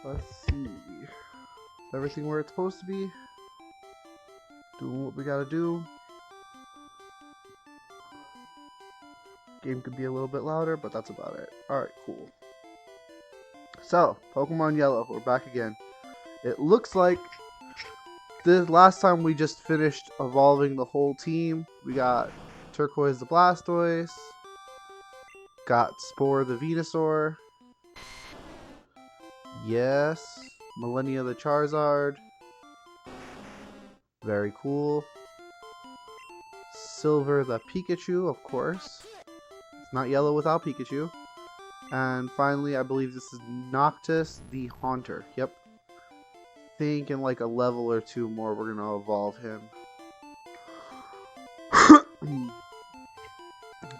Let's see. Is everything where it's supposed to be? Doing what we gotta do. Game could be a little bit louder, but that's about it. Alright, cool. So, Pokemon Yellow, we're back again. It looks like the last time we just finished evolving the whole team. We got Turquoise the Blastoise, got Spore the Venusaur, yes, Millennia the Charizard, very cool, Silver the Pikachu, of course, it's not yellow without Pikachu, and finally I believe this is Noctis the Haunter, yep. Think in like a level or two more we're gonna evolve him.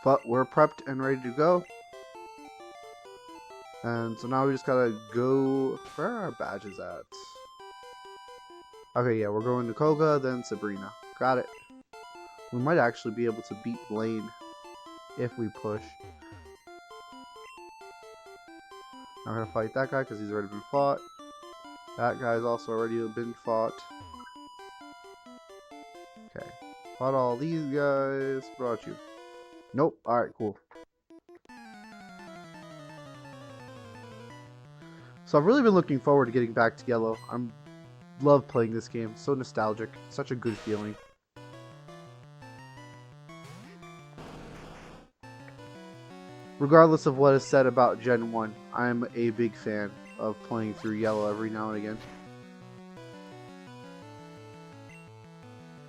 But we're prepped and ready to go. And so now we just gotta go. Where are our badges at? Okay, yeah, we're going to Koga, then Sabrina. Got it. We might actually be able to beat Blaine if we push. Not gonna fight that guy because he's already been fought. That guy's also already been fought. Okay. Fought all these guys. What about you? Nope. Alright, cool. So I've really been looking forward to getting back to Yellow. I love playing this game. It's so nostalgic. Such a good feeling. Regardless of what is said about Gen 1, I'm a big fan of playing through Yellow every now and again.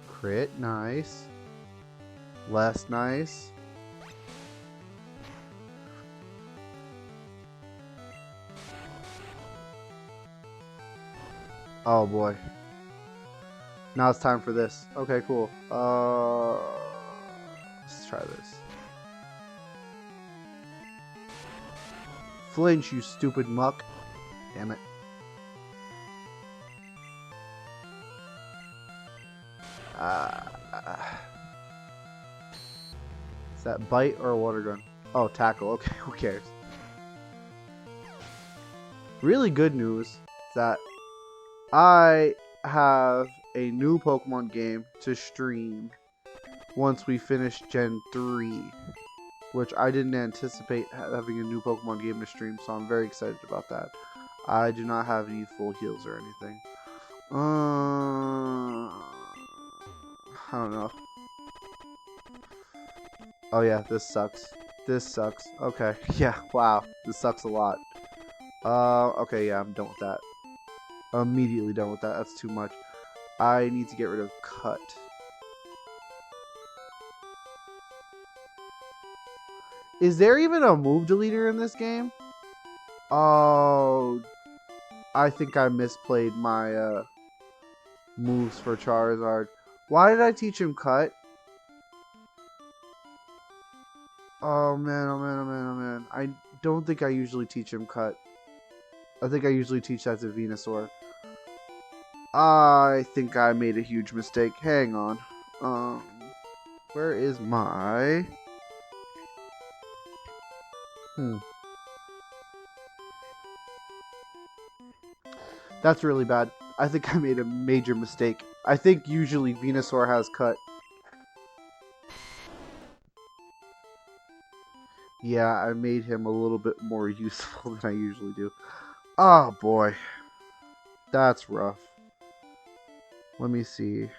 Crit, nice. Less nice. Oh boy. Now it's time for this. Okay, cool. Let's try this. Flinch, you stupid muck. Damn it. Is that bite or a water gun? Oh, tackle. Okay, who cares? Really good news is that I have a new Pokemon game to stream once we finish Gen 3. Which I didn't anticipate having a new Pokemon game to stream, so I'm very excited about that. I do not have any full heals or anything. I don't know. Oh yeah, this sucks. This sucks. Okay, yeah, wow. This sucks a lot. Okay, yeah, I'm done with that. Immediately done with that. That's too much. I need to get rid of Cut. Is there even a move deleter in this game? Oh, I think I misplayed my moves for Charizard. Why did I teach him Cut? Oh man, oh man, oh man, oh man. I don't think I usually teach him Cut. I think I usually teach that to Venusaur. I think I made a huge mistake. Hang on. Where is my... That's really bad. I think I made a major mistake. I think usually Venusaur has Cut. Yeah, I made him a little bit more useful than I usually do. Oh boy. That's rough. Let me see.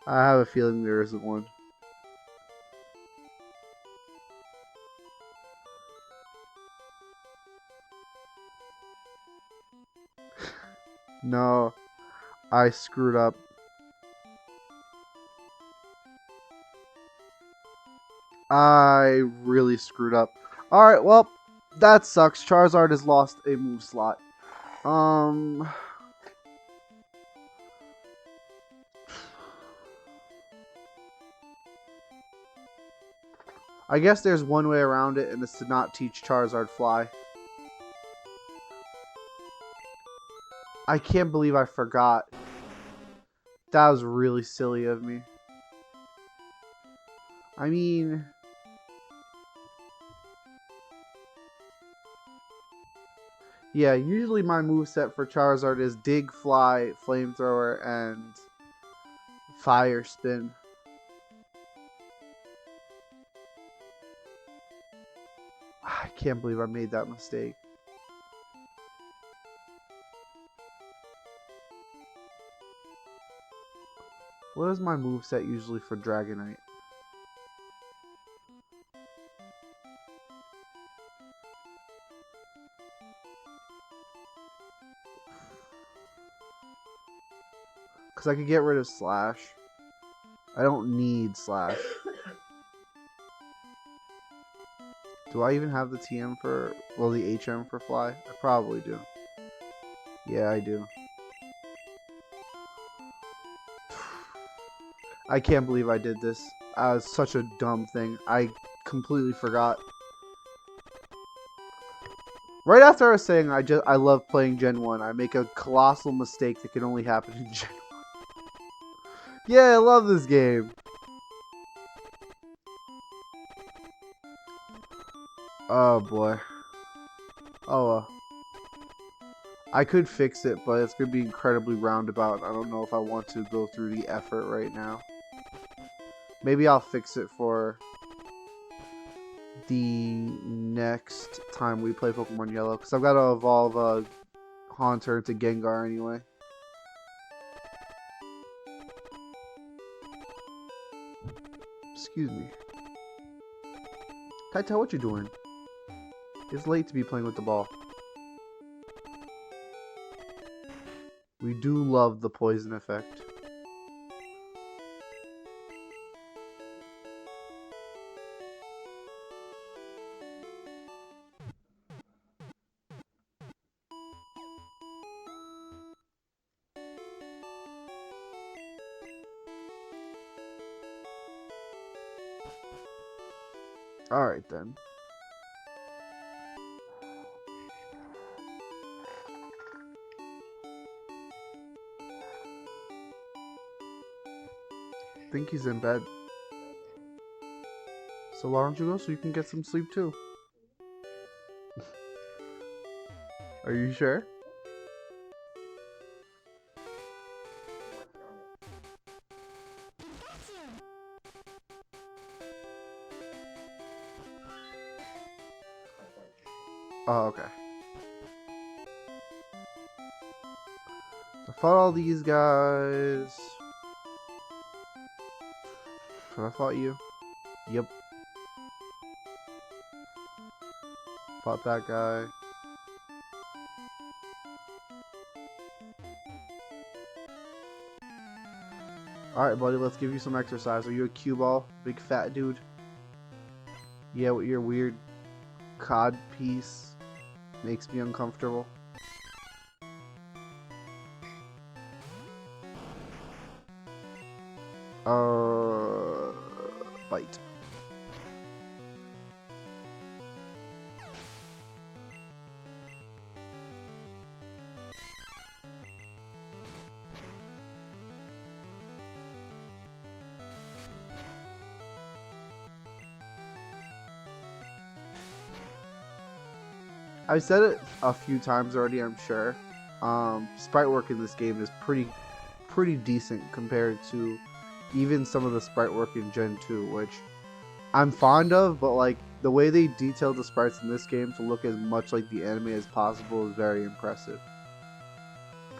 I have a feeling there isn't one. No, I screwed up. I really screwed up. Alright, well, that sucks. Charizard has lost a move slot. I guess there's one way around it, and it's to not teach Charizard Fly. I can't believe I forgot. That was really silly of me. I mean... Yeah, usually my moveset for Charizard is Dig, Fly, Flamethrower, and Fire Spin. I can't believe I made that mistake. What is my moveset usually for Dragonite? Because I could get rid of Slash. I don't need Slash. Do I even have the TM for, well, the HM for Fly? I probably do. Yeah, I do. I can't believe I did this. Such a dumb thing. I completely forgot. Right after I was saying I love playing Gen 1, I make a colossal mistake that can only happen in Gen 1. Yeah, I love this game. Oh boy. Oh, I could fix it, but it's going to be incredibly roundabout. I don't know if I want to go through the effort right now. Maybe I'll fix it for the next time we play Pokemon Yellow, because I've got to evolve a Haunter into Gengar anyway. Excuse me. Kaito, what you doing? It's late to be playing with the ball. We do love the poison effect. Alright then. I think he's in bed. So why don't you go so you can get some sleep too? Are you sure? Oh, okay. I fought all these guys. Have I fought you? Yep. Fought that guy. Alright, buddy, let's give you some exercise. Are you a cue ball? Big fat dude? Yeah, with your weird cod piece. Makes me uncomfortable. Bite. I've said it a few times already, I'm sure. Sprite work in this game is pretty decent compared to even some of the sprite work in Gen 2, which I'm fond of, but like the way they detailed the sprites in this game to look as much like the anime as possible is very impressive.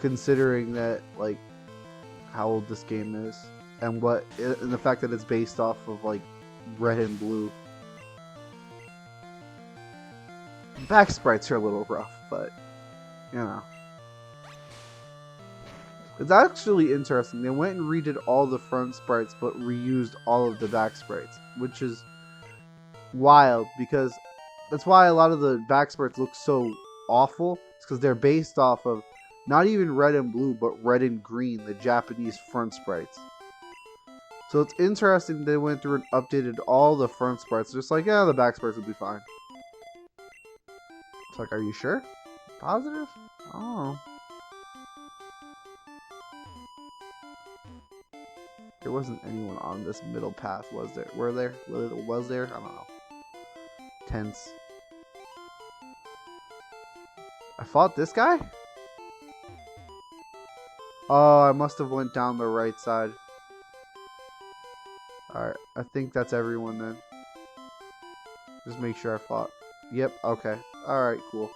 Considering that like how old this game is and the fact that it's based off of like red and blue. Back sprites are a little rough, but you know. It's actually interesting. They went and redid all the front sprites, but reused all of the back sprites, which is wild because that's why a lot of the back sprites look so awful. It's because they're based off of not even red and blue, but red and green, the Japanese front sprites. So it's interesting they went through and updated all the front sprites. Just like, yeah, the back sprites will be fine. It's like, are you sure? Positive? Oh. There wasn't anyone on this middle path, was there? Was there? I don't know. Tense. I fought this guy? Oh, I must have went down the right side. Alright, I think that's everyone then. Just make sure I fought. Yep, okay. Alright, cool.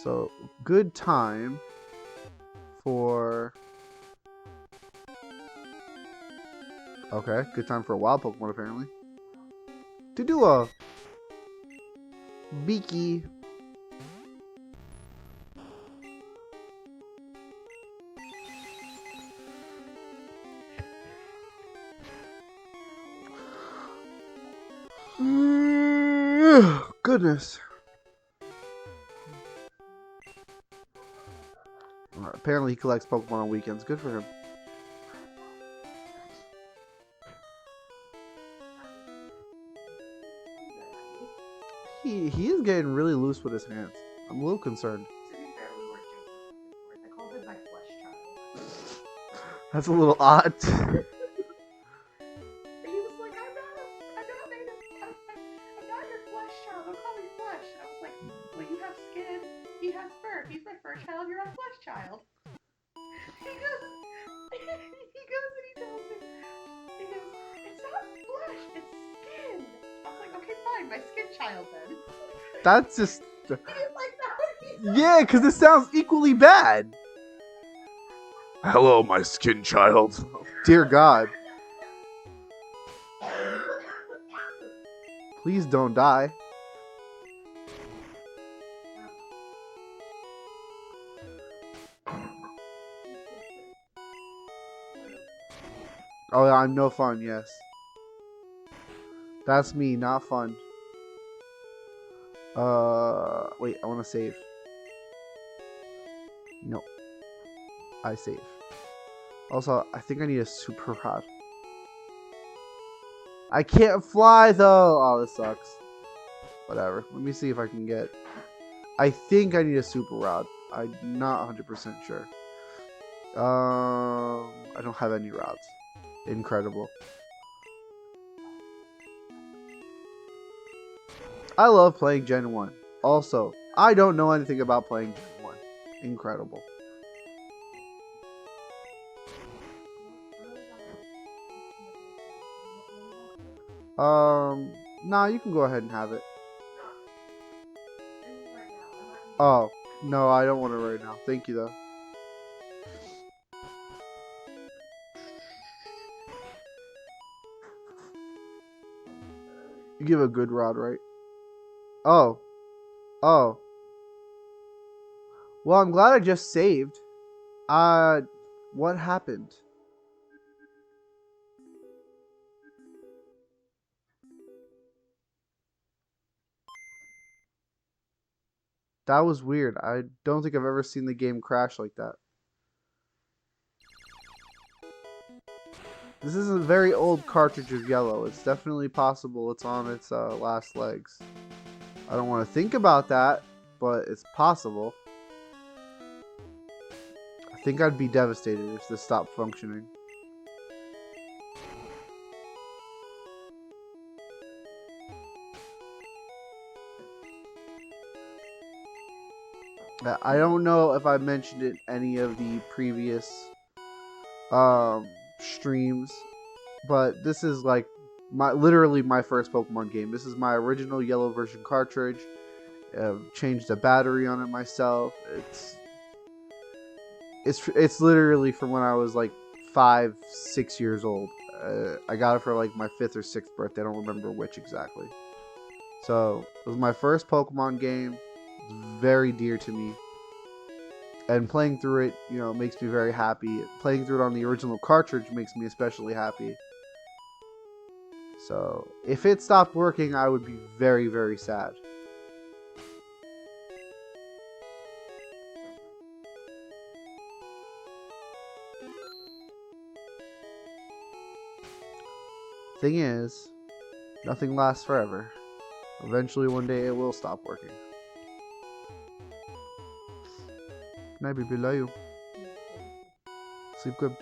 So, good time for... Okay, good time for a wild Pokemon apparently. To do a Beaky. Goodness. Apparently he collects Pokemon on weekends. Good for him. He is getting really loose with his hands. I'm a little concerned. I called it my flesh child. That's a little odd. He was like, I'm not your flesh child. Don't call me flesh. And I was like, well, you have skin. He has fur. If he's my fur child, you're my flesh child. He goes and he tells me, he goes, it's not flesh, it's skin. I was like, okay, fine, my skin child then. That's just... He didn't like that. Yeah, because it sounds equally bad. Hello, my skin child. Dear God. Please don't die. Oh, I'm no fun, yes. That's me, not fun. Wait, I want to save. No. I save. Also, I think I need a super rod. I can't fly, though! Oh, this sucks. Whatever. Let me see if I can get... I think I need a super rod. I'm not 100% sure. I don't have any rods. Incredible. I love playing Gen 1. Also, I don't know anything about playing Gen 1. Incredible. Nah, you can go ahead and have it. Oh, no, I don't want it right now. Thank you, though. You give a good rod, right? Oh. Oh. Well, I'm glad I just saved. What happened? That was weird. I don't think I've ever seen the game crash like that. This is a very old cartridge of Yellow. It's definitely possible it's on its last legs. I don't want to think about that, but it's possible. I think I'd be devastated if this stopped functioning. I don't know if I mentioned it in any of the previous streams, but this is like literally my first Pokemon game. This is my original Yellow version cartridge. I've changed the battery on it myself. It's literally from when I was like 5, 6 years old. I got it for like my 5th or 6th birthday. I don't remember which exactly. So it was my first Pokemon game. It's very dear to me. And playing through it, you know, makes me very happy. Playing through it on the original cartridge makes me especially happy. So if it stopped working, I would be very, very sad. Thing is, nothing lasts forever. Eventually, one day, it will stop working. Night, baby. Love you. Sleep good.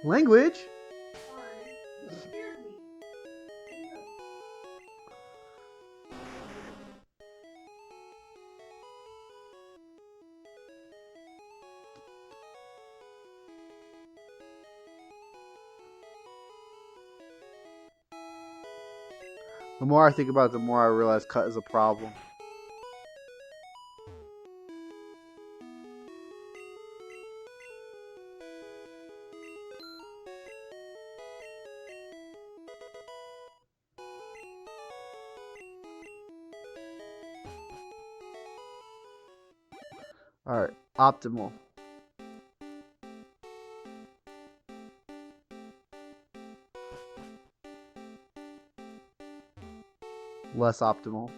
Language? Sorry. You scared me. The more I think about it, the more I realize cut is a problem. Alright, optimal. Less optimal.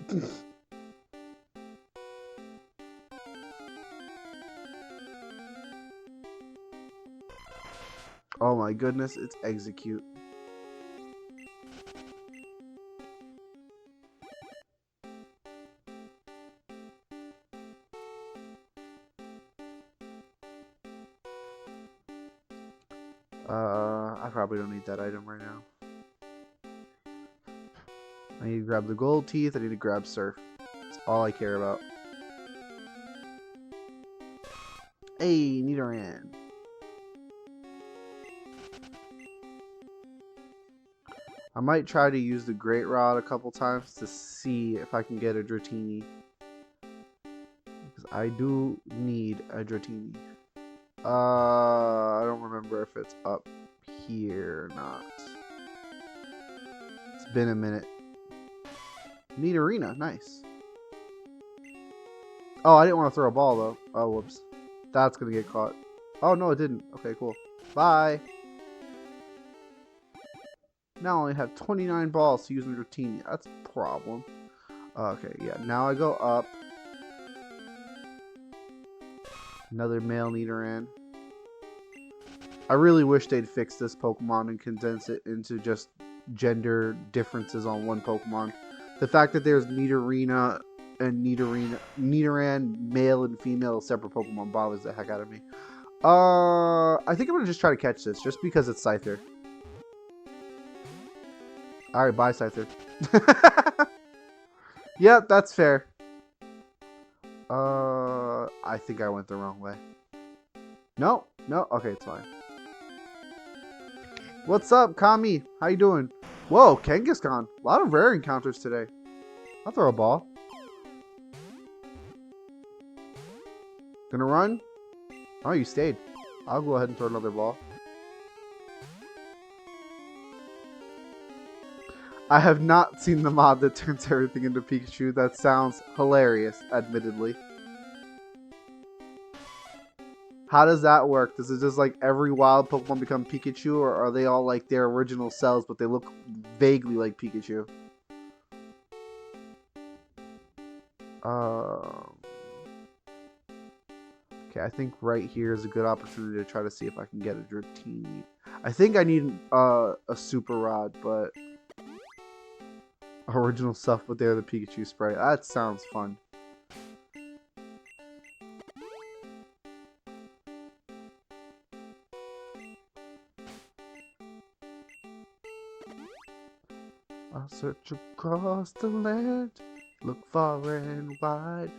Oh my goodness, it's execute. I probably don't need that item right now. I need to grab the gold teeth, I need to grab surf. That's all I care about. Hey, Nidoran. I might try to use the Great Rod a couple times to see if I can get a Dratini. Because I do need a Dratini. I don't remember if it's up here or not. It's been a minute. Neat arena, nice. Oh, I didn't want to throw a ball though. Oh, whoops. That's gonna get caught. Oh no, it didn't. Okay, cool. Bye. Now I only have 29 balls to use in Dratini. That's a problem. Okay, yeah. Now I go up. Another male Nidoran. I really wish they'd fix this Pokemon and condense it into just gender differences on one Pokemon. The fact that there's Nidorina and Nidoran, male and female, separate Pokemon bothers the heck out of me. I think I'm gonna just try to catch this, just because it's Scyther. Alright, bye, Scyther. Yep, that's fair. I think I went the wrong way. No, no, okay, it's fine. What's up, Kami? How you doing? Whoa, Kangaskhan. A lot of rare encounters today. I'll throw a ball. Gonna run? Oh, you stayed. I'll go ahead and throw another ball. I have not seen the mod that turns everything into Pikachu. That sounds hilarious, admittedly. How does that work? Does it just like every wild Pokemon become Pikachu, or are they all like their original selves but they look vaguely like Pikachu? Okay, I think right here is a good opportunity to try to see if I can get a Dratini. I think I need a Super Rod, but original stuff, but they're the Pikachu spray. That sounds fun. I'll search across the land, look far and wide,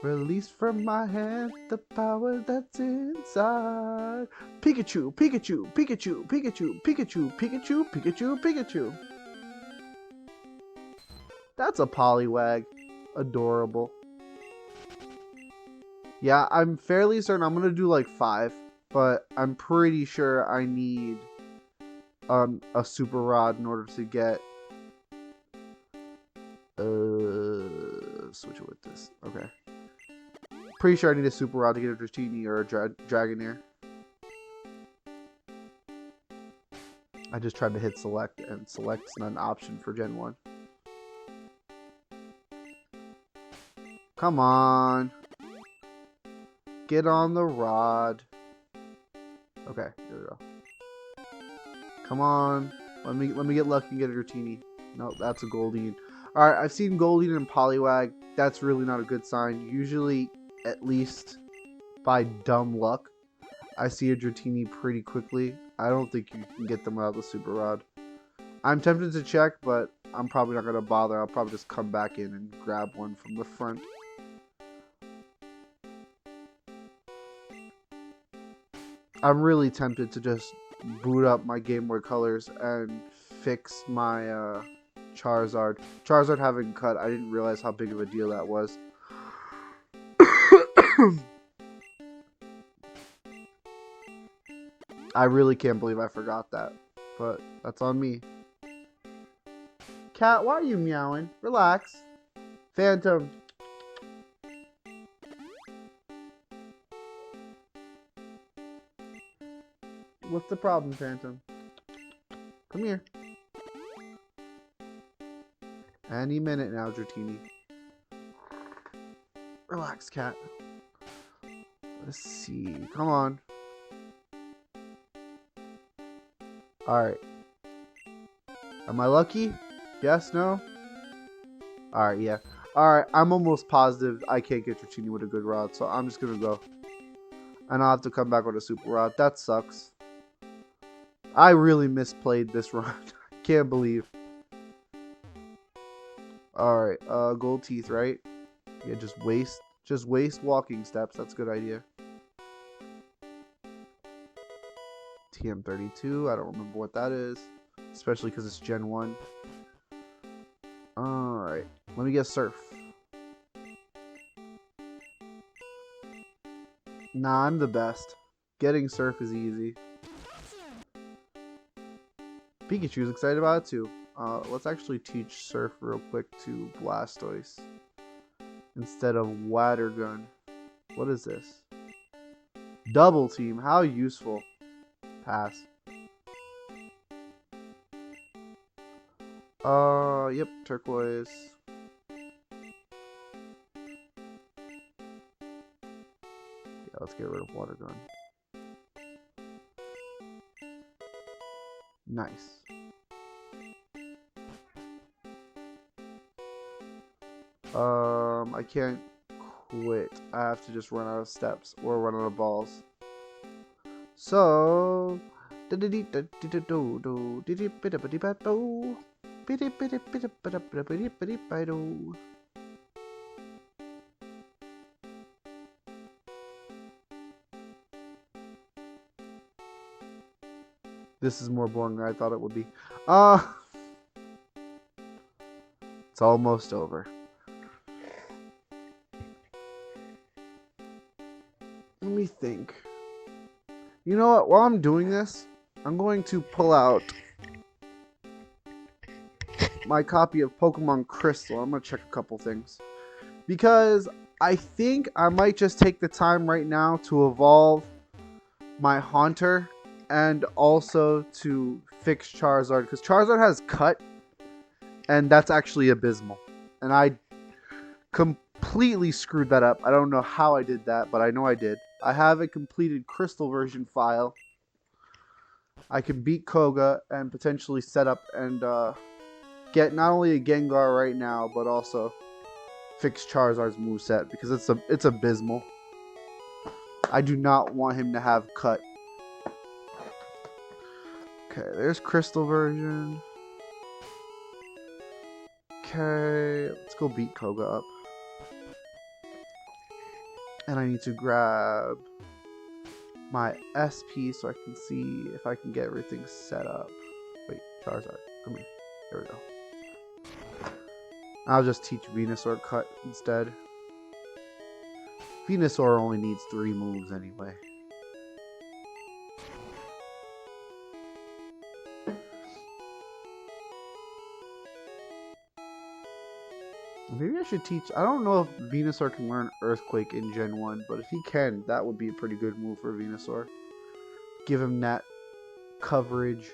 release from my hand the power that's inside. Pikachu, Pikachu, Pikachu, Pikachu, Pikachu, Pikachu, Pikachu, Pikachu. That's a Poliwag. Adorable. Yeah, I'm fairly certain I'm gonna do like 5, but I'm pretty sure I need a Super Rod in order to get switch it with this. Okay. Pretty sure I need a Super Rod to get a Dratini or a Dragonair. I just tried to hit select, and select's not an option for Gen 1. Come on. Get on the rod. Okay, here we go. Come on. Let me get lucky and get a Dratini. No, that's a Goldeen. Alright, I've seen Goldeen and Poliwag. That's really not a good sign. Usually, at least by dumb luck, I see a Dratini pretty quickly. I don't think you can get them without the Super Rod. I'm tempted to check, but I'm probably not going to bother. I'll probably just come back in and grab one from the front. I'm really tempted to just boot up my Game Boy Colors and fix my Charizard. Charizard having cut, I didn't realize how big of a deal that was. I really can't believe I forgot that, but that's on me. Cat, why are you meowing? Relax. Phantom. What's the problem, Phantom? Come here. Any minute now, Dratini. Relax, cat. Let's see. Come on. Alright. Am I lucky? Yes, no? Alright, yeah. Alright, I'm almost positive I can't get Dratini with a good rod, so I'm just gonna go. And I'll have to come back with a super rod. That sucks. I really misplayed this run. Can't believe. Alright, gold teeth, right? Yeah, just waste walking steps. That's a good idea. TM32, I don't remember what that is. Especially because it's Gen 1. Alright, let me get Surf. Nah, I'm the best. Getting Surf is easy. Pikachu's excited about it too. Let's actually teach Surf real quick to Blastoise instead of Water Gun. What is this? Double Team. How useful. Pass. Yep, Turquoise. Yeah, let's get rid of Water Gun. Nice. I can't quit. I have to just run out of steps or run out of balls. So, this is more boring than I thought it would be. It's almost over. Let me think. You know what? While I'm doing this, I'm going to pull out my copy of Pokemon Crystal. I'm going to check a couple things. Because I think I might just take the time right now to evolve my Haunter and also to fix Charizard. Because Charizard has cut, and that's actually abysmal. And I completely screwed that up. I don't know how I did that, but I know I did. I have a completed Crystal version file. I can beat Koga and potentially set up and get not only a Gengar right now, but also fix Charizard's moveset because it's abysmal. I do not want him to have cut. Okay, there's Crystal version. Okay, let's go beat Koga up. And I need to grab my SP so I can see if I can get everything set up. Wait, Charizard, come here. There we go. I'll just teach Venusaur cut instead. Venusaur only needs 3 moves anyway. Maybe I should teach... I don't know if Venusaur can learn Earthquake in Gen 1, but if he can, that would be a pretty good move for Venusaur. Give him that coverage.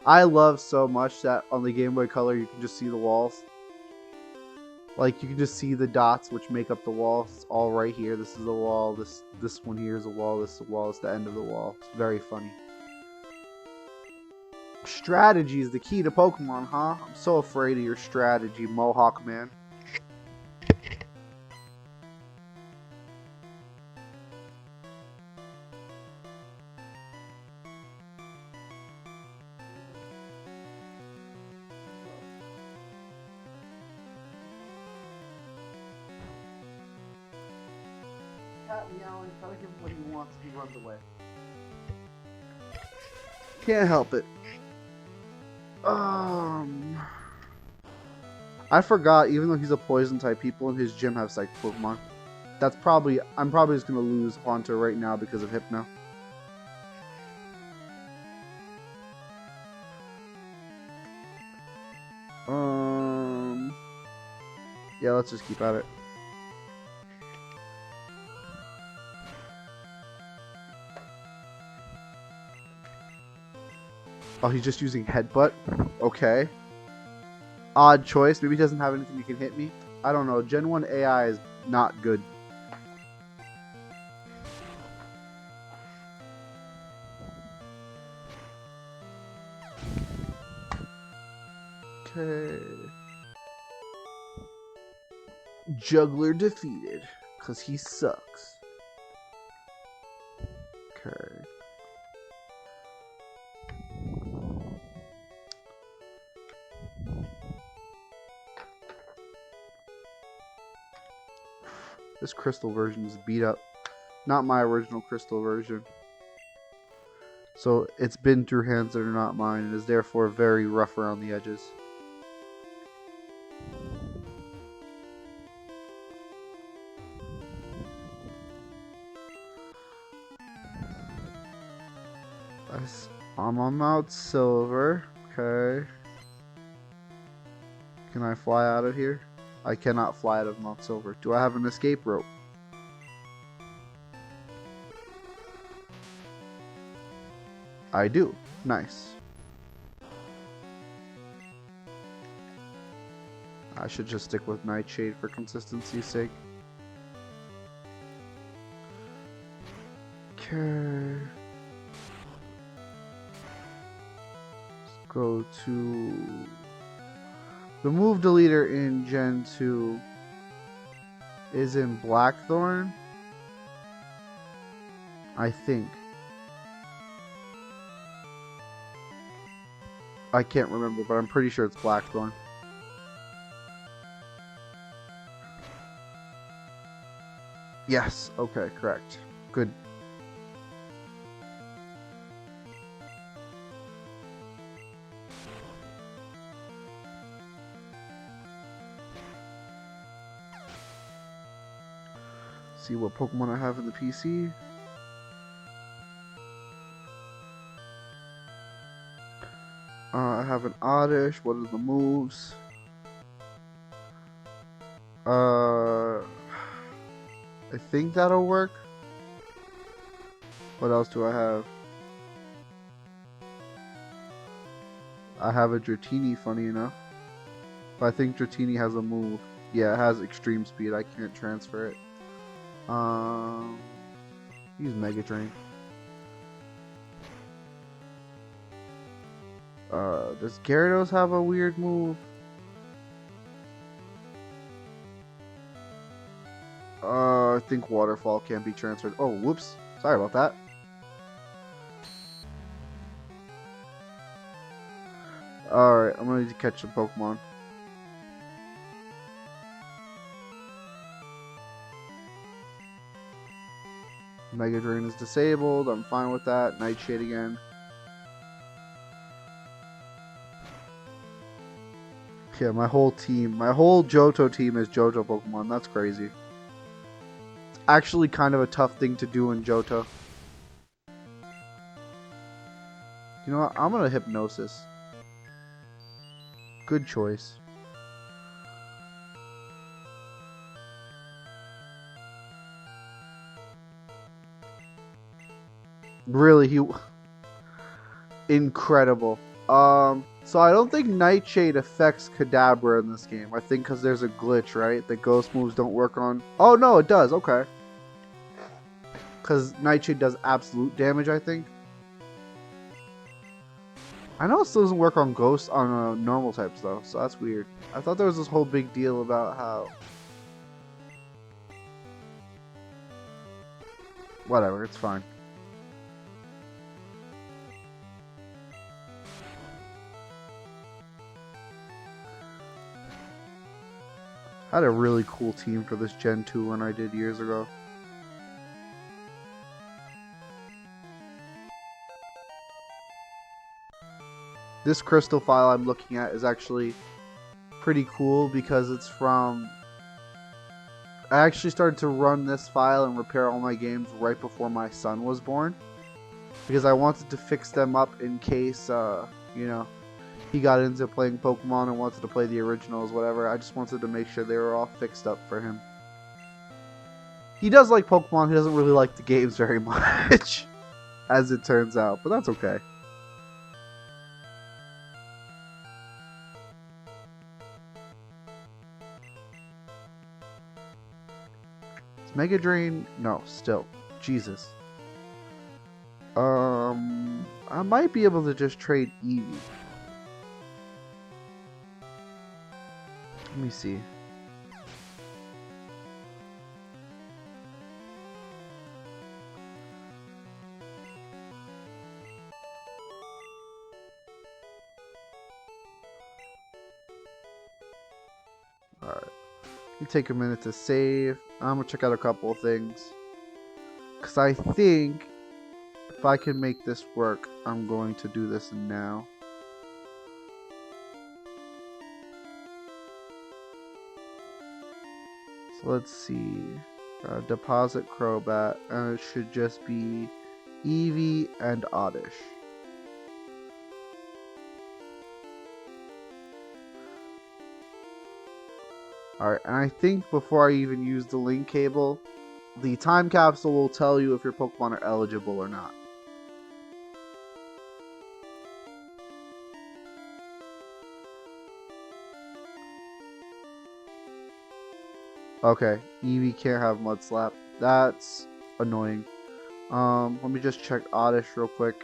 I love so much that on the Game Boy Color you can just see the walls. Like you can just see the dots which make up the wall. It's all right here. This is the wall. This one here is a wall. This is the wall. It's the end of the wall. It's very funny. Strategy is the key to Pokemon, huh? I'm so afraid of your strategy, Mohawk Man. Cat meowing, try to give him what he wants and he runs away. Can't help it. I forgot, even though he's a poison type, people in his gym have psychic Pokemon. I'm probably just gonna lose Haunter right now because of Hypno. Yeah, let's just keep at it. Oh, he's just using Headbutt? Okay. Odd choice. Maybe he doesn't have anything that can hit me. I don't know. Gen 1 AI is not good. Okay. Juggler defeated. Because he sucks. Okay. This crystal version is beat up. Not my original crystal version. So it's been through hands that are not mine and is therefore very rough around the edges. I'm on Mount Silver. Okay. Can I fly out of here? I cannot fly out of Mount Silver. Do I have an escape rope? I do. Nice. I should just stick with Nightshade for consistency's sake. Okay. Let's go to... The move deleter in Gen 2 is in Blackthorn, I think. I can't remember, but I'm pretty sure it's Blackthorn. Yes, okay, correct. Good. See what Pokemon I have in the PC. I have an Oddish. What are the moves? I think that'll work. What else do I have? I have a Dratini, funny enough. But I think Dratini has a move. Yeah, it has extreme speed. I can't transfer it. Use Mega Drain. Does Gyarados have a weird move? I think Waterfall can't be transferred. Oh, whoops. Sorry about that. Alright, I'm gonna need to catch some Pokemon. Mega Drain is disabled. I'm fine with that. Nightshade again. Yeah, my whole Johto team is Johto Pokemon. That's crazy. It's actually kind of a tough thing to do in Johto. You know what? I'm gonna Hypnosis. Good choice. Really, incredible. So I don't think Nightshade affects Kadabra in this game. I think because there's a glitch, right? The ghost moves don't work on... Oh, no, it does. Okay. Because Nightshade does absolute damage, I think. I know it still doesn't work on ghosts on normal types, though. So that's weird. I thought there was this whole big deal about how... Whatever, it's fine. I had a really cool team for this Gen 2 one I did years ago. This crystal file I'm looking at is actually pretty cool because it's from... I actually started to run this file and repair all my games right before my son was born. Because I wanted to fix them up in case, you know, he got into playing Pokemon and wanted to play the originals, whatever. I just wanted to make sure they were all fixed up for him. He does like Pokemon, he doesn't really like the games very much, as it turns out, but that's okay. Is Mega Drain? No, still. Jesus. I might be able to just trade Eevee. Let me see. Alright. You take a minute to save. I'm gonna check out a couple of things. Because I think if I can make this work, I'm going to do this now. So let's see. Deposit Crobat, and it should just be Eevee and Oddish. Alright, and I think before I even use the link cable, the time capsule will tell you if your Pokemon are eligible or not. Okay, Eevee can't have Mud Slap. That's annoying. Let me just check Oddish real quick.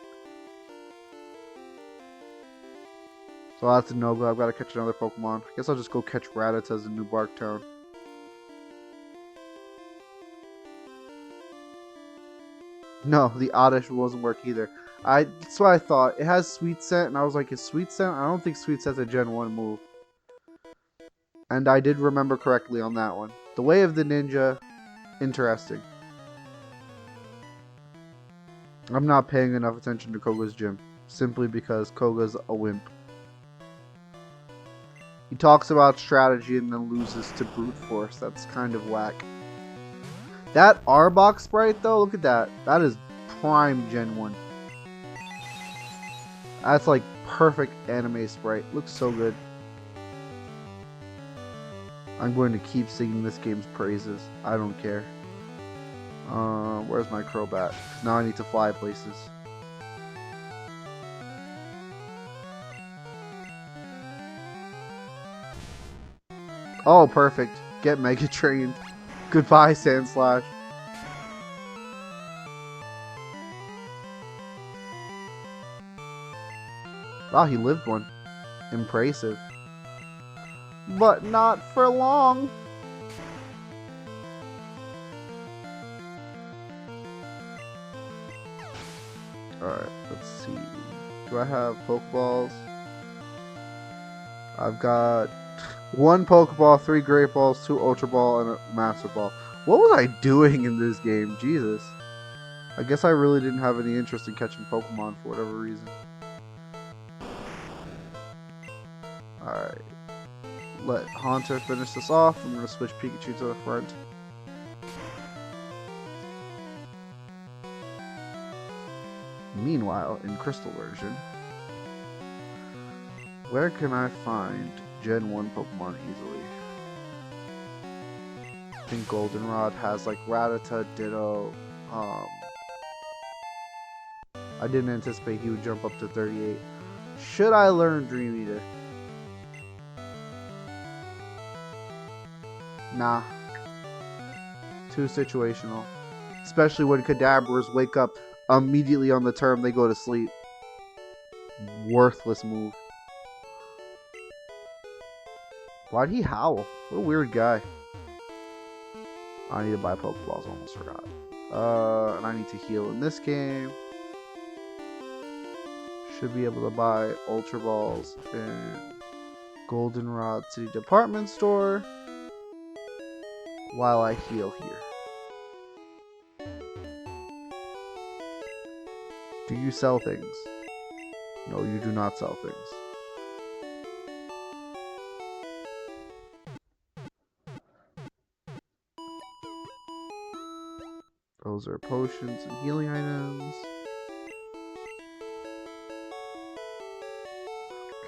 So that's a no-go. I've got to catch another Pokemon. I guess I'll just go catch Rattatas in New Barktown. No, the Oddish wasn't work either. That's what I thought. It has Sweet Scent, and I was like, is Sweet Scent? I don't think Sweet Scent's a Gen 1 move. And I did remember correctly on that one. The Way of the Ninja, interesting. I'm not paying enough attention to Koga's gym, simply because Koga's a wimp. He talks about strategy and then loses to brute force. That's kind of whack. That Arbok sprite though, look at that. That is prime Gen 1. That's like perfect anime sprite. Looks so good. I'm going to keep singing this game's praises. I don't care. Where's my Crobat? Now I need to fly places. Oh, perfect. Get Mega Trained. Goodbye, Sandslash. Wow, he lived one. Impressive. But not for long. Alright, let's see. Do I have Pokeballs? I've got 1 Pokeball, 3 Great Balls, 2 Ultra Ball, and a Master Ball. What was I doing in this game? Jesus. I guess I really didn't have any interest in catching Pokemon for whatever reason. Alright. Let Haunter finish this off. I'm going to switch Pikachu to the front. Meanwhile, in Crystal version, where can I find Gen 1 Pokemon easily? I think Goldenrod has like Rattata, Ditto. I didn't anticipate he would jump up to 38. Should I learn Dream Eater? Nah. Too situational. Especially when Kadabras wake up immediately on the turn they go to sleep. Worthless move. Why'd he howl? What a weird guy. I need to buy Pokeballs, almost forgot. And I need to heal in this game. Should be able to buy Ultra Balls in Goldenrod City Department Store while I heal here. Do you sell things? No, you do not sell things. Those are potions and healing items.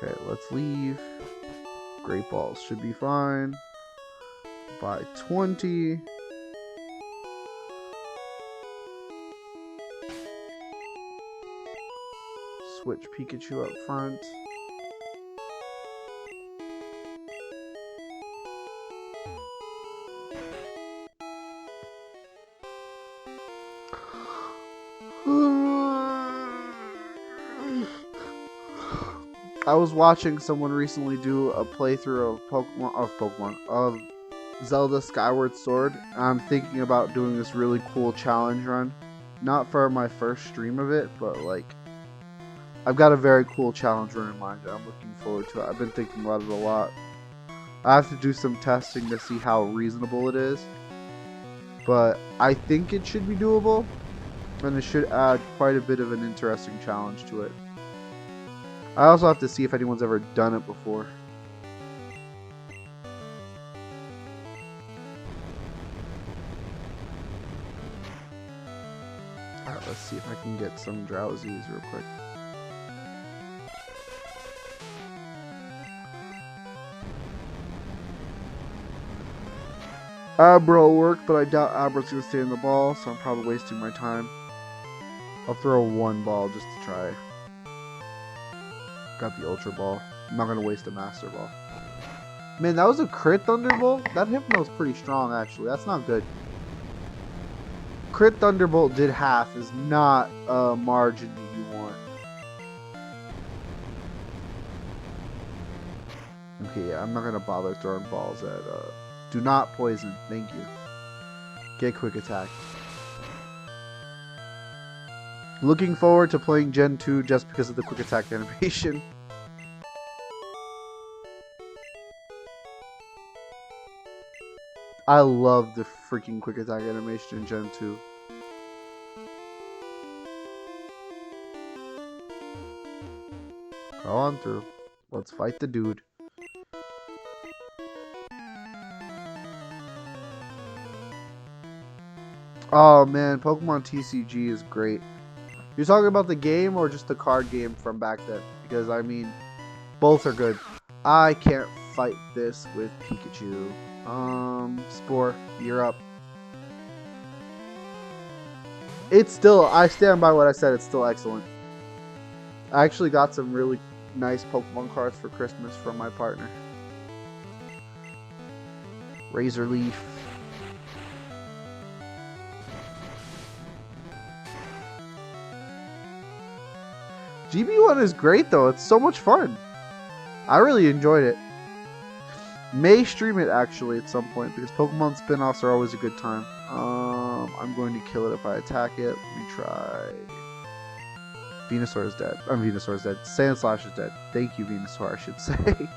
Okay, let's leave. Great Balls should be fine. Buy 20. Switch Pikachu up front. I was watching someone recently do a playthrough of Zelda Skyward Sword. And I'm thinking about doing this really cool challenge run. Not for my first stream of it, but like I've got a very cool challenge run in mind. I'm looking forward to it. I've been thinking about it a lot. I have to do some testing to see how reasonable it is. But I think it should be doable. And it should add quite a bit of an interesting challenge to it. I also have to see if anyone's ever done it before. Alright, let's see if I can get some Drowsies real quick. Abra will work, but I doubt Abra's going to stay in the ball, so I'm probably wasting my time. I'll throw one ball just to try. Got the Ultra Ball. I'm not going to waste a Master Ball. Man, that was a crit Thunderbolt? That Hypno's pretty strong, actually. That's not good. Crit Thunderbolt did half is not a margin that you want. Okay, yeah, I'm not going to bother throwing balls at... Do not poison. Thank you. Get Quick Attack. Looking forward to playing Gen 2 just because of the Quick Attack animation. I love the freaking Quick Attack animation in Gen 2. Go on through. Let's fight the dude. Oh man, Pokemon TCG is great. You're talking about the game or just the card game from back then? Because I mean, both are good. I can't fight this with Pikachu. Spore, you're up. It's still, I stand by what I said, it's still excellent. I actually got some really nice Pokemon cards for Christmas from my partner. Razor Leaf. GB1 is great though, it's so much fun. I really enjoyed it. May stream it actually at some point because Pokemon spin-offs are always a good time. I'm going to kill it if I attack it. Let me try. Venusaur is dead. Venusaur is dead. Sandslash is dead. Thank you, Venusaur, I should say.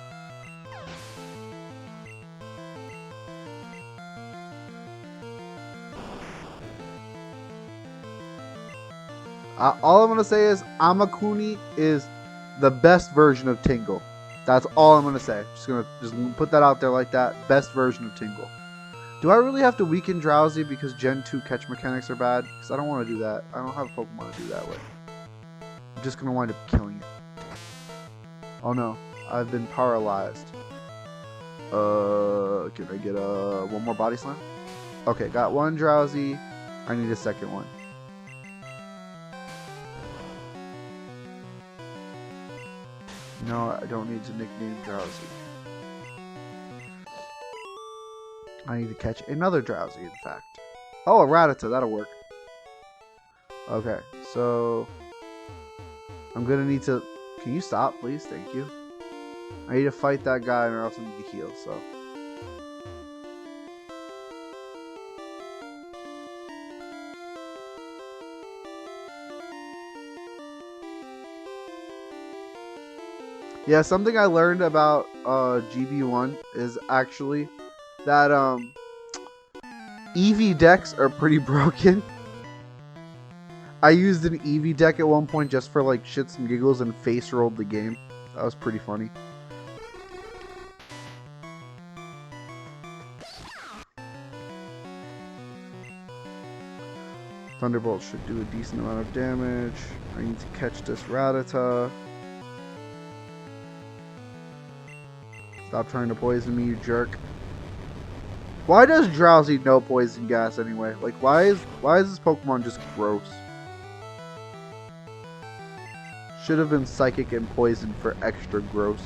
All I'm going to say is Amakuni is the best version of Tingle. That's all I'm going to say. Just going to put that out there like that. Best version of Tingle. Do I really have to weaken Drowsy because Gen 2 catch mechanics are bad? Because I don't want to do that. I don't have a Pokemon to do that with. I'm just going to wind up killing it. Oh no. I've been paralyzed. Can I get one more Body Slam? Okay, got one Drowsy. I need a second one. No, I don't need to nickname Drowsy. I need to catch another Drowsy, in fact. Oh, a Rattata, that'll work. Okay, so I'm gonna need to... Can you stop, please? Thank you. I need to fight that guy or else I need to heal, so... Yeah, something I learned about GB1 is actually that EV decks are pretty broken. I used an EV deck at one point just for like shits and giggles and face rolled the game. That was pretty funny. Thunderbolt should do a decent amount of damage. I need to catch this Rattata. Stop trying to poison me, you jerk. Why does Drowsy know poison gas anyway? Like, why is this Pokemon just gross? Should have been Psychic and Poison for extra gross.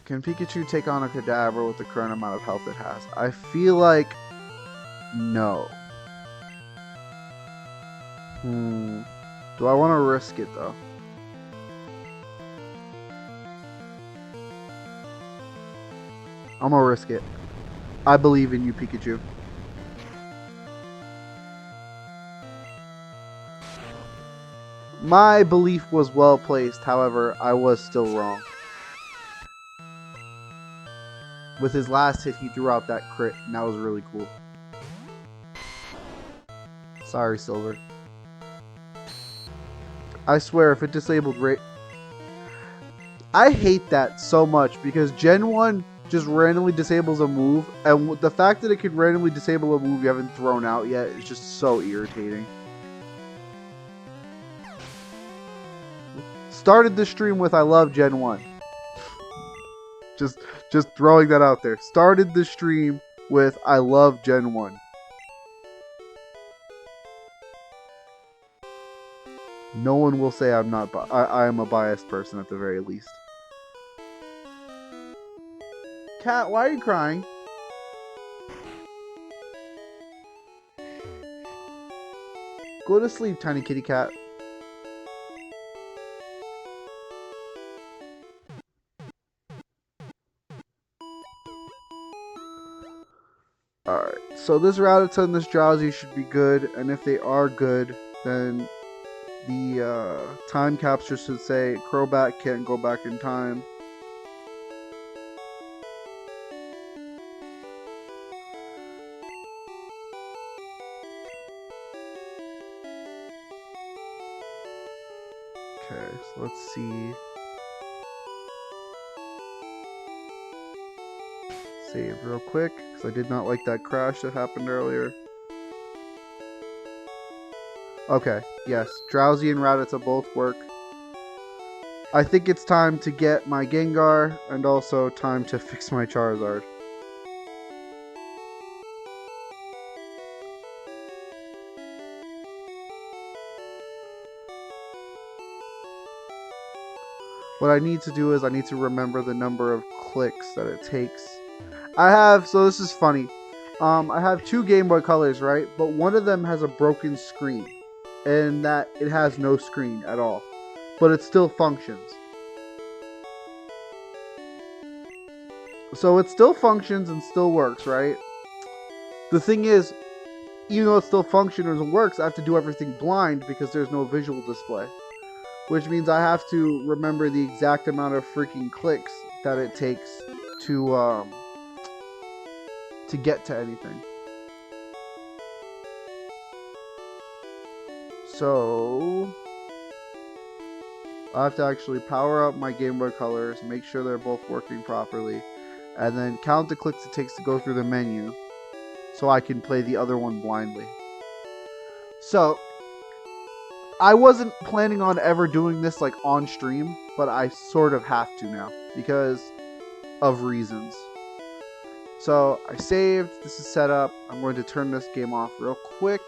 Can Pikachu take on a Kadabra with the current amount of health it has? I feel like... no. Do I want to risk it, though? I'm gonna risk it. I believe in you, Pikachu. My belief was well placed, however, I was still wrong. With his last hit, he threw out that crit, and that was really cool. Sorry, Silver. I swear, if it disabled I hate that so much, because Gen 1 just randomly disables a move, and the fact that it could randomly disable a move you haven't thrown out yet is just so irritating. Started the stream with I love Gen 1. Just throwing that out there. Started the stream with I love Gen 1. No one will say I'm not. I am a biased person at the very least. Cat, why are you crying? Go to sleep, tiny kitty cat. Alright, so this Rattata and this Drowsy should be good, and if they are good, then the time capture should say Crobat can't go back in time. Okay, so let's see. Save real quick, because I did not like that crash that happened earlier. Okay, yes, Drowsy and Rattata both work. I think it's time to get my Gengar, and also time to fix my Charizard. What I need to do is I need to remember the number of clicks that it takes. So this is funny. I have two Game Boy Colors, right? But one of them has a broken screen. And that it has no screen at all. But it still functions. So it still functions and still works, right? The thing is, even though it still functions and works, I have to do everything blind because there's no visual display. Which means I have to remember the exact amount of freaking clicks that it takes to get to anything. So I have to actually power up my Game Boy Colors, make sure they're both working properly, and then count the clicks it takes to go through the menu so I can play the other one blindly. So I wasn't planning on ever doing this like on stream, but I sort of have to now because of reasons. So I saved. This is set up. I'm going to turn this game off real quick.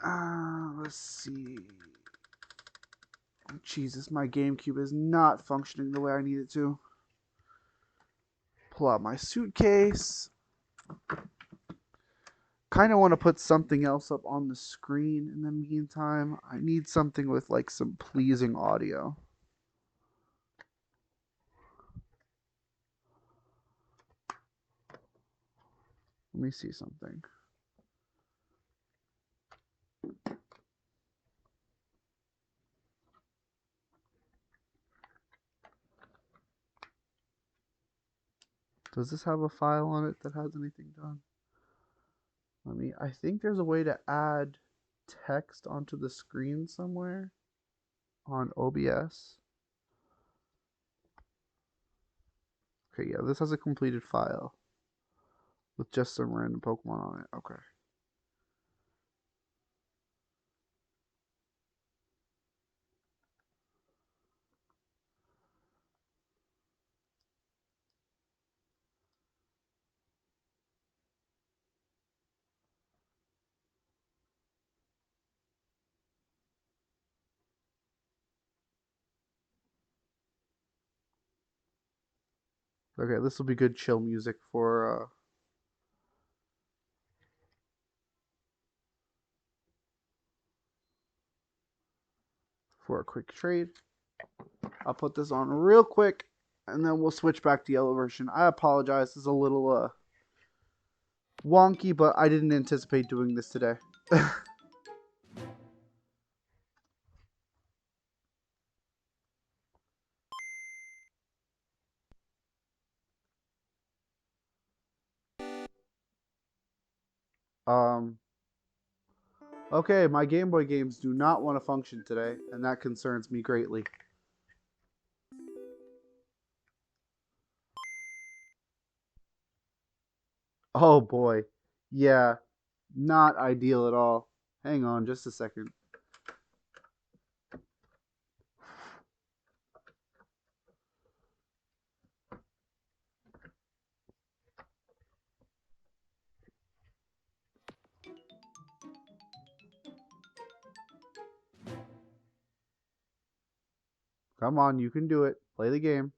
Let's see. Jesus, my GameCube is not functioning the way I need it to. Pull out my suitcase. Kind of want to put something else up on the screen in the meantime. I need something with like some pleasing audio. Let me see something. Does this have a file on it that has anything done? I think there's a way to add text onto the screen somewhere on OBS. Okay, yeah, this has a completed file with just some random Pokemon on it. Okay. Okay, this will be good chill music for a quick trade. I'll put this on real quick, and then we'll switch back to yellow version. I apologize, this is a little wonky, but I didn't anticipate doing this today. Okay, my Game Boy games do not want to function today, and that concerns me greatly. Oh boy. Yeah, not ideal at all. Hang on just a second. Come on, you can do it. Play the game.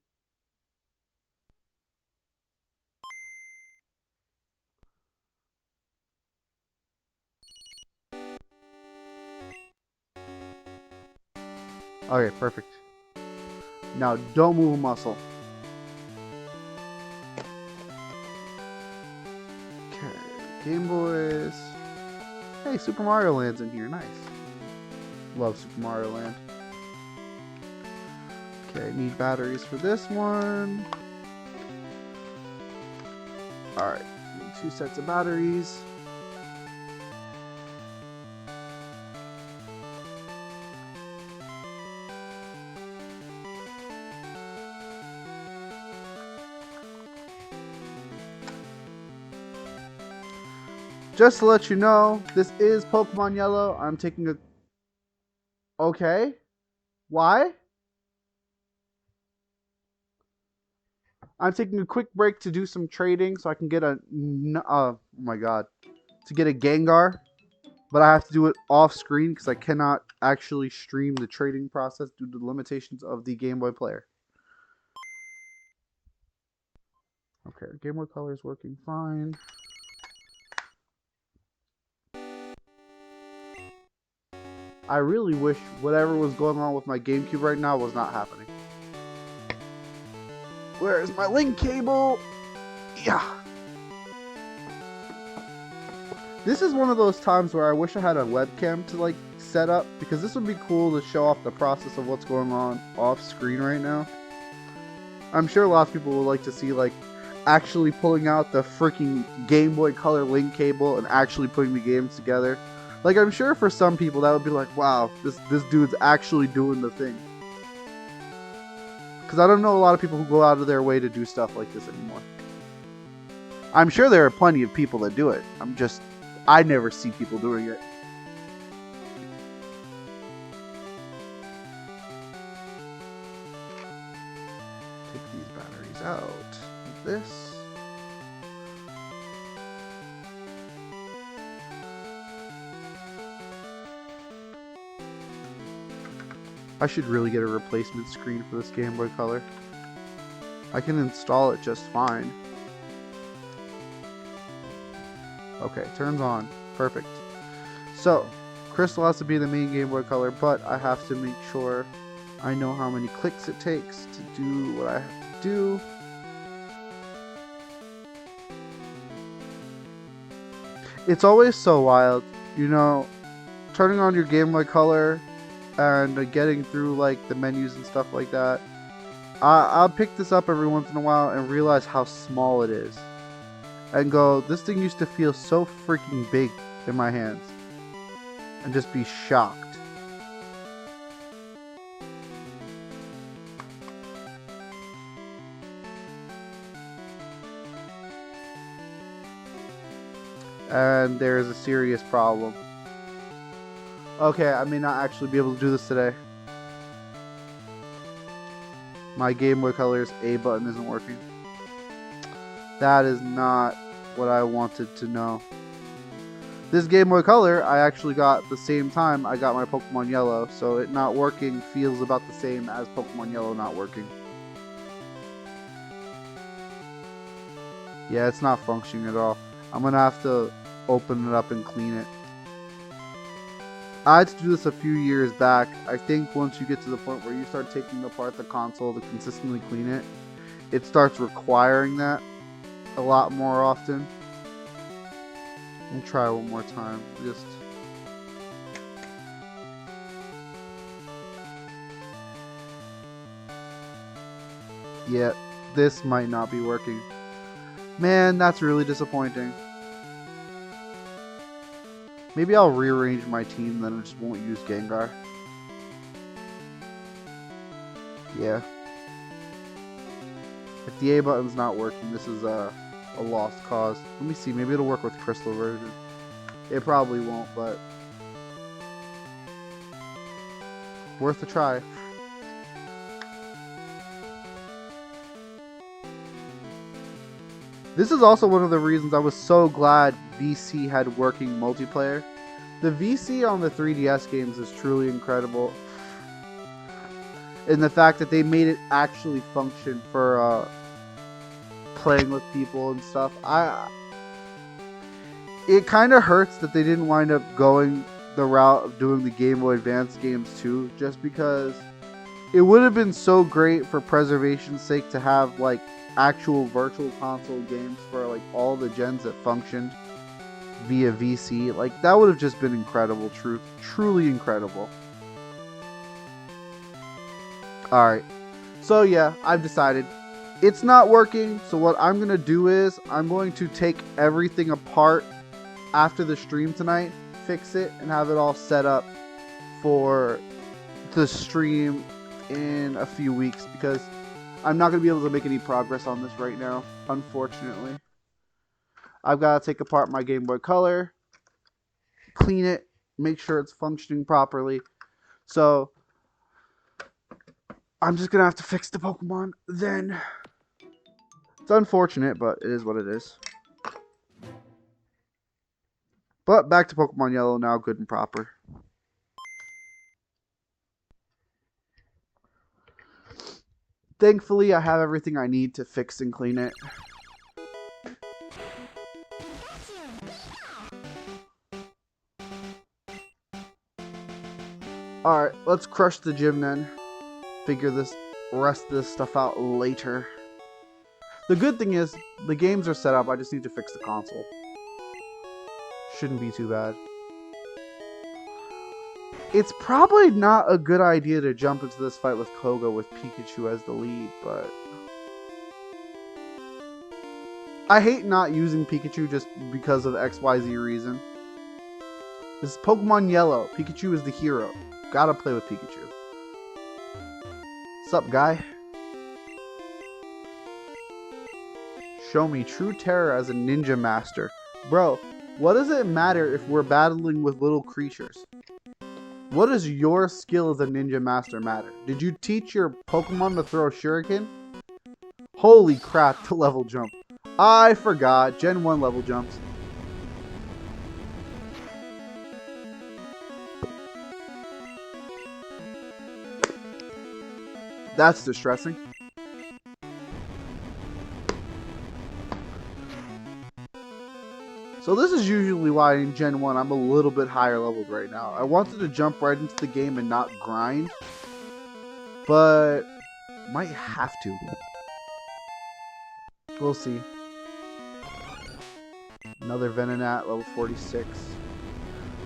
Okay, perfect. Now, don't move a muscle. Okay, Game Boys. Hey, Super Mario Land's in here. Nice. Love Super Mario Land. Okay, need batteries for this one. Alright, need 2 sets of batteries. Just to let you know, this is Pokemon Yellow. I'm taking a... Okay. Why? I'm taking a quick break to do some trading so I can get a... oh my god. To get a Gengar. But I have to do it off screen because I cannot actually stream the trading process due to the limitations of the Game Boy player. Okay, Game Boy Color is working fine. I really wish whatever was going on with my GameCube right now was not happening. Where is my link cable? Yeah. This is one of those times where I wish I had a webcam to like set up, because this would be cool to show off the process of what's going on off screen right now. I'm sure a lot of people would like to see like actually pulling out the freaking Game Boy Color link cable and actually putting the games together. Like, I'm sure for some people that would be like, wow, this dude's actually doing the thing. Because I don't know a lot of people who go out of their way to do stuff like this anymore. I'm sure there are plenty of people that do it. I never see people doing it. take these batteries out. This. I should really get a replacement screen for this Game Boy Color. I can install it just fine. Okay, turns on. Perfect. So, Crystal has to be the main Game Boy Color, but I have to make sure I know how many clicks it takes to do what I have to do. It's always so wild, you know, turning on your Game Boy Color and getting through like the menus and stuff like that. I'll pick this up every once in a while and realize how small it is. And go, this thing used to feel so freaking big in my hands. And just be shocked. And there's a serious problem. Okay, I may not actually be able to do this today. My Game Boy Color's A button isn't working. That is not what I wanted to know. This Game Boy Color I actually got the same time I got my Pokemon Yellow, so it not working feels about the same as Pokemon Yellow not working. Yeah, it's not functioning at all. I'm gonna have to open it up and clean it. I had to do this a few years back. I think once you get to the point where you start taking apart the console to consistently clean it, it starts requiring that a lot more often. Let me try one more time. Just yeah, this might not be working. Man, that's really disappointing. Maybe I'll rearrange my team, then I just won't use Gengar. Yeah. If the A button's not working, this is a lost cause. Let me see, maybe it'll work with Crystal version. It probably won't, but worth a try. This is also one of the reasons I was so glad VC had working multiplayer. The VC on the 3DS games is truly incredible. In the fact that they made it actually function for playing with people and stuff. It kind of hurts that they didn't wind up going the route of doing the Game Boy Advance games too, just because it would have been so great for preservation's sake to have like actual virtual console games for like all the gens that functioned via VC. Like that would have just been incredible, truly incredible. Alright, so yeah, I've decided it's not working, so what I'm gonna do is I'm going to take everything apart after the stream tonight, fix it, and have it all set up for the stream in a few weeks, because I'm not going to be able to make any progress on this right now, unfortunately. I've got to take apart my Game Boy Color, clean it, make sure it's functioning properly. So, I'm just going to have to fix the Pokemon then. It's unfortunate, but it is what it is. But back to Pokemon Yellow now, good and proper. Thankfully, I have everything I need to fix and clean it. Alright, let's crush the gym then. Figure this rest of this stuff out later. The good thing is, the games are set up, I just need to fix the console. Shouldn't be too bad. It's probably not a good idea to jump into this fight with Koga with Pikachu as the lead, but I hate not using Pikachu just because of XYZ reason. This is Pokemon Yellow. Pikachu is the hero. Gotta play with Pikachu. What's up, guy? Show me true terror as a ninja master. Bro, what does it matter if we're battling with little creatures? What does your skill as a ninja master matter? Did you teach your Pokemon to throw shuriken? Holy crap, the level jump. I forgot. Gen 1 level jumps. That's distressing. So this is usually why in Gen 1 I'm a little bit higher leveled right now. I wanted to jump right into the game and not grind, but might have to. We'll see. Another Venonat, level 46.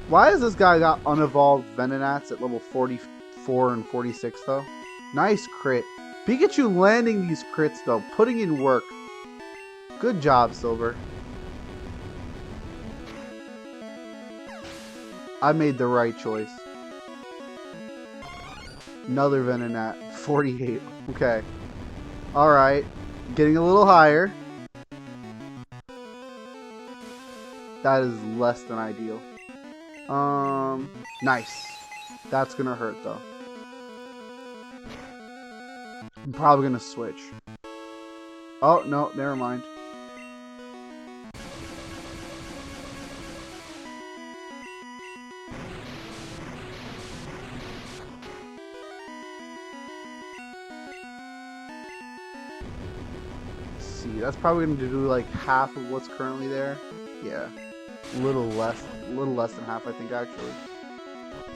Why has this guy got unevolved Venonats at level 44 and 46 though? Nice crit. Pikachu landing these crits though, putting in work. Good job, Silver. I made the right choice. Another Venonat, 48. Okay. Alright. Getting a little higher. That is less than ideal. Nice. That's gonna hurt though. I'm probably gonna switch. Oh, no, never mind. Let's see, that's probably gonna do like half of what's currently there. Yeah. A little less than half, I think, actually.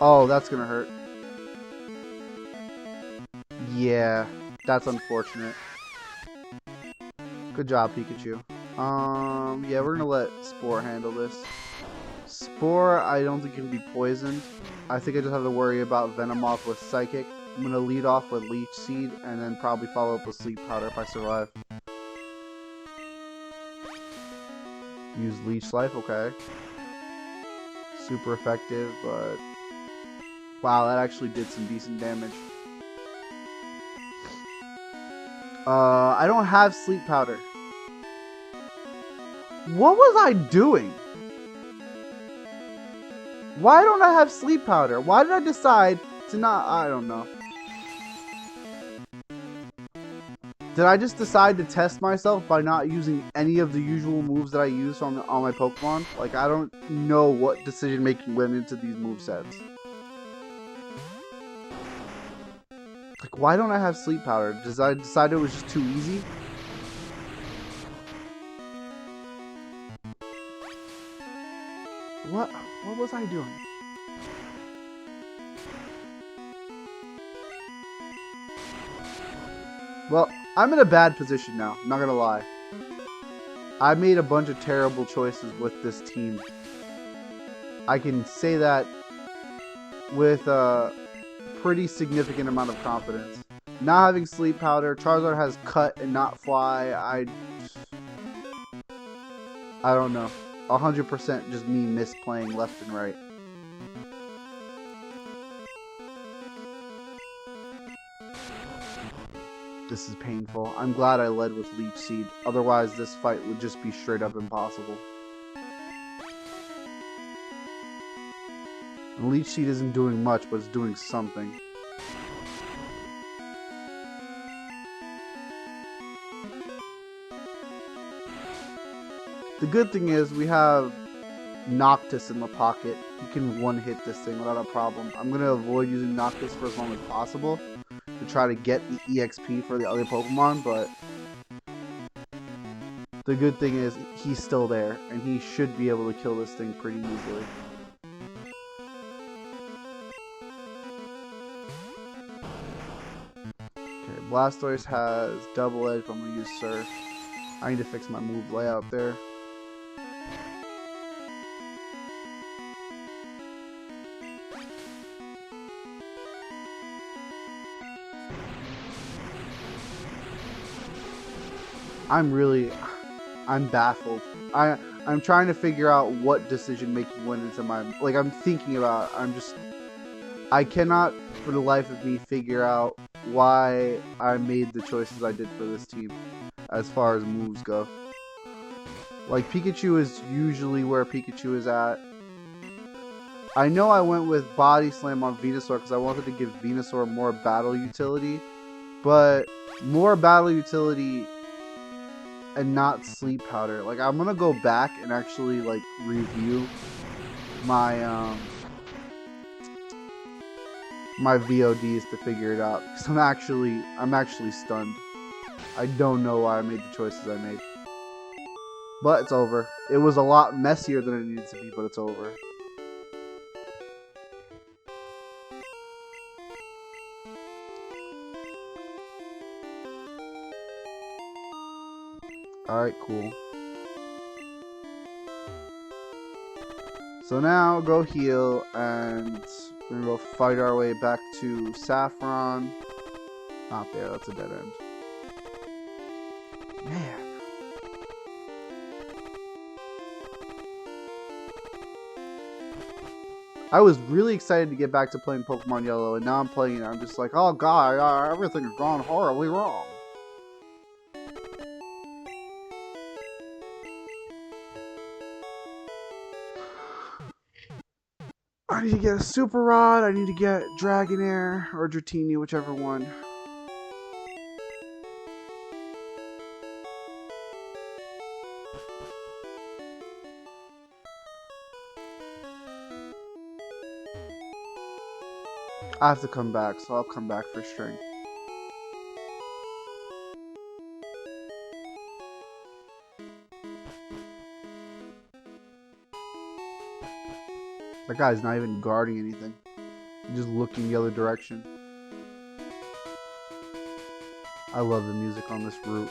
Oh, that's gonna hurt. Yeah, that's unfortunate. Good job, Pikachu. Yeah, we're gonna let Spore handle this. Spore, I don't think can be poisoned. I think I just have to worry about Venomoth with Psychic. I'm gonna lead off with Leech Seed, and then probably follow up with Sleep Powder if I survive. Use Leech Life, okay. Super effective, but... wow, that actually did some decent damage. I don't have Sleep Powder. What was I doing? Why don't I have Sleep Powder? Why did I decide to not... I don't know. Did I just decide to test myself by not using any of the usual moves that I use on my Pokemon? Like, I don't know what decision making went into these movesets. Like, why don't I have Sleep Powder? Did I decide it was just too easy? What was I doing? Well, I'm in a bad position now, I'm not gonna lie. I made a bunch of terrible choices with this team. I can say that with a pretty significant amount of confidence. Not having Sleep Powder, Charizard has Cut and not Fly. I don't know. 100% just me misplaying left and right. This is painful. I'm glad I led with Leech Seed. Otherwise, this fight would just be straight up impossible. And Leech Seed isn't doing much, but it's doing something. The good thing is we have Noctis in the pocket. He can one-hit this thing without a problem. I'm going to avoid using Noctis for as long as possible to try to get the EXP for the other Pokemon, but the good thing is he's still there, and he should be able to kill this thing pretty easily. Okay, Blastoise has Double Edge, but I'm going to use Surf. I need to fix my move layout there. I'm baffled. I'm trying to figure out what decision making went into my, like, I'm thinking about, I cannot for the life of me figure out why I made the choices I did for this team as far as moves go. Like, Pikachu is usually where Pikachu is at. I know I went with Body Slam on Venusaur because I wanted to give Venusaur more battle utility, but more battle utility and not sleep powder. Like, I'm gonna go back and actually like review my my VODs to figure it out, because I'm actually stunned. I don't know why I made the choices I made. But it's over. It was a lot messier than it needed to be, but it's over. Alright, cool. So now go heal, and we're gonna go fight our way back to Saffron. Not there, that's a dead end. Man. I was really excited to get back to playing Pokemon Yellow, and now I'm playing it. I'm just like, oh god, everything's gone horribly wrong. I need to get a Super Rod, I need to get Dragonair, or Dratini, whichever one. I have to come back, so I'll come back for strength. That guy's not even guarding anything. He's just looking the other direction. I love the music on this route.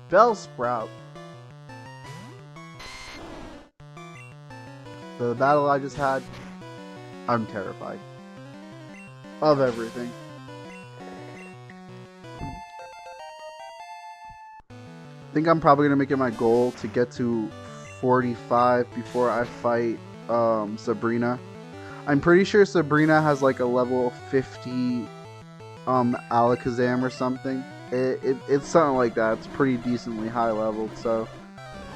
Bellsprout. The battle I just had, I'm terrified of everything. I think I'm probably gonna make it my goal to get to 45 before I fight Sabrina. I'm pretty sure Sabrina has like a level 50 Alakazam or something. It's something like that. It's pretty decently high leveled, so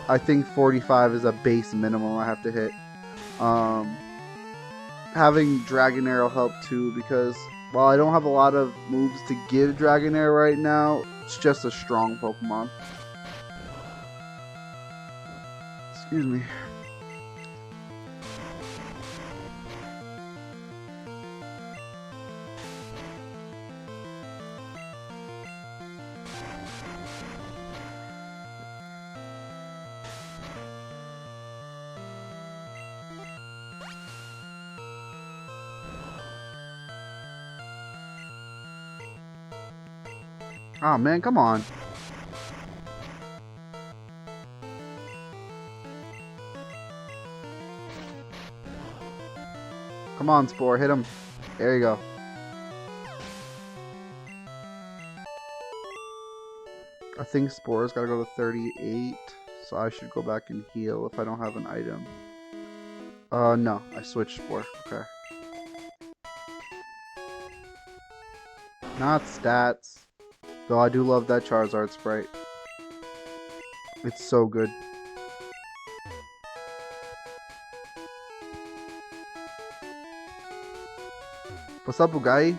I think 45 is a base minimum I have to hit. Having Dragonair will help too, because while I don't have a lot of moves to give Dragonair right now, it's just a strong Pokemon. Excuse me. Oh man, come on. Come on, Spore, hit him. There you go. I think Spore's gotta go to 38, so I should go back and heal if I don't have an item. No, I switched Spore. Okay. Not stats. Though I do love that Charizard sprite. It's so good. What's up, Ugai?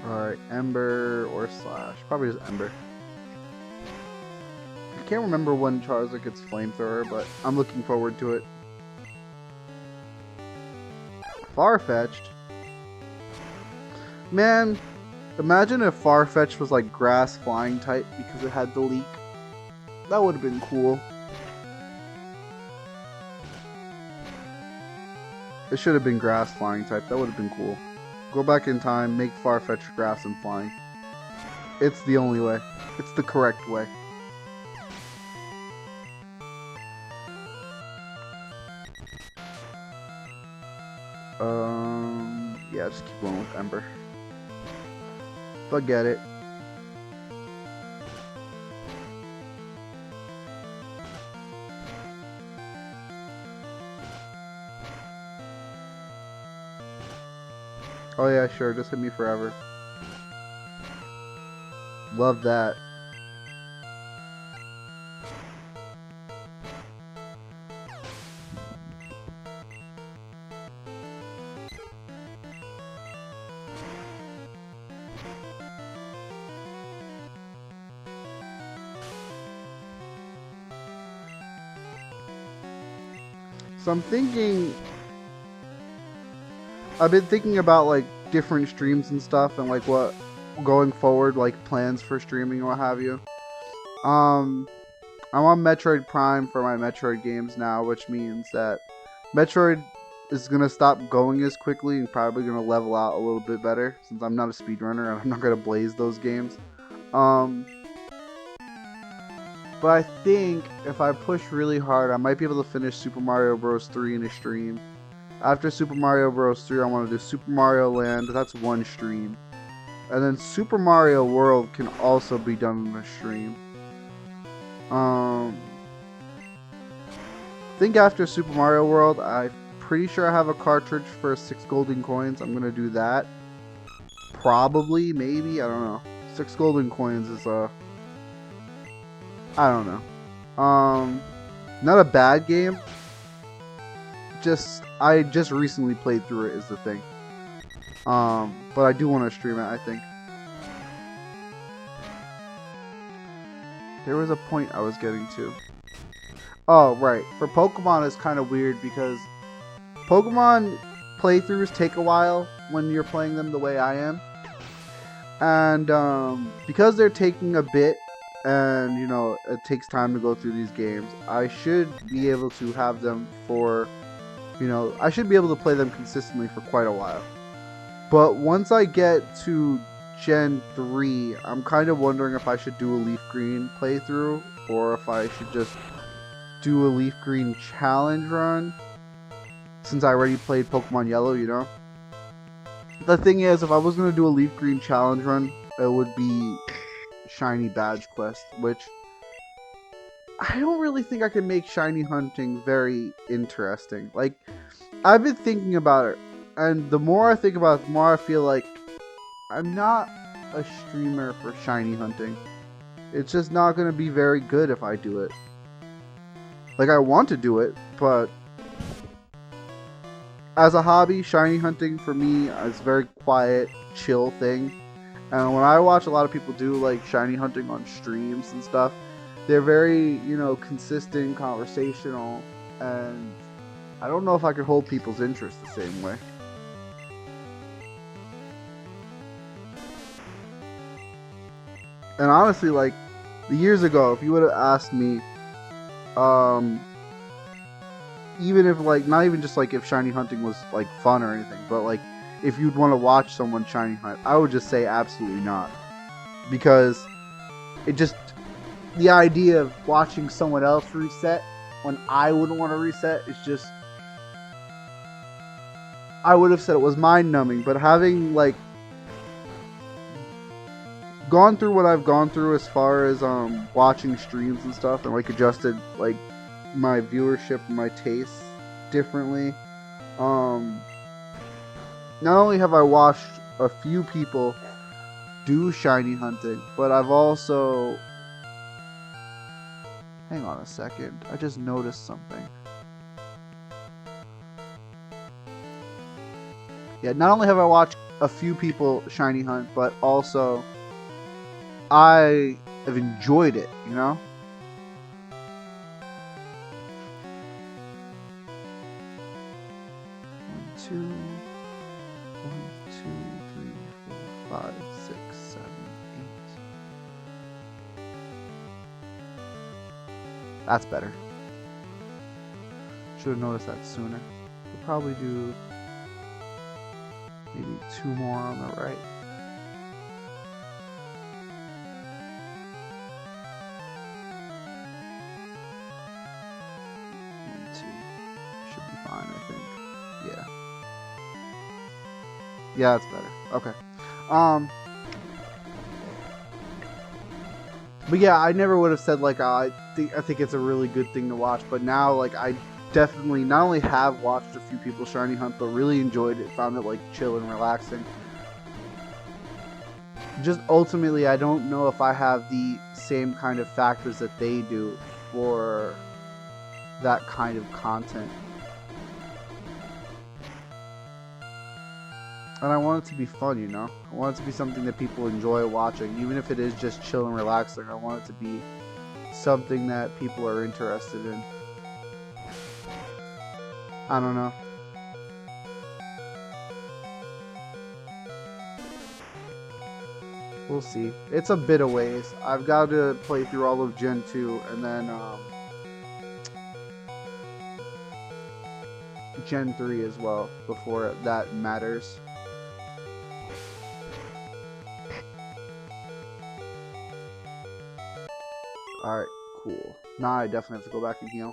Alright, Ember or Slash. Probably just Ember. I can't remember when Charizard gets Flamethrower, but I'm looking forward to it. Farfetch'd? Man, imagine if Farfetch'd was like Grass Flying type because it had the leak. That would have been cool. It should have been Grass Flying type. That would have been cool. Go back in time, make Farfetch'd Grass and Flying. It's the only way. It's the correct way. Yeah, just keep going with Ember. Forget it. Oh yeah, sure. Just hit me forever. Love that. So I'm thinking, I've been thinking about like different streams and stuff, and like what going forward, like plans for streaming and what have you. I'm on Metroid Prime for my Metroid games now, which means that Metroid is gonna stop going as quickly and probably gonna level out a little bit better since I'm not a speedrunner and I'm not gonna blaze those games. But I think if I push really hard, I might be able to finish Super Mario Bros. 3 in a stream. After Super Mario Bros. 3, I want to do Super Mario Land. That's one stream. And then Super Mario World can also be done in a stream. I think after Super Mario World, I'm pretty sure I have a cartridge for 6 golden coins. I'm going to do that. Probably, maybe, I don't know. 6 golden coins is, I don't know. Not a bad game. I just recently played through it is the thing. But I do want to stream it, I think. There was a point I was getting to. Oh, right. For Pokemon, it's kind of weird because Pokemon playthroughs take a while when you're playing them the way I am. And because they're taking a bit, and you know it takes time to go through these games, I should be able to have them for, you know, I should be able to play them consistently for quite a while. But once I get to Gen 3, I'm kind of wondering if I should do a Leaf Green playthrough or if I should just do a Leaf Green challenge run since I already played Pokemon Yellow, you know. The thing is, if I was going to do a Leaf Green challenge run, it would be Shiny Badge Quest, which I don't really think I can make shiny hunting very interesting. Like, I've been thinking about it, and the more I think about it, the more I feel like I'm not a streamer for shiny hunting. It's just not going to be very good if I do it. Like, I want to do it, but as a hobby, shiny hunting for me is a very quiet, chill thing. And when I watch a lot of people do like shiny hunting on streams and stuff, they're very, you know, consistent, conversational, and I don't know if I could hold people's interest the same way. And honestly, like, years ago, if you would have asked me, even if, like, not even just, like, if shiny hunting was, like, fun or anything, but, like, if you'd want to watch someone shiny hunt, I would just say absolutely not. Because it just, the idea of watching someone else reset when I wouldn't want to reset is just, I would have said it was mind-numbing, but having, like, gone through what I've gone through as far as watching streams and stuff, and like adjusted like my viewership and my tastes differently. Not only have I watched a few people do shiny hunting, but I've also, hang on a second, I just noticed something. Yeah, not only have I watched a few people shiny hunt, but also I have enjoyed it, you know? One, two, 3, 4, 5, 6, 7, 8. That's better. Should have noticed that sooner. We'll probably do maybe 2 more on the right. Yeah, that's better. Okay. But yeah, I never would have said like I think it's a really good thing to watch, but now like I definitely not only have watched a few people shiny hunt, but really enjoyed it, found it like chill and relaxing. Just ultimately, I don't know if I have the same kind of factors that they do for that kind of content. And I want it to be fun, you know? I want it to be something that people enjoy watching, even if it is just chill and relaxing. I want it to be something that people are interested in. I don't know. We'll see. It's a bit of ways. I've got to play through all of Gen 2 and then Gen 3 as well before that matters. Alright, cool. Now I definitely have to go back and heal.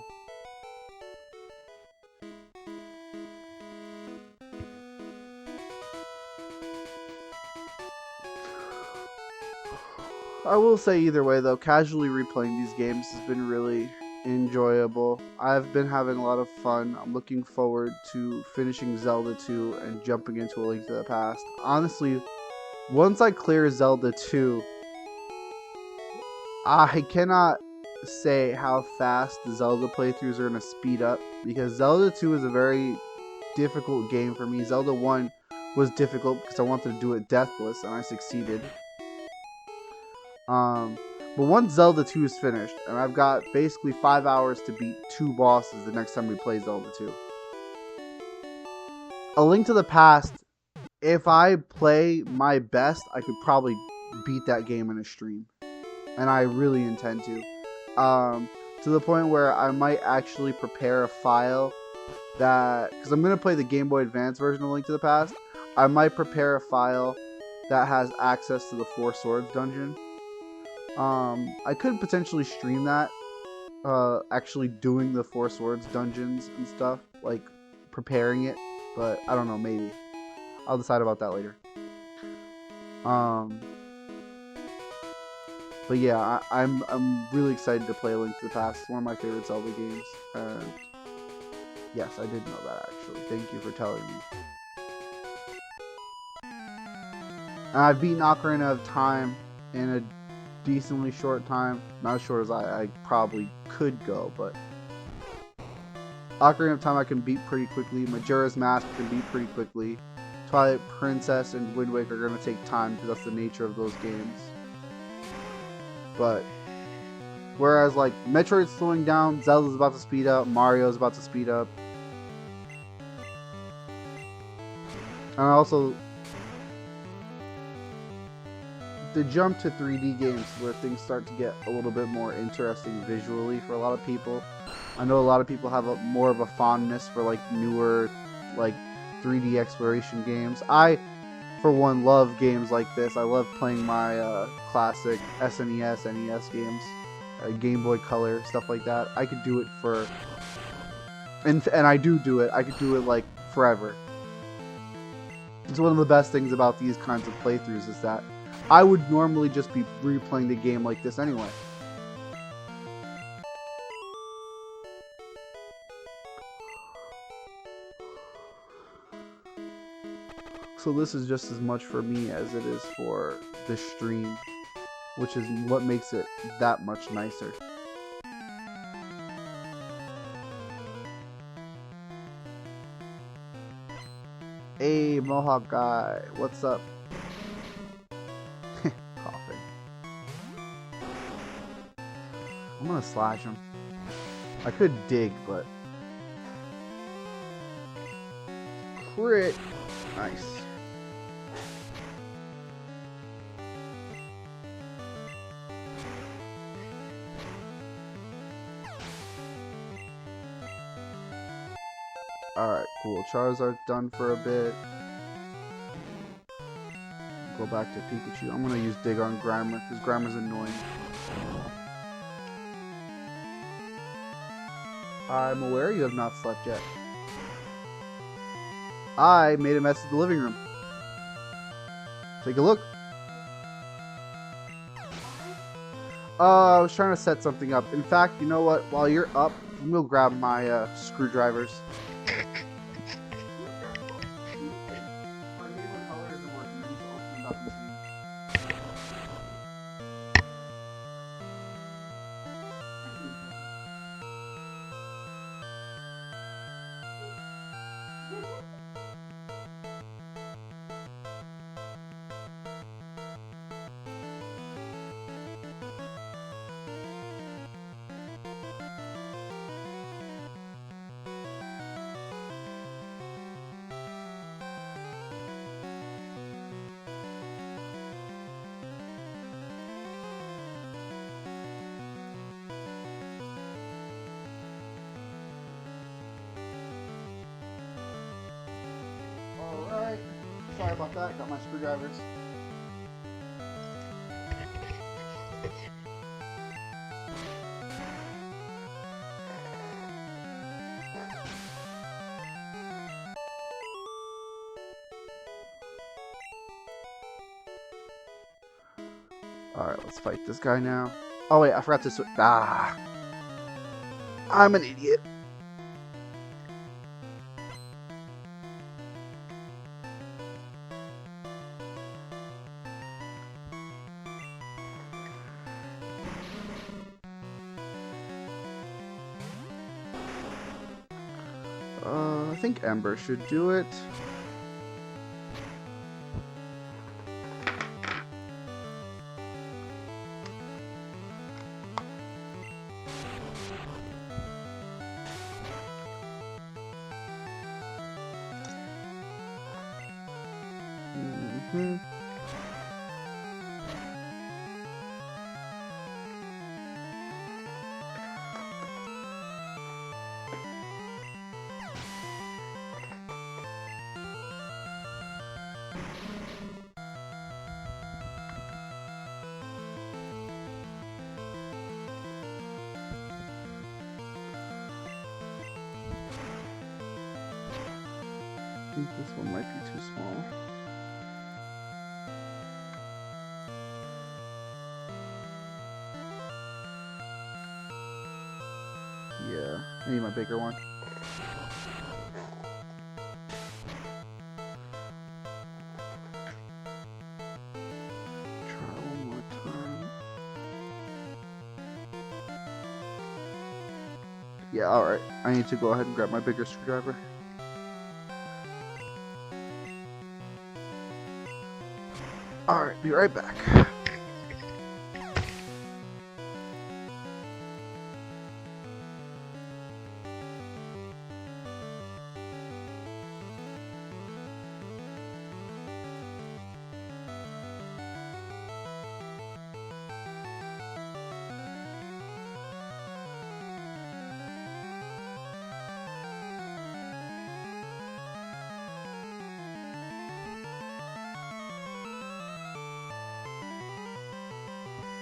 I will say either way though, casually replaying these games has been really enjoyable. I've been having a lot of fun. I'm looking forward to finishing Zelda 2 and jumping into A Link to the Past. Honestly, once I clear Zelda 2, I cannot say how fast the Zelda playthroughs are going to speed up, because Zelda 2 is a very difficult game for me. Zelda 1 was difficult because I wanted to do it deathless, and I succeeded. But once Zelda 2 is finished, and I've got basically 5 hours to beat 2 bosses the next time we play Zelda 2. A Link to the Past, if I play my best, I could probably beat that game in a stream. And I really intend to. To the point where I might actually prepare a file that, because I'm going to play the Game Boy Advance version of Link to the Past, I might prepare a file that has access to the Four Swords dungeon. I could potentially stream that, actually doing the Four Swords dungeons and stuff, like preparing it, but I don't know, maybe. I'll decide about that later. But yeah, I'm really excited to play A Link to the Past. It's one of my favorite Zelda games, and yes, I did know that actually. Thank you for telling me. And I've beaten Ocarina of Time in a decently short time. Not as short as I probably could go, but Ocarina of Time I can beat pretty quickly. Majora's Mask I can beat pretty quickly. Twilight Princess and Wind Waker are going to take time because that's the nature of those games. But whereas like Metroid's slowing down, Zelda's about to speed up, Mario's about to speed up. And also the jump to 3D games where things start to get a little bit more interesting visually for a lot of people. I know a lot of people have more of a fondness for like newer like 3D exploration games. I, for one, love games like this. I love playing my classic SNES, NES games, Game Boy Color, stuff like that. I could do it for, and I do it. I could do it like forever. It's one of the best things about these kinds of playthroughs is that I would normally just be replaying the game like this anyway. So this is just as much for me as it is for the stream, which is what makes it that much nicer. Hey, Mohawk guy, what's up? Coughing. I'm gonna slash him. I could dig, but crit. Nice. Alright, cool. Charizard's done for a bit. Go back to Pikachu. I'm gonna use Dig on Grimer, because Grimer's annoying. I'm aware you have not slept yet. I made a mess of the living room. Take a look. I was trying to set something up. In fact, you know what? While you're up, I'm gonna grab my screwdrivers. My favorite color isn't working. I need to open it up and see. Alright. Sorry about that. Got my screwdrivers. Alright, let's fight this guy now. Oh wait, I forgot to switch. Ah! I'm an idiot. I think Ember should do it. Mm-hmm. I think this one might be too small. Yeah, I need my bigger one. Try one more time. Yeah, alright. I need to go ahead and grab my bigger screwdriver. Alright, be right back.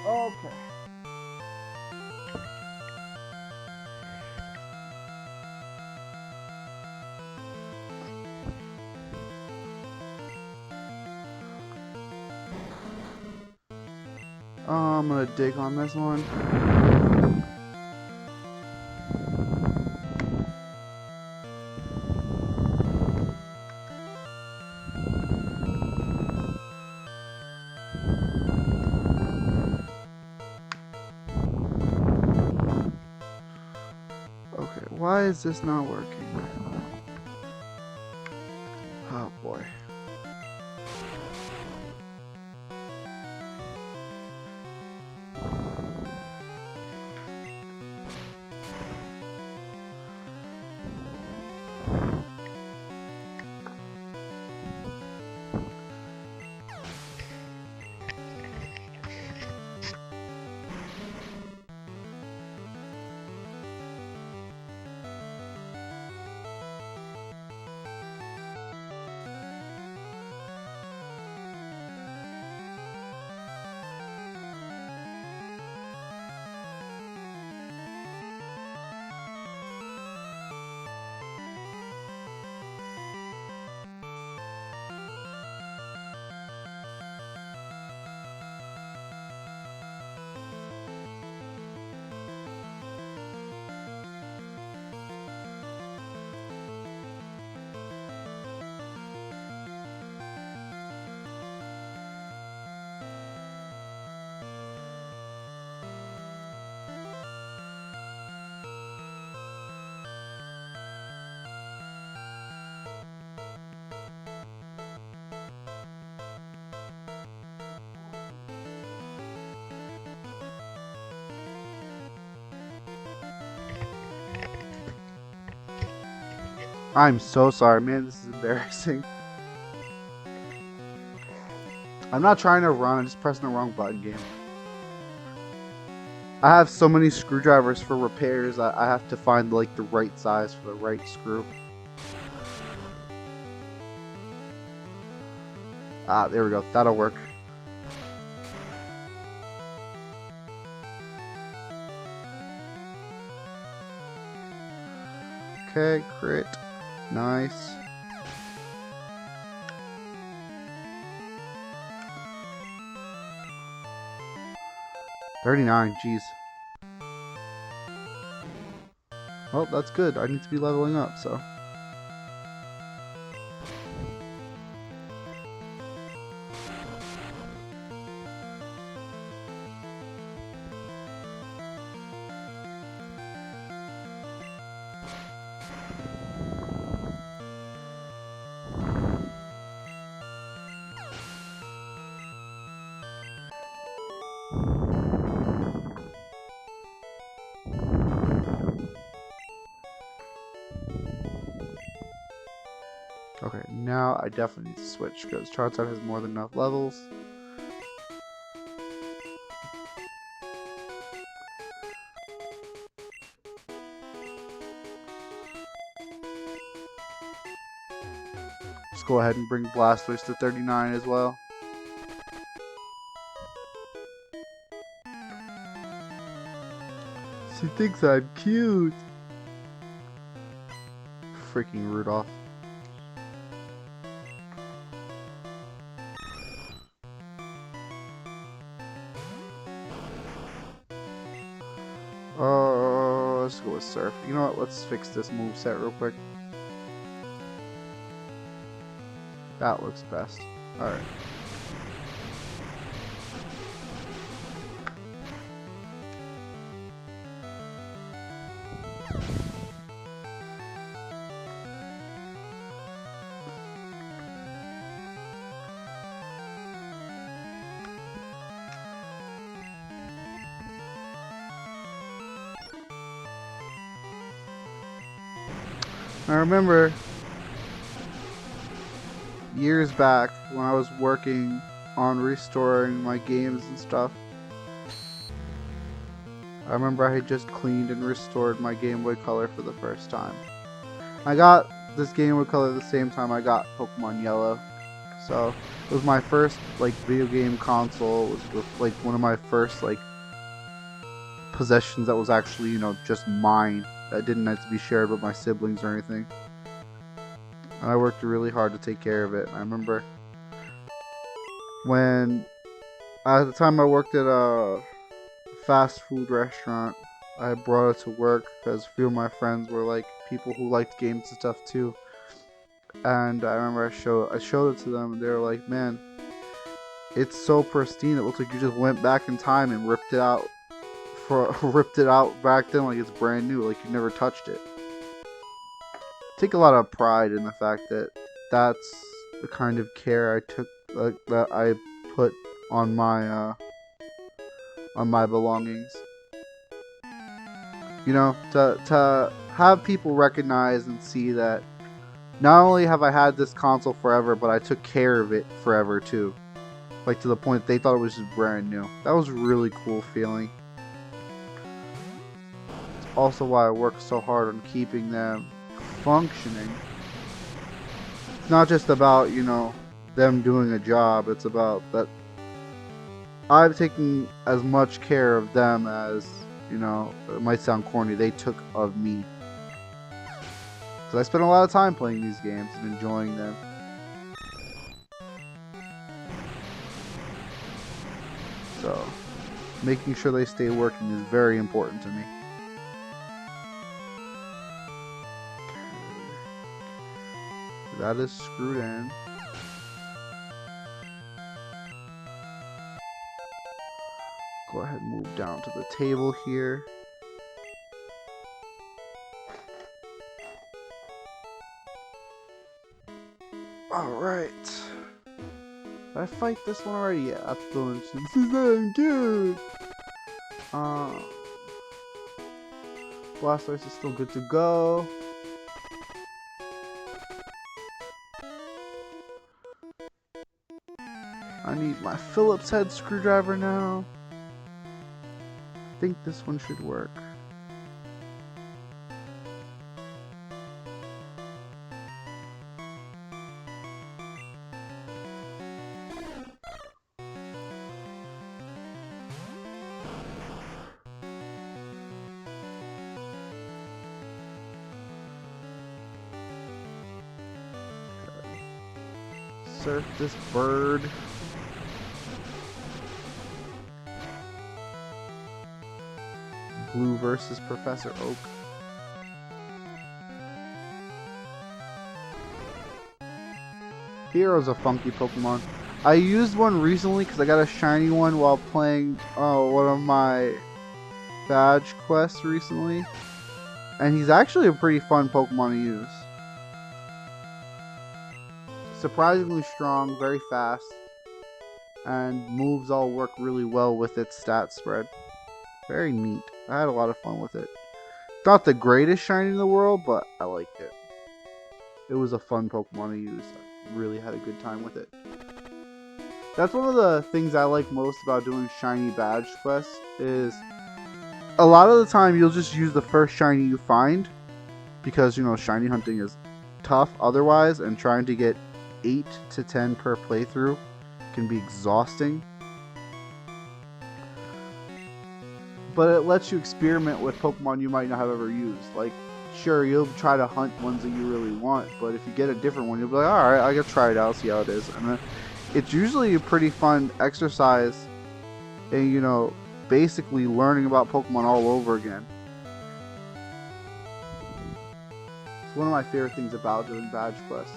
Okay. I'm gonna dig on this one. Okay, why is this not working? Oh boy. I'm so sorry, man. This is embarrassing. I'm not trying to run. I'm just pressing the wrong button, game. I have so many screwdrivers for repairs. I have to find like the right size for the right screw. Ah, there we go. That'll work. Okay, crit. Nice. $39, jeez. Well, that's good. I need to be leveling up, so. Okay, now I definitely need to switch because Charizard has more than enough levels. Let's go ahead and bring Blastoise to 39 as well. She thinks I'm cute. Freaking Rudolph. Let's go with Surf. You know what? Let's fix this moveset real quick. That looks best. Alright. I remember years back when I was working on restoring my games and stuff. I remember I had just cleaned and restored my Game Boy Color for the first time. I got this Game Boy Color the same time I got Pokemon Yellow. So it was my first like video game console. It was like one of my first like possessions that was actually, you know, just mine. That didn't have to be shared with my siblings or anything. And I worked really hard to take care of it. I remember when, at the time I worked at a fast food restaurant, I brought it to work because a few of my friends were like people who liked games and stuff too. And I remember I showed it to them and they were like, man, it's so pristine. It looks like you just went back in time and ripped it out back then like it's brand new, like you never touched it. Take a lot of pride in the fact that that's the kind of care I took, that I put on my belongings. You know, to have people recognize and see that not only have I had this console forever, but I took care of it forever too. Like to the point they thought it was just brand new. That was a really cool feeling. It's also why I work so hard on keeping them functioning. It's not just about, you know, them doing a job. It's about that I've taken as much care of them as, you know, it might sound corny, they took of me. So I spent a lot of time playing these games and enjoying them. So making sure they stay working is very important to me. That is screwed in. Go ahead and move down to the table here. Alright. Did I fight this one already? Yeah, that's still interesting. This is damn good! Blastoise is still good to go. I need my Phillips head screwdriver now. I think this one should work. Surf this bird. Blue versus Professor Oak. Hero's a funky Pokemon. I used one recently because I got a shiny one while playing one of my badge quests recently. And he's actually a pretty fun Pokemon to use. Surprisingly strong, very fast, and moves all work really well with its stat spread. Very neat. I had a lot of fun with it. Not the greatest shiny in the world, but I liked it. It was a fun Pokemon to use. I really had a good time with it. That's one of the things I like most about doing shiny badge quests is a lot of the time you'll just use the first shiny you find because, you know, shiny hunting is tough otherwise, and trying to get 8 to 10 per playthrough can be exhausting. But it lets you experiment with Pokemon you might not have ever used. Like, sure, you'll try to hunt ones that you really want, but if you get a different one, you'll be like, alright, I gotta try it out, see how it is. And then it's usually a pretty fun exercise in, you know, basically learning about Pokemon all over again. It's one of my favorite things about doing badge quests.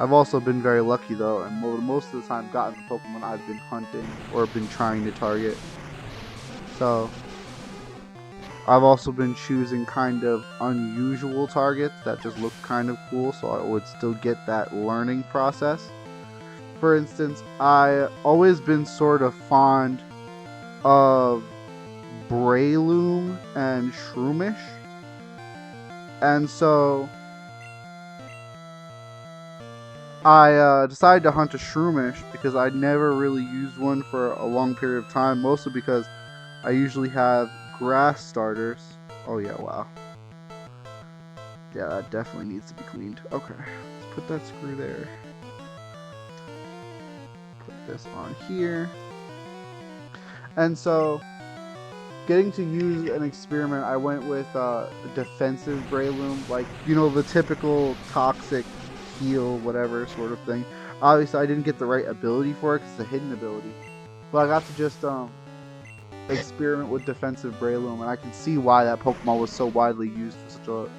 I've also been very lucky though, and most of the time gotten the Pokemon I've been hunting or been trying to target. So I've also been choosing kind of unusual targets that just look kind of cool, so I would still get that learning process. For instance, I always been sort of fond of Breloom and Shroomish, and so I decided to hunt a Shroomish because I never really used one for a long period of time, mostly because I usually have grass starters. Oh yeah, wow. Yeah, that definitely needs to be cleaned. Okay, let's put that screw there. Put this on here. And so, getting to use an experiment, I went with a defensive Breloom, like, you know, the typical toxic heal, whatever sort of thing. Obviously, I didn't get the right ability for it because it's a hidden ability. But I got to just experiment with defensive Breloom, and I can see why that Pokemon was so widely used for such a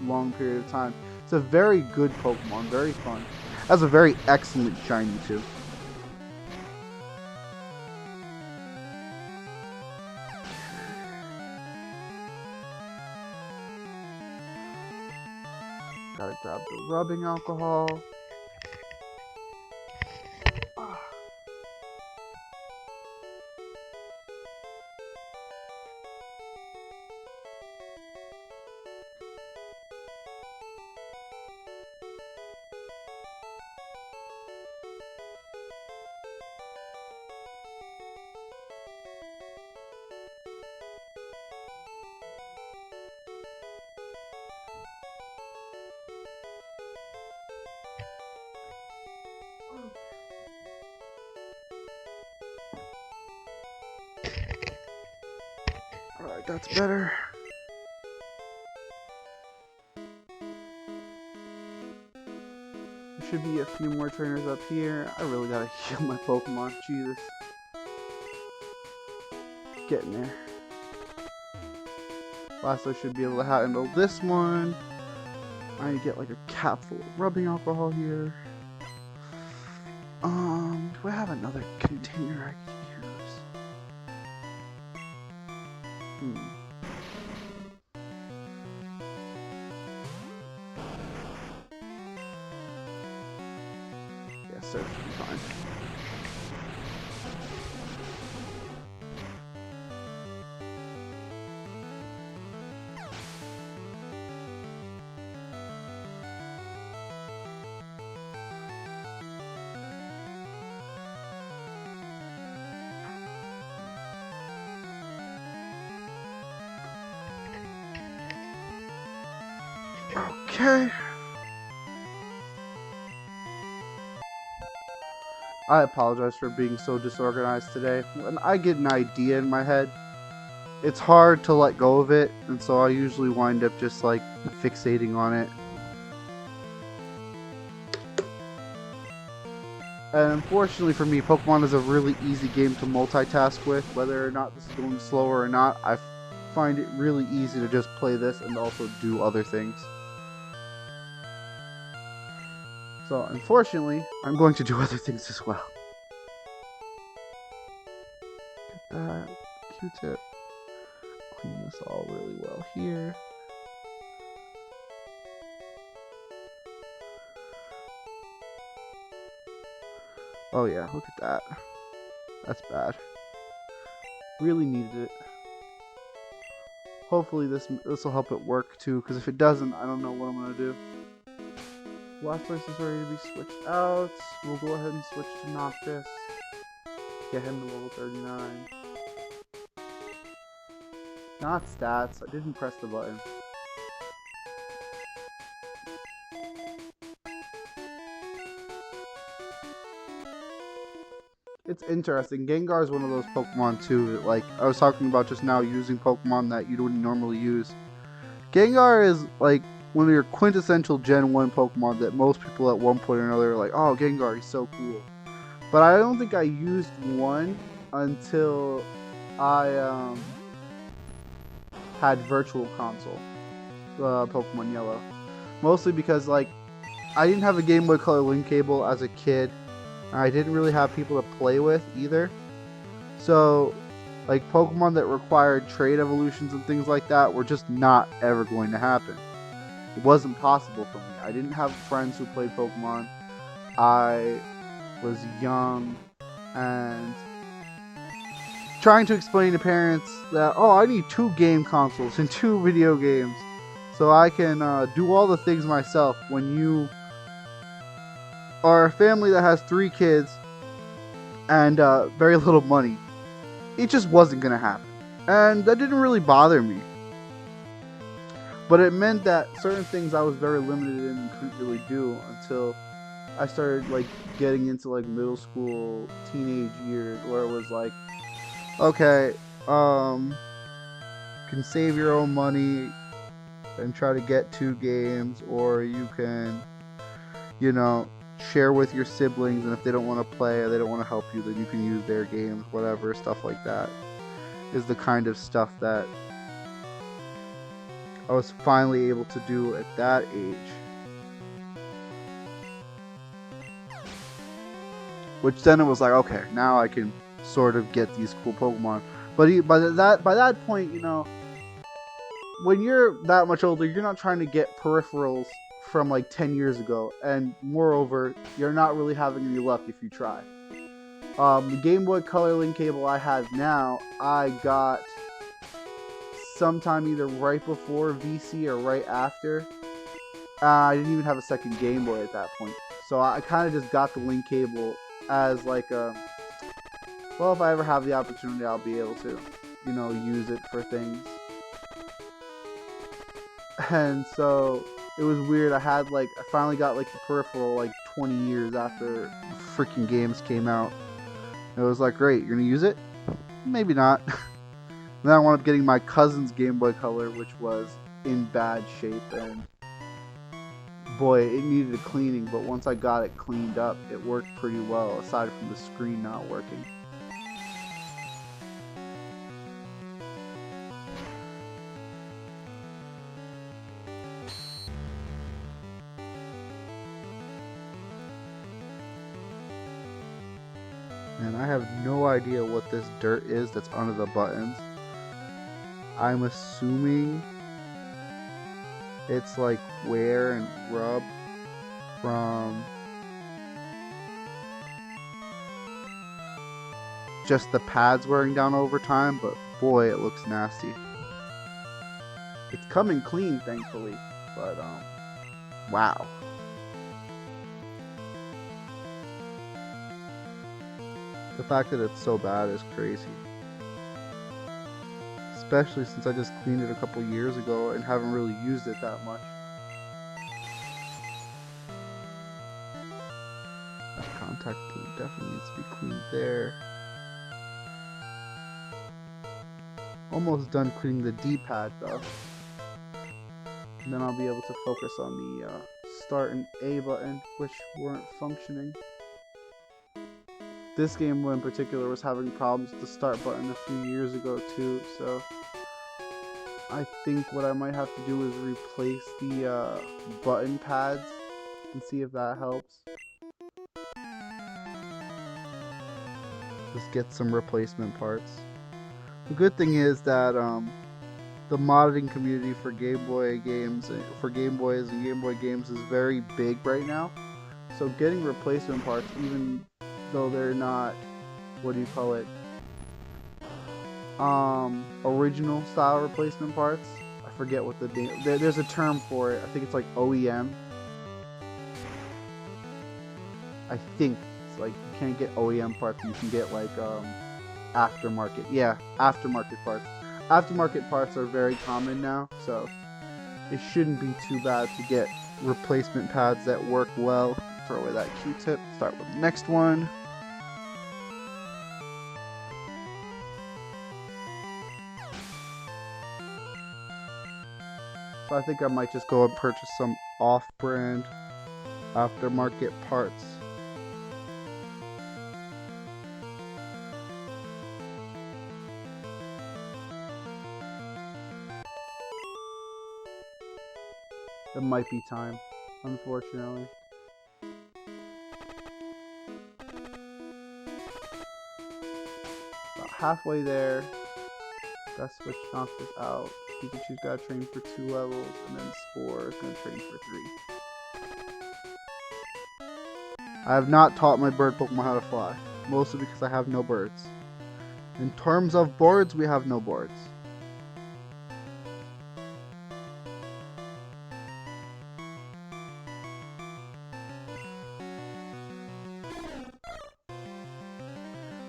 long period of time. It's a very good Pokemon, very fun. It has a very excellent shiny too. Gotta grab the rubbing alcohol. Alright, that's better. There should be a few more trainers up here. I really gotta heal my Pokemon. Jesus. Getting there. Last I should be able to handle this one. I need to get like a cap full of rubbing alcohol here. Do I have another container I can use? Yeah, so it should be fine. Okay. I apologize for being so disorganized today. When I get an idea in my head, it's hard to let go of it, and so I usually wind up just like fixating on it. And unfortunately for me, Pokemon is a really easy game to multitask with. Whether or not this is going slower or not, I find it really easy to just play this and also do other things. So unfortunately, I'm going to do other things as well. Get that Q-tip. Clean this all really well here. Oh yeah, look at that. That's bad. Really needed it. Hopefully this will help it work too, because if it doesn't, I don't know what I'm gonna do. Last place is ready to be switched out. We'll go ahead and switch to Noctis. Get him to level 39. Not stats. I didn't press the button. It's interesting. Gengar is one of those Pokemon too that, like I was talking about just now, using Pokemon that you wouldn't normally use. Gengar is like one of your quintessential Gen 1 Pokemon that most people at one point or another are like, oh, Gengar, he's so cool. But I don't think I used one until I had Virtual Console, Pokemon Yellow. Mostly because like I didn't have a Game Boy Color link cable as a kid. I didn't really have people to play with either. So like Pokemon that required trade evolutions and things like that were just not ever going to happen. It wasn't possible for me. I didn't have friends who played Pokemon. I was young and trying to explain to parents that, oh, I need 2 game consoles and 2 video games so I can do all the things myself. When you are a family that has 3 kids and very little money, it just wasn't going to happen. And that didn't really bother me. But it meant that certain things I was very limited in and couldn't really do until I started like getting into like middle school, teenage years, where it was like, okay, you can save your own money and try to get 2 games, or you can, you know, share with your siblings, and if they don't want to play or they don't want to help you, then you can use their games, whatever, stuff like that is the kind of stuff that I was finally able to do at that age. Which then it was like, okay, now I can sort of get these cool Pokemon. But by that point, you know, when you're that much older, you're not trying to get peripherals from like 10 years ago, and moreover, you're not really having any luck if you try. The Game Boy Color link cable I have now, I got sometime either right before VC or right after. I didn't even have a second Game Boy at that point, so I kind of just got the link cable as like a, well, if I ever have the opportunity, I'll be able to, you know, use it for things. And so it was weird. I finally got like the peripheral like 20 years after the freaking games came out. It was like, great, you're gonna use it? Maybe not. Then I wound up getting my cousin's Game Boy Color, which was in bad shape, and boy, it needed a cleaning, but once I got it cleaned up, it worked pretty well, aside from the screen not working. And I have no idea what this dirt is that's under the buttons. I'm assuming it's like wear and rub from just the pads wearing down over time, but boy, it looks nasty. It's coming clean, thankfully, but wow. The fact that it's so bad is crazy. Especially since I just cleaned it a couple years ago and haven't really used it that much. contact point definitely needs to be cleaned there. Almost done cleaning the D-pad though. And then I'll be able to focus on the start and A button, which weren't functioning. This game in particular was having problems with the start button a few years ago too, so I think what I might have to do is replace the button pads and see if that helps. Just get some replacement parts. The good thing is that the modding community for Game Boy games, for Game Boys and Game Boy games, is very big right now. So getting replacement parts, even though they're not, what do you call it, original style replacement parts, I forget what the name, there's a term for it. I think it's like OEM. I think it's like you can't get OEM parts, you can get like aftermarket. Yeah, aftermarket parts. Aftermarket parts are very common now, so it shouldn't be too bad to get replacement pads that work well. Throw away that Q-tip, start with the next one. So I think I might just go and purchase some off-brand aftermarket parts. It might be time, unfortunately. About halfway there. Gotta switch Noctis out. Pikachu's gotta train for 2 levels, and then Spore is gonna train for 3. I have not taught my bird Pokemon how to fly, mostly because I have no birds. In terms of boards, we have no boards.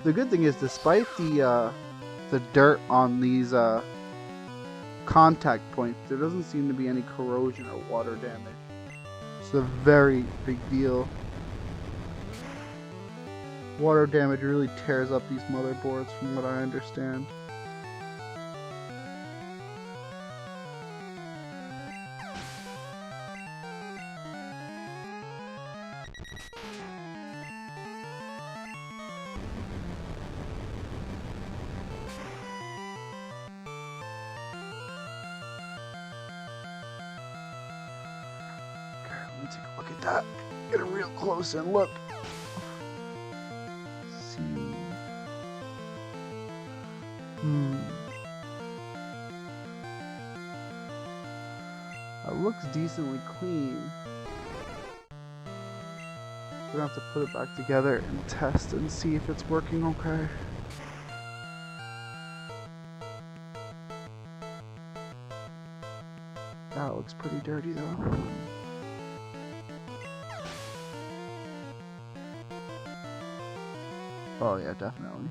The good thing is, despite the dirt on these contact points, there doesn't seem to be any corrosion or water damage. It's a very big deal. Water damage really tears up these motherboards from what I understand. Let me take a look at that. Get a real close and look. Let's see. That looks decently clean. We're gonna have to put it back together and test and see if it's working okay. That looks pretty dirty though. Oh yeah, definitely.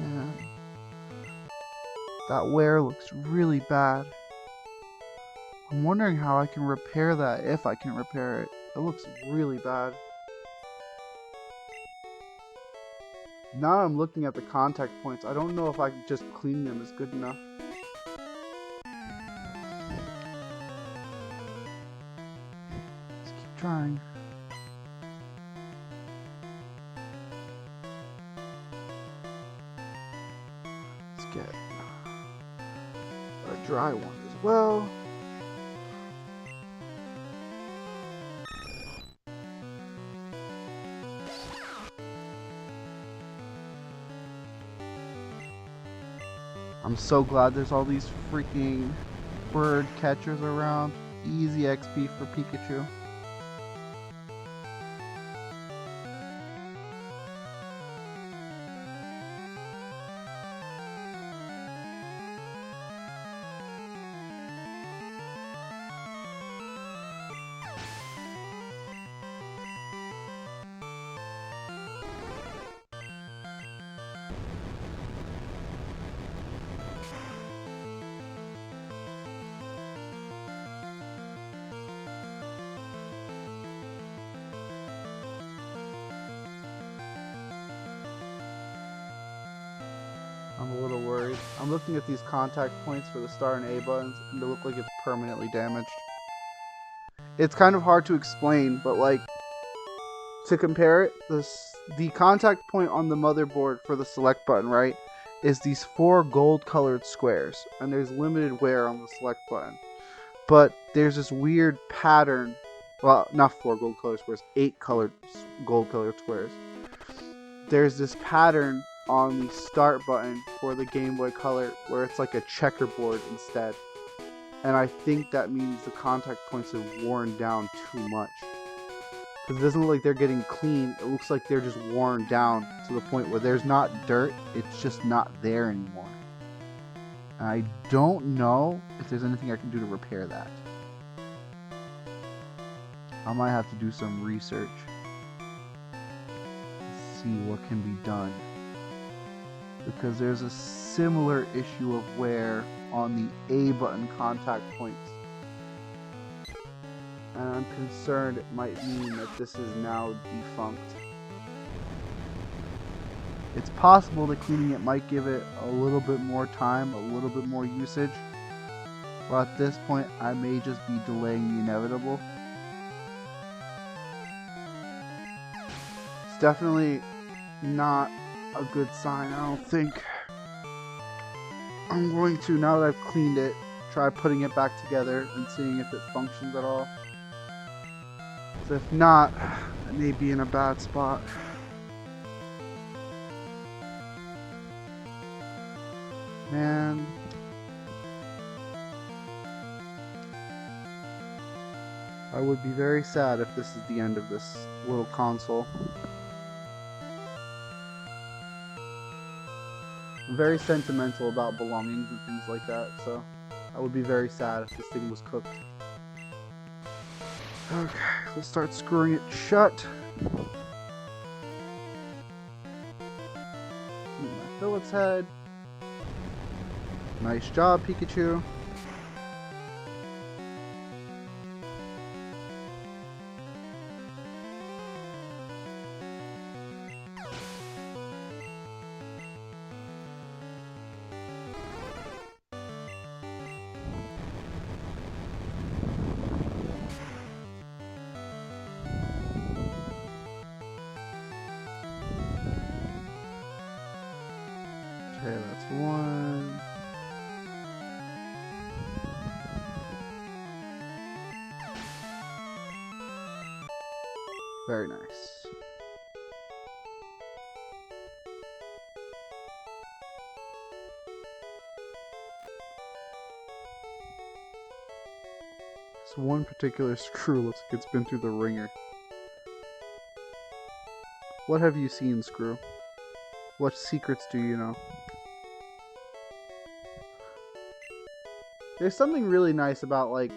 Man, that wear looks really bad. I'm wondering how I can repair that, if I can repair it. It looks really bad. Now I'm looking at the contact points. I don't know if I can just clean them is good enough. Let's keep trying. Let's get a dry one as well. I'm so glad there's all these freaking bird catchers around. Easy XP for Pikachu. I'm looking at these contact points for the star and A buttons, and they look like it's permanently damaged. It's kind of hard to explain, but like, to compare it, the contact point on the motherboard for the select button, right, is these 4 gold colored squares, and there's limited wear on the select button. But there's this weird pattern, well, not 4 gold colored squares, 8 gold colored squares. There's this pattern on the start button for the Game Boy Color where it's like a checkerboard instead. And I think that means the contact points have worn down too much. Because it doesn't look like they're getting clean, it looks like they're just worn down to the point where there's not dirt, it's just not there anymore. And I don't know if there's anything I can do to repair that. I might have to do some research. See what can be done, because there's a similar issue of wear on the A button contact points, and I'm concerned it might mean that this is now defunct. It's possible that cleaning it might give it a little bit more time, a little bit more usage, but at this point I may just be delaying the inevitable. It's definitely not a good sign, I don't think. I'm going to, now that I've cleaned it, try putting it back together and seeing if it functions at all. So if not, it may be in a bad spot. Man. I would be very sad if this is the end of this little console. I'm very sentimental about belongings and things like that, so I would be very sad if this thing was cooked. Okay, let's start screwing it shut. My Phillips head. Nice job, Pikachu. Okay, that's one. Very nice. This one particular screw looks like it's been through the ringer. What have you seen, Screw? What secrets do you know? There's something really nice about, like...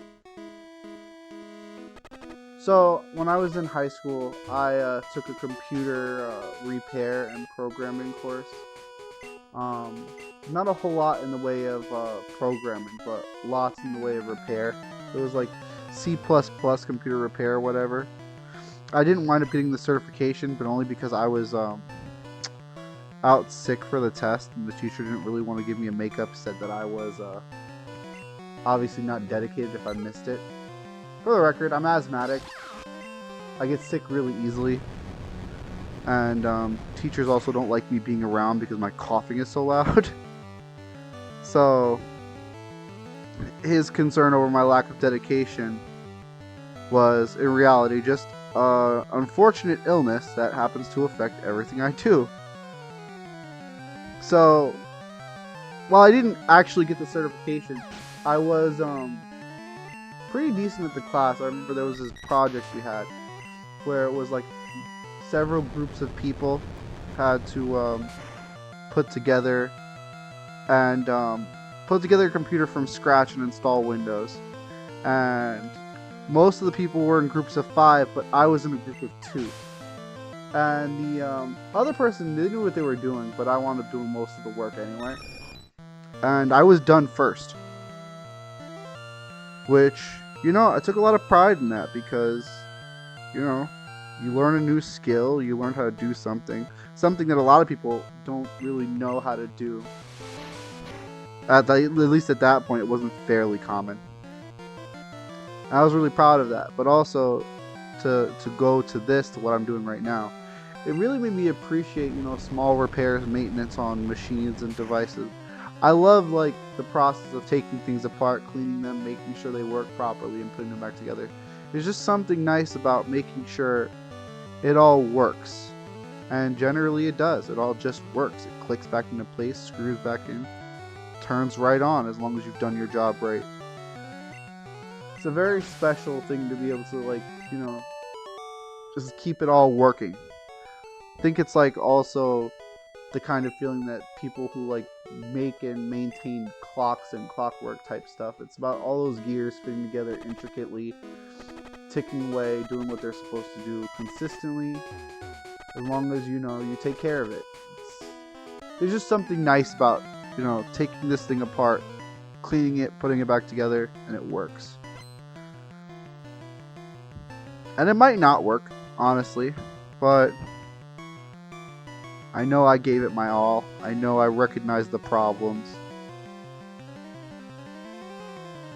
So, when I was in high school, I took a computer repair and programming course. Not a whole lot in the way of programming, but lots in the way of repair. It was like C++ computer repair or whatever. I didn't wind up getting the certification, but only because I was out sick for the test, and the teacher didn't really want to give me a makeup, said that I was obviously not dedicated if I missed it. For the record, I'm asthmatic. I get sick really easily. And teachers also don't like me being around because my coughing is so loud. So, his concern over my lack of dedication was, in reality, just an unfortunate illness that happens to affect everything I do. So, while I didn't actually get the certification, I was pretty decent at the class. I remember there was this project we had where it was like several groups of people had to put together a computer from scratch and install Windows. And most of the people were in groups of 5, but I was in a group of 2. And the other person, they knew what they were doing, but I wound up doing most of the work anyway. And I was done first. Which, you know, I took a lot of pride in that because, you know, you learn a new skill, you learn how to do something that a lot of people don't really know how to do. At least at that point, it wasn't fairly common. I was really proud of that, but also to go to what I'm doing right now, it really made me appreciate, you know, small repairs, maintenance on machines and devices. I love like the process of taking things apart, cleaning them, making sure they work properly, and putting them back together. There's just something nice about making sure it all works, and generally it does. It all just works. It clicks back into place, screws back in, turns right on as long as you've done your job right. It's a very special thing to be able to, like, you know, just keep it all working. I think it's like also the kind of feeling that people who like make and maintain clocks and clockwork type stuff. It's about all those gears fitting together intricately, ticking away, doing what they're supposed to do consistently, as long as, you know, you take care of it. There's just something nice about, you know, taking this thing apart, cleaning it, putting it back together, and it works. And it might not work, honestly, but I know I gave it my all. I know I recognized the problems.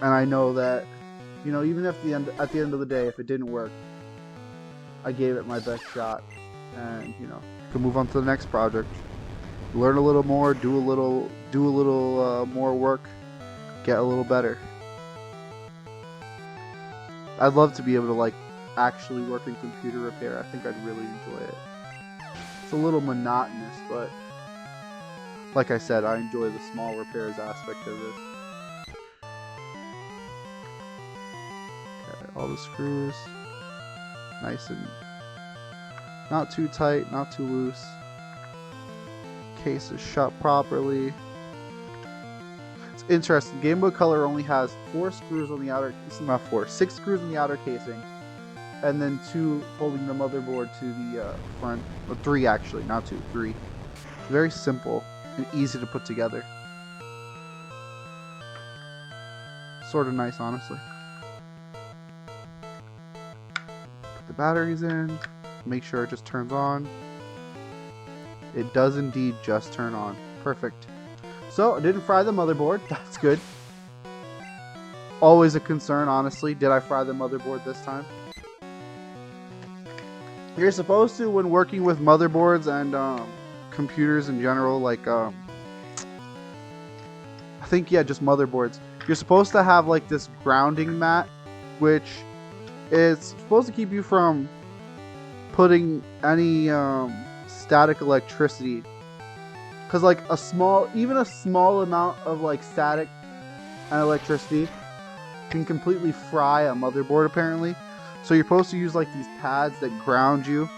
And I know that, you know, even if at the end of the day, if it didn't work, I gave it my best shot. And, you know, can move on to the next project. Learn a little more, do a little more work, get a little better. I'd love to be able to, like, actually work in computer repair. I think I'd really enjoy it. It's a little monotonous, but like I said, I enjoy the small repairs aspect of this. Okay, all the screws nice and not too tight, not too loose. Case is shut properly. It's interesting. Game Boy Color only has 4 screws on the outer, not 4, 6 screws on the outer casing, and then 2 holding the motherboard to the front. Or 3 actually, not 2, 3. It's very simple and easy to put together. Sort of nice, honestly. Put the batteries in. Make sure it just turns on. It does indeed just turn on. Perfect. So, I didn't fry the motherboard. That's good. Always a concern, honestly. Did I fry the motherboard this time? You're supposed to, when working with motherboards and computers in general, like, I think, yeah, just motherboards. You're supposed to have, like, this grounding mat, which is supposed to keep you from putting any static electricity, because like even a small amount of like static and electricity can completely fry a motherboard apparently. So you're supposed to use like these pads that ground you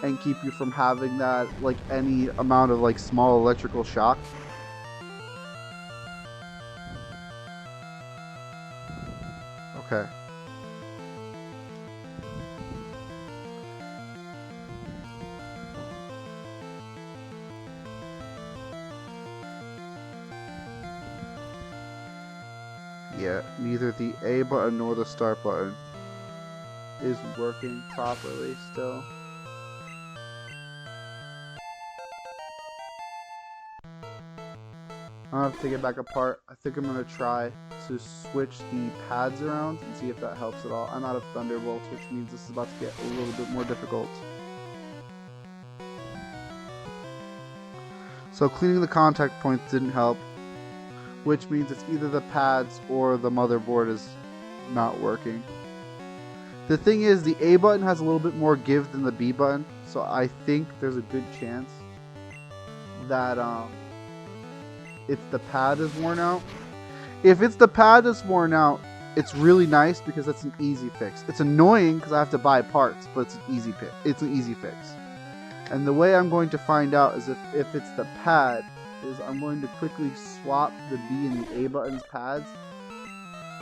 and keep you from having that, like, any amount of like small electrical shock. Okay. Yeah, neither the A button nor the start button is working properly still. I'll have to take it back apart. I think I'm going to try to switch the pads around and see if that helps at all. I'm out of Thunderbolts, which means this is about to get a little bit more difficult. So cleaning the contact points didn't help, which means it's either the pads or the motherboard is not working. The thing is, the A button has a little bit more give than the B button, so I think there's a good chance that it's the pad is worn out. If it's the pad that's worn out, it's really nice because that's an easy fix. It's annoying because I have to buy parts, but it's an easy fix. It's an easy fix. And the way I'm going to find out is if it's the pad is I'm going to quickly swap the B and the A buttons pads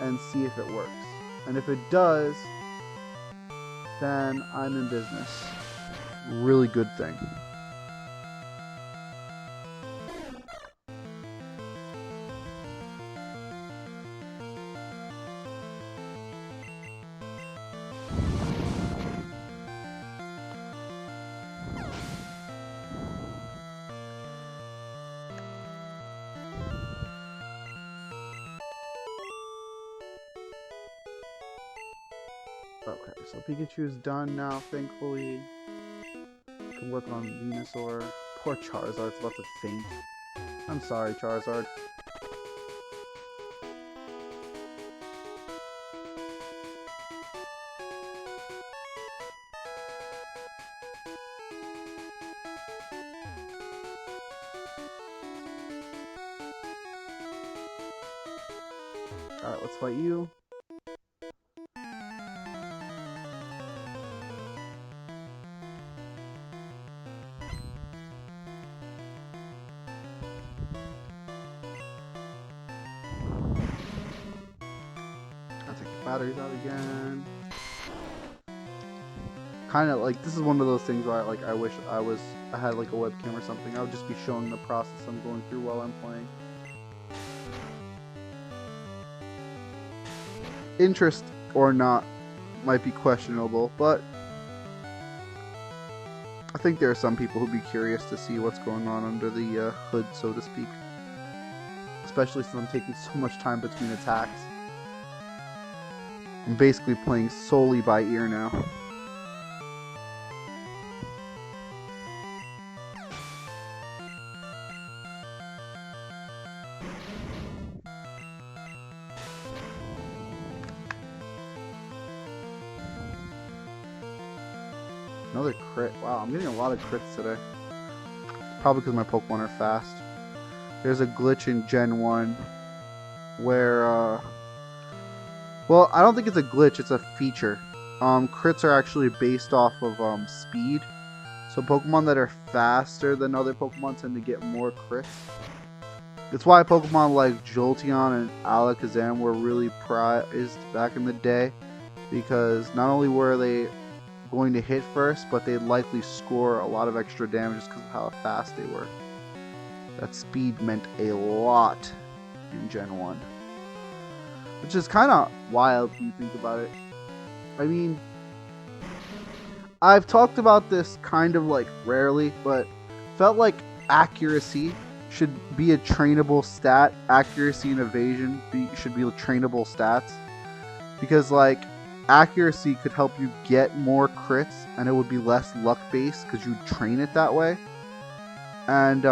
and see if it works. And if it does, then I'm in business. Really good thing. Okay, so Pikachu's done now, thankfully. Can work on Venusaur. Poor Charizard's about to faint. I'm sorry, Charizard. Alright, let's fight you. I'll take the batteries out again. Kind of like, this is one of those things where I wish I had like a webcam or something. I would just be showing the process I'm going through while I'm playing. Interest or not might be questionable, but I think there are some people who'd be curious to see what's going on under the hood, so to speak. Especially since I'm taking so much time between attacks. I'm basically playing solely by ear now. Another crit. Wow, I'm getting a lot of crits today. Probably because my Pokemon are fast. There's a glitch in Gen 1 where, well, I don't think it's a glitch, it's a feature. Crits are actually based off of speed. So Pokemon that are faster than other Pokemon tend to get more crits. It's why Pokemon like Jolteon and Alakazam were really prized back in the day. Because not only were they going to hit first, but they'd likely score a lot of extra damage just because of how fast they were. That speed meant a lot in Gen 1. Which is kind of wild when you think about it. I mean, I've talked about this kind of like rarely, but felt like accuracy should be a trainable stat. Accuracy and evasion should be trainable stats. Because like, accuracy could help you get more crits, and it would be less luck based because you train it that way. And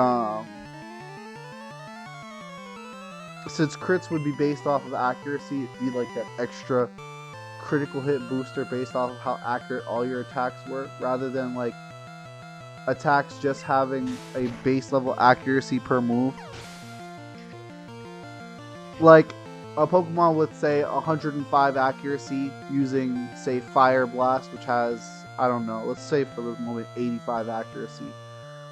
since crits would be based off of accuracy, it'd be like that extra critical hit booster based off of how accurate all your attacks were, rather than like attacks just having a base level accuracy per move. Like a Pokemon with, say, 105 accuracy using, say, Fire Blast, which has, I don't know, let's say for the moment 85 accuracy,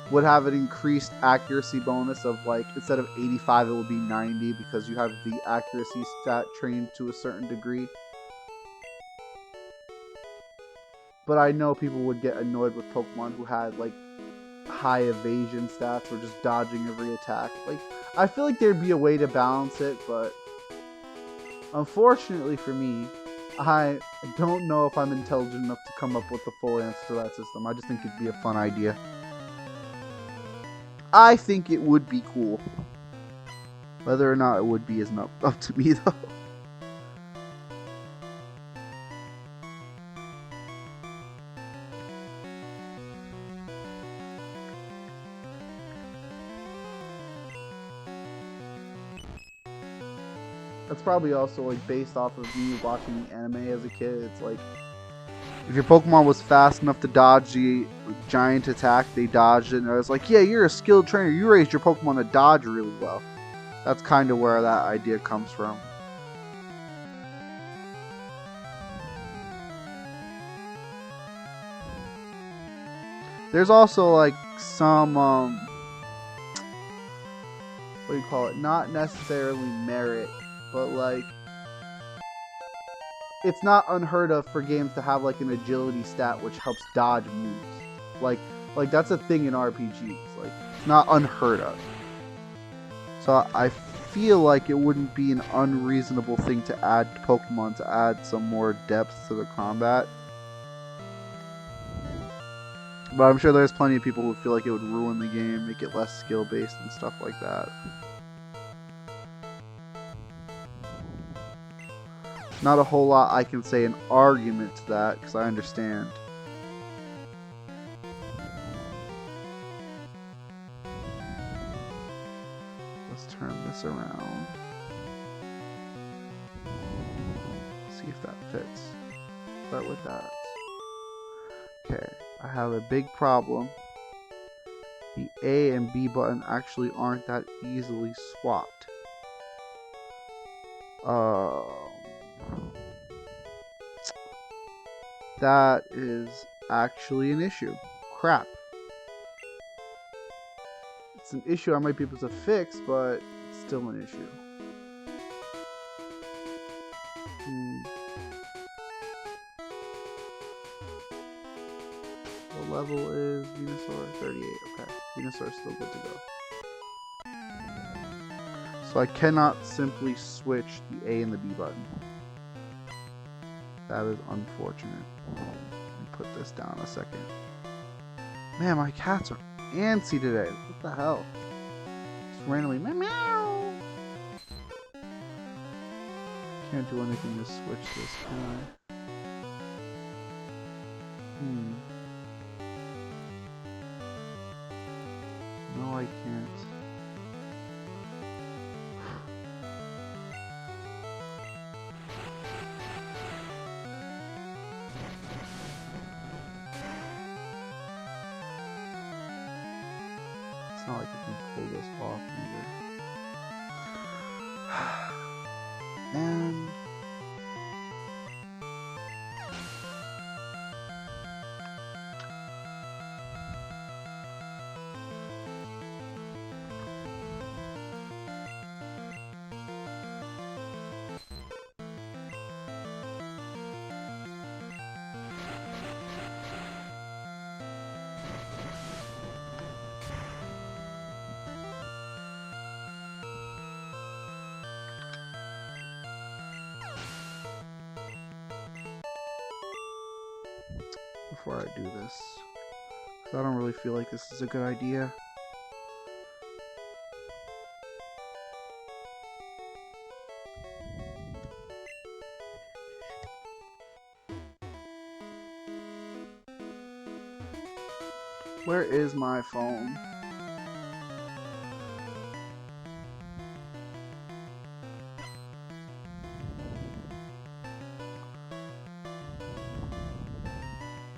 would have an increased accuracy bonus of, like, instead of 85, it would be 90 because you have the accuracy stat trained to a certain degree. But I know people would get annoyed with Pokemon who had, like, high evasion stats or just dodging every attack. Like, I feel like there'd be a way to balance it, but unfortunately for me, I don't know if I'm intelligent enough to come up with the full answer to that system. I just think it'd be a fun idea. I think it would be cool. Whether or not it would be is not up to me, though. That's probably also like based off of me watching the anime as a kid. It's like, if your Pokemon was fast enough to dodge the giant attack, they dodged it, and I was like, yeah, you're a skilled trainer. You raised your Pokemon to dodge really well. That's kind of where that idea comes from. There's also like some, what do you call it? Not necessarily merit, but like, it's not unheard of for games to have like an agility stat which helps dodge moves. Like that's a thing in RPGs. Like, it's not unheard of. So I feel like it wouldn't be an unreasonable thing to add to Pokemon to add some more depth to the combat. But I'm sure there's plenty of people who feel like it would ruin the game, make it less skill based and stuff like that. not a whole lot I can say in argument to that, because I understand. Let's turn this around. See if that fits. Start with that. Okay, I have a big problem. The A and B button actually aren't that easily swapped. That is actually an issue. Crap. It's an issue I might be able to fix, but it's still an issue. What level is Venusaur? 38. Okay. Venusaur is still good to go. So I cannot simply switch the A and the B button. That is unfortunate. Let me put this down a second. Man, my cats are antsy today. What the hell? Just randomly meow meow. Can't do anything to switch this, can I? No, I can't. It's not like I can pull this off either. And before I do this, because I don't really feel like this is a good idea. Where is my phone?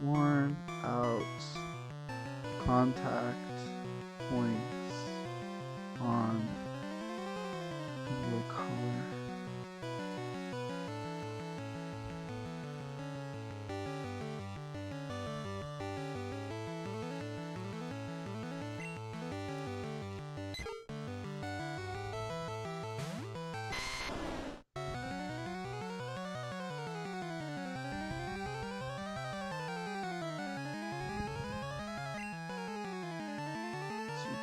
Worn out contact points on yellow color.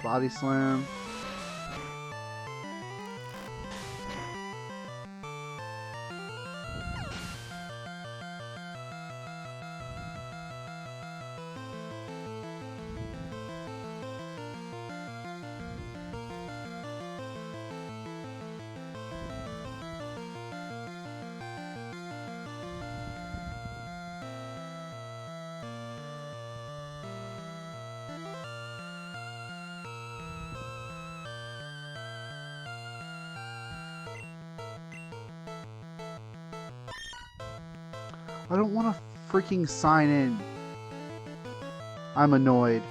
Body slam. I don't want to freaking sign in. I'm annoyed.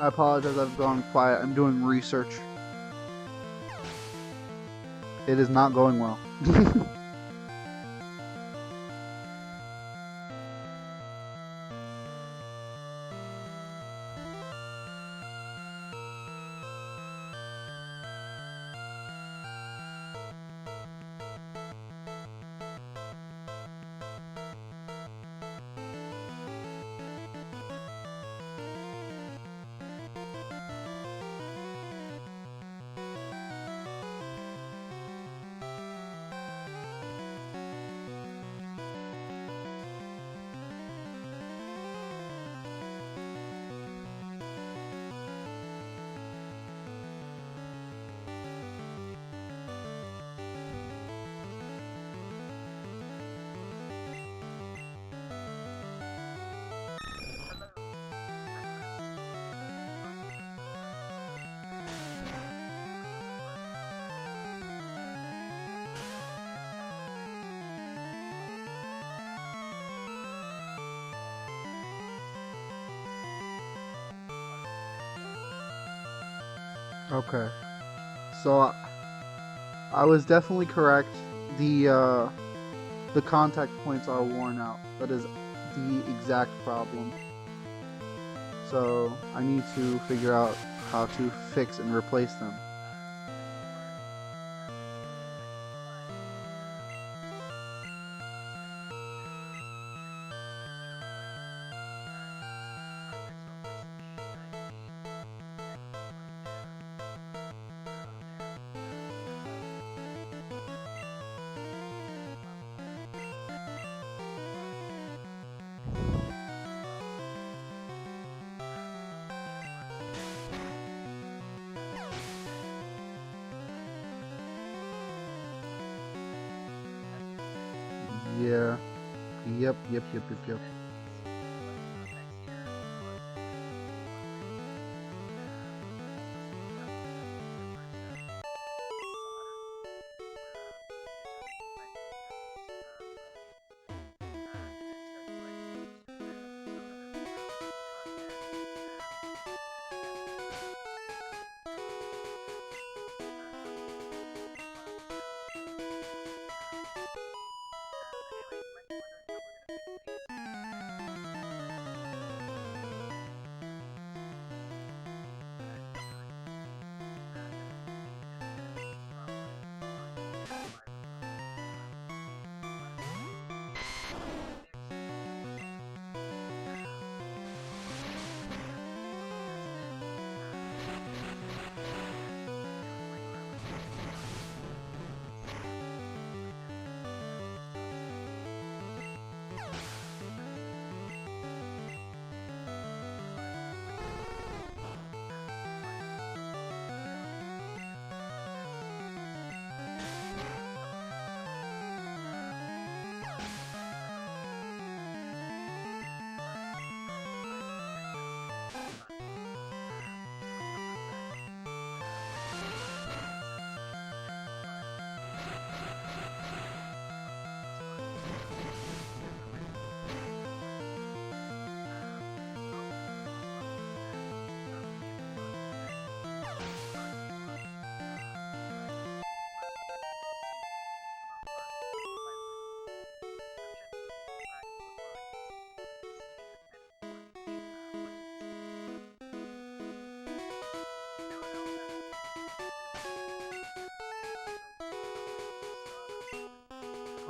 I apologize, I've gone quiet. I'm doing research. It is not going well. Okay. So I was definitely correct. The contact points are worn out. That is the exact problem. So I need to figure out how to fix and replace them. Yeah. Yep.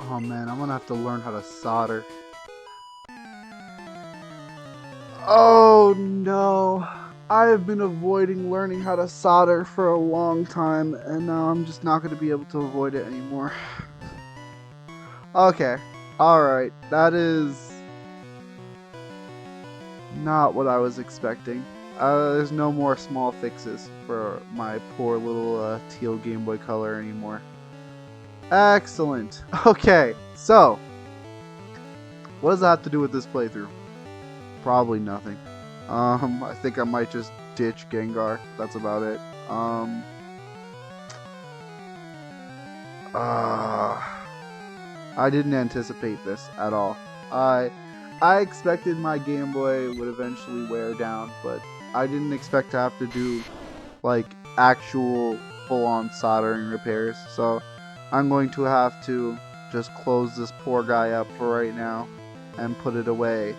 Oh man, I'm gonna have to learn how to solder. Oh no. I have been avoiding learning how to solder for a long time, and now I'm just not gonna be able to avoid it anymore. Okay. Alright. That is not what I was expecting. There's no more small fixes for my poor little teal Game Boy Color anymore. Excellent. Okay, so what does that have to do with this playthrough? Probably nothing. I think I might just ditch Gengar. That's about it. I didn't anticipate this at all. I expected my Game Boy would eventually wear down, but I didn't expect to have to do like actual full-on soldering repairs. So I'm going to have to just close this poor guy up for right now and put it away.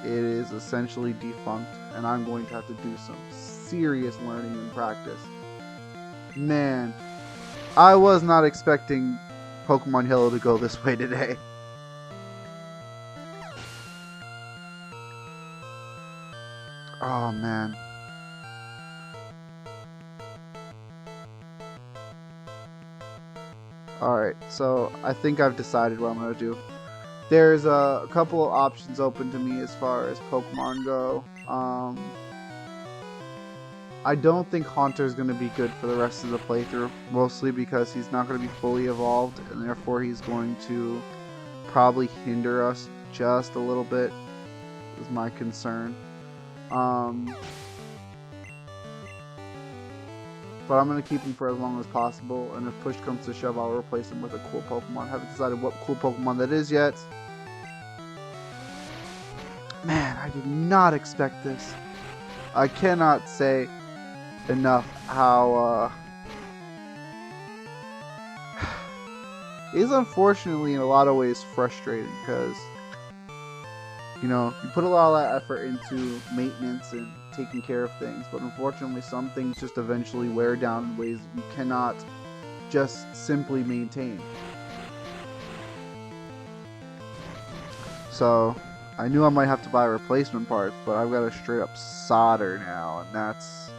It is essentially defunct, and I'm going to have to do some serious learning and practice. Man, I was not expecting Pokemon Yellow to go this way today. Oh man. Alright, so I think I've decided what I'm going to do. There's a couple of options open to me as far as Pokemon go. I don't think Haunter is going to be good for the rest of the playthrough, mostly because he's not going to be fully evolved, and therefore he's going to probably hinder us just a little bit, is my concern. But I'm going to keep him for as long as possible, and if push comes to shove, I'll replace him with a cool Pokemon. Haven't decided what cool Pokemon that is yet. Man, I did not expect this. I cannot say enough how it's unfortunately in a lot of ways frustrating, because you know, you put a lot of that effort into maintenance and taking care of things, but unfortunately some things just eventually wear down in ways you cannot just simply maintain. So I knew I might have to buy replacement parts, but I've got to straight up solder now, and that's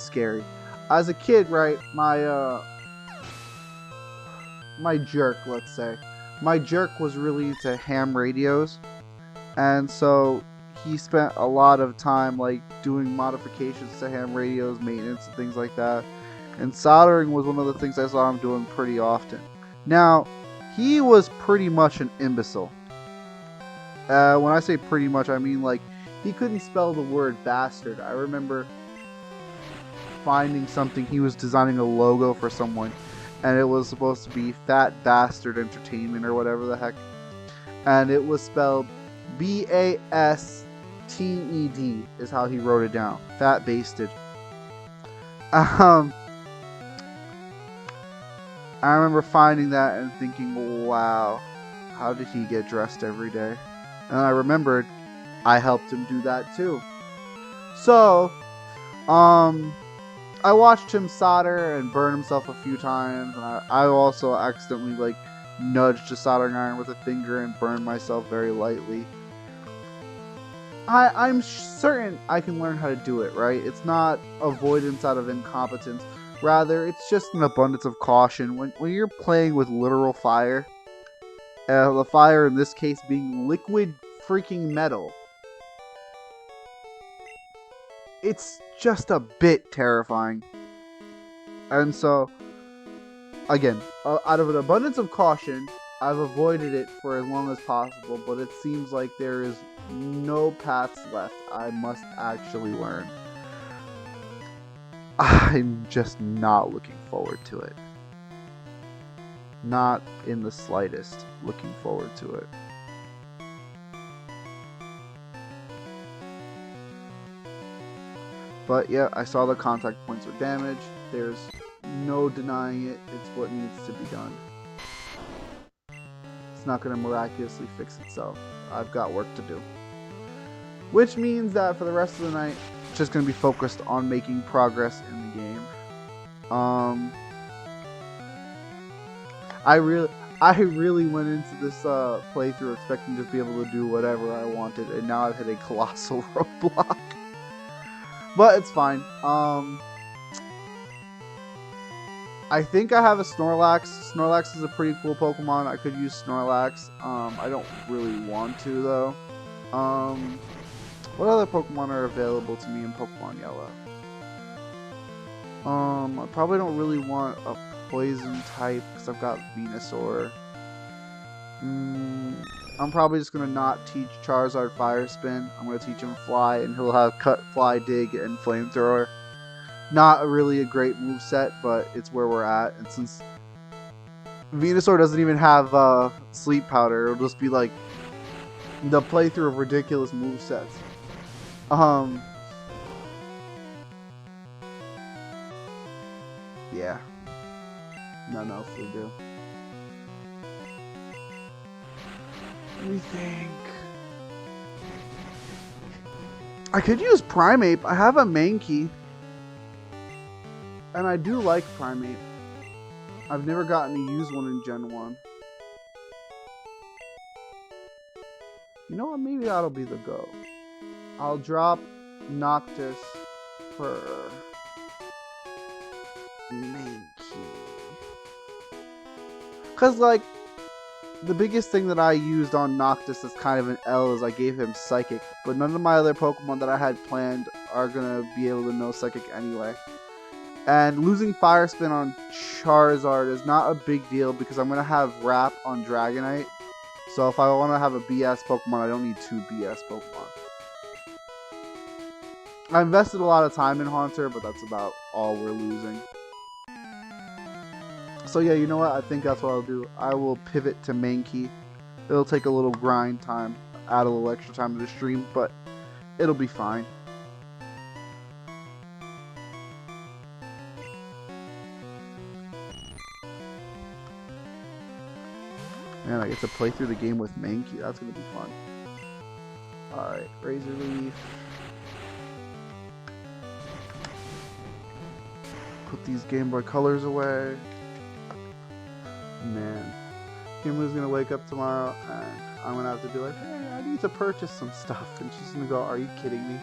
scary. As a kid, right, my jerk, let's say, my jerk was really into ham radios, and so he spent a lot of time like doing modifications to ham radios, maintenance and things like that, and soldering was one of the things I saw him doing pretty often. Now, he was pretty much an imbecile. When I say pretty much, I mean like he couldn't spell the word bastard. I remember finding something, he was designing a logo for someone, and it was supposed to be Fat Bastard Entertainment or whatever the heck, and it was spelled BASTED is how he wrote it down. Fat Basted. I remember finding that and thinking, wow, how did he get dressed every day? And I remembered I helped him do that too. So, I watched him solder and burn himself a few times, and I also accidentally like nudged a soldering iron with a finger and burned myself very lightly. I'm certain I can learn how to do it, right? It's not avoidance out of incompetence. Rather, it's just an abundance of caution. When you're playing with literal fire, the fire in this case being liquid freaking metal, it's just a bit terrifying. And so, again, out of an abundance of caution, I've avoided it for as long as possible, but it seems like there is no paths left. I must actually learn. I'm just not looking forward to it. Not in the slightest looking forward to it. But yeah, I saw the contact points were damaged. There's no denying it. It's what needs to be done. It's not going to miraculously fix itself. I've got work to do. Which means that for the rest of the night, it's just going to be focused on making progress in the game. I really went into this playthrough expecting to be able to do whatever I wanted, and now I've hit a colossal roadblock. But it's fine. I think I have a Snorlax. Snorlax is a pretty cool Pokemon. I could use Snorlax. I don't really want to, though. What other Pokemon are available to me in Pokemon Yellow? I probably don't really want a Poison type because I've got Venusaur. I'm probably just going to not teach Charizard Fire Spin. I'm going to teach him Fly, and he'll have Cut, Fly, Dig, and Flamethrower. Not really a great moveset, but it's where we're at. And since Venusaur doesn't even have Sleep Powder, it'll just be like the playthrough of ridiculous movesets. Yeah. Nothing else to do. Let me think. I could use Primeape. I have a main key. And I do like Primeape. I've never gotten to use one in Gen 1. You know what? Maybe that'll be the go. I'll drop Noctis for main key. Because, like, the biggest thing that I used on Noctis as kind of an L is I gave him Psychic. But none of my other Pokemon that I had planned are going to be able to know Psychic anyway. And losing Fire Spin on Charizard is not a big deal because I'm going to have Wrap on Dragonite. So if I want to have a BS Pokemon, I don't need 2 BS Pokemon. I invested a lot of time in Haunter, but that's about all we're losing. So yeah, you know what? I think that's what I'll do. I will pivot to main key. It'll take a little grind time, add a little extra time to the stream, but it'll be fine. Man, I get to play through the game with Mankey. That's going to be fun. Alright, Razor Leaf. Put these Game Boy Colors away. Man. Kimberly's going to wake up tomorrow and I'm going to have to be like, hey, I need to purchase some stuff. And she's going to go, are you kidding me?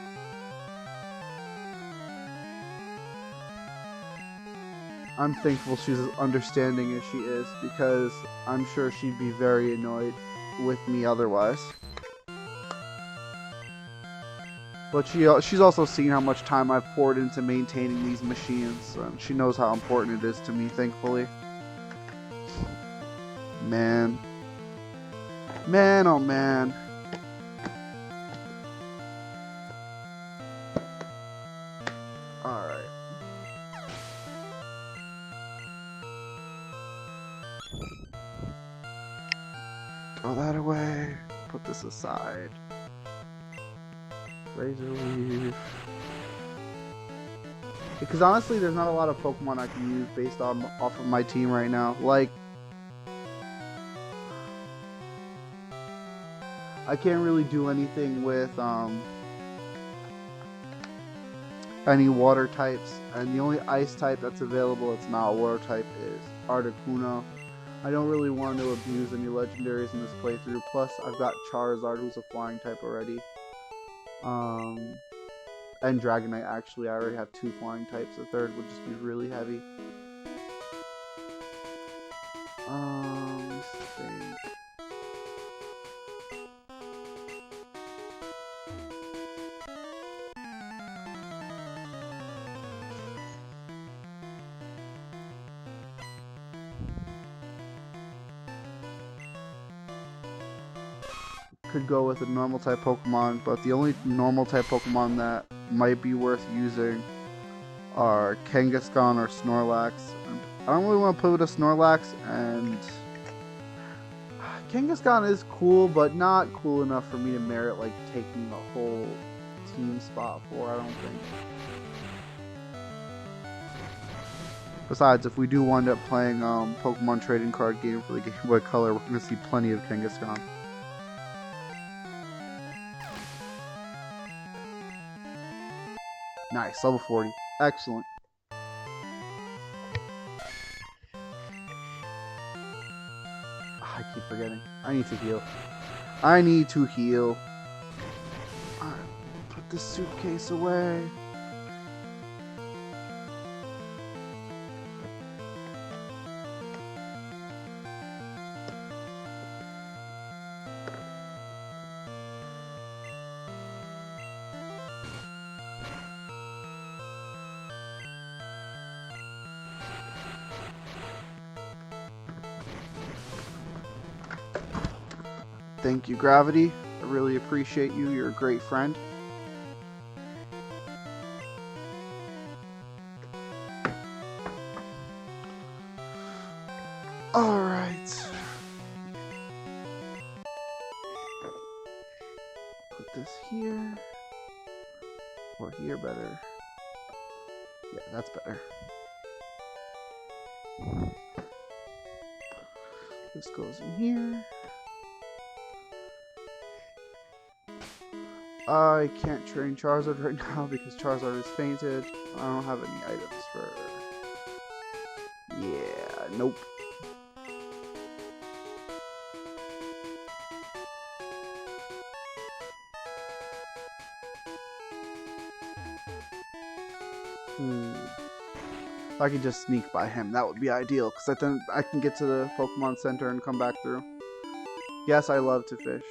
I'm thankful she's as understanding as she is because I'm sure she'd be very annoyed with me otherwise. But she's also seen how much time I've poured into maintaining these machines, and she knows how important it is to me, thankfully. Man. Man, oh man. Alright. Throw that away. Put this aside. Razor Leaf. Because honestly, there's not a lot of Pokemon I can use based on off of my team right now. Like, I can't really do anything with any water types, and the only ice type that's available that's not water type is Articuno. I don't really want to abuse any legendaries in this playthrough. Plus, I've got Charizard, who's a flying type already. And Dragonite, actually. I already have 2 flying types. The third would just be really heavy. Let's think. Could go with a normal type Pokemon, but the only normal type Pokemon that might be worth using are Kangaskhan or Snorlax. And I don't really want to put a Snorlax, and Kangaskhan is cool, but not cool enough for me to merit like taking a whole team spot for, I don't think. Besides, if we do wind up playing Pokemon trading card game for the Game Boy Color, we're going to see plenty of Kangaskhan. Nice, level 40. Excellent. I keep forgetting. I need to heal. I need to heal. Alright, put this suitcase away. Thank you, Gravity. I really appreciate you. You're a great friend. Alright. Put this here. Or here better. Yeah, that's better. This goes in here. I can't train Charizard right now because Charizard is fainted. I don't have any items for... Yeah, nope. If I could just sneak by him, that would be ideal, because then I can get to the Pokemon Center and come back through. Yes, I love to fish.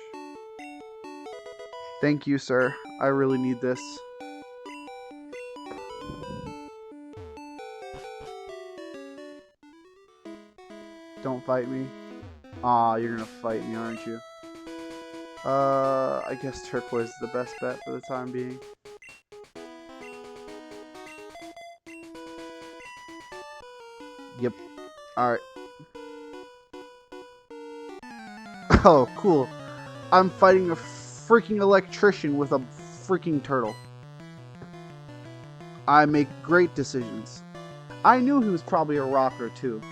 Thank you, sir. I really need this. Don't fight me. Aw, you're gonna fight me, aren't you? I guess Turquoise is the best bet for the time being. Yep. Alright. Oh, cool. I'm fighting a freaking electrician with a freaking turtle. I make great decisions. I knew he was probably a rocker, too.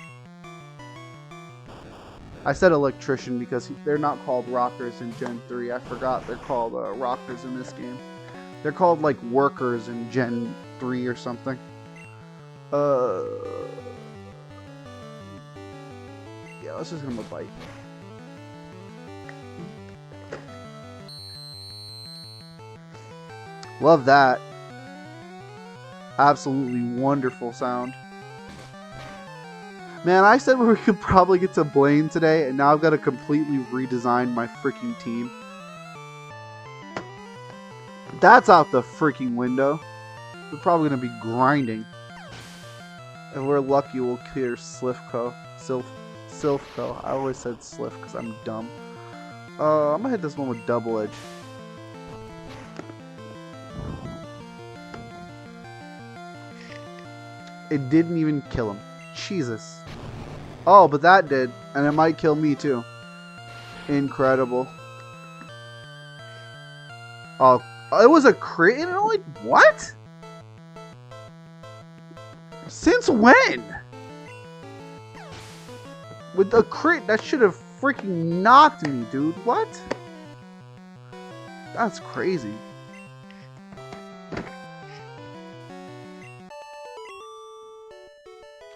I said electrician because they're not called rockers in Gen 3. I forgot they're called rockers in this game. They're called, like, workers in Gen 3 or something. Yeah, let's just give him a bite. Love that. Absolutely wonderful sound. Man, I said we could probably get to Blaine today, and now I've got to completely redesign my freaking team. That's out the freaking window. We're probably going to be grinding. If we're lucky, we'll clear Silphco. Silphco. I always said Slif because I'm dumb. I'm going to hit this one with Double Edge. It didn't even kill him. Jesus. Oh, but that did. And it might kill me too. Incredible. Oh, it was a crit? And like, what? Since when? With a crit, that should have freaking knocked me, dude. What? That's crazy.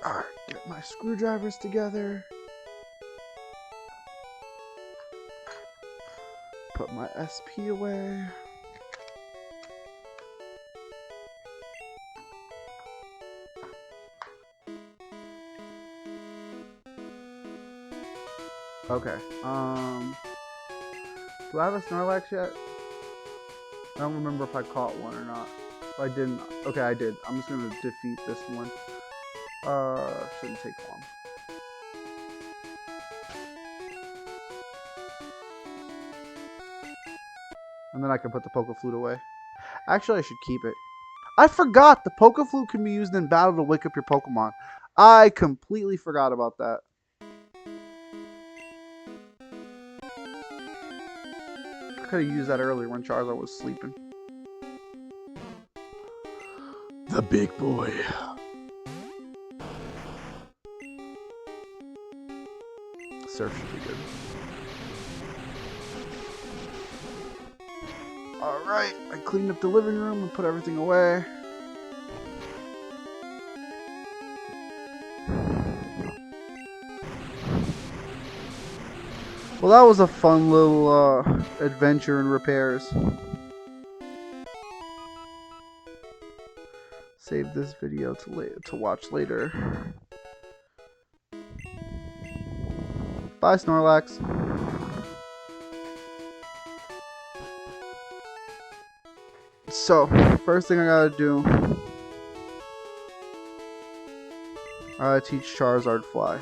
Alright, get my screwdrivers together. Put my SP away. Okay, do I have a Snorlax yet? I don't remember if I caught one or not. If I didn't, okay, I did. I'm just gonna defeat this one. Shouldn't take long. And then I can put the Poke Flute away. Actually, I should keep it. I forgot the Poke Flute can be used in battle to wake up your Pokemon. I completely forgot about that. I could have used that earlier when Charizard was sleeping. The big boy. Surf should be good. Alright, I cleaned up the living room and put everything away. Well, that was a fun little adventure in repairs. Save this video to watch later. Bye, Snorlax. So, first thing I gotta do, I gotta teach Charizard Fly.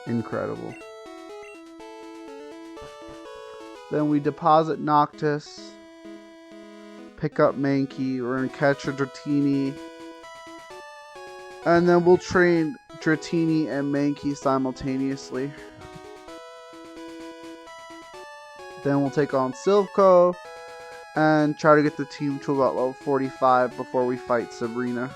Incredible. Then we deposit Noctis. Pick up Mankey. We're gonna catch a Dratini. And then we'll train Dratini and Mankey simultaneously. Then we'll take on Silvco and try to get the team to about level 45 before we fight Sabrina.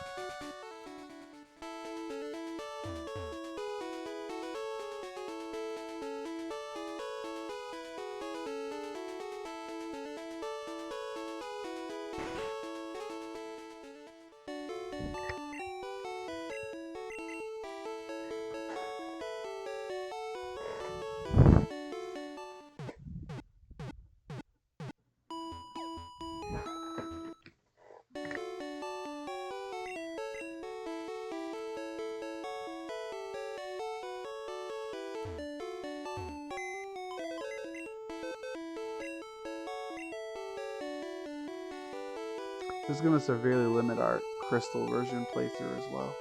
This is going to severely limit our crystal version playthrough as well.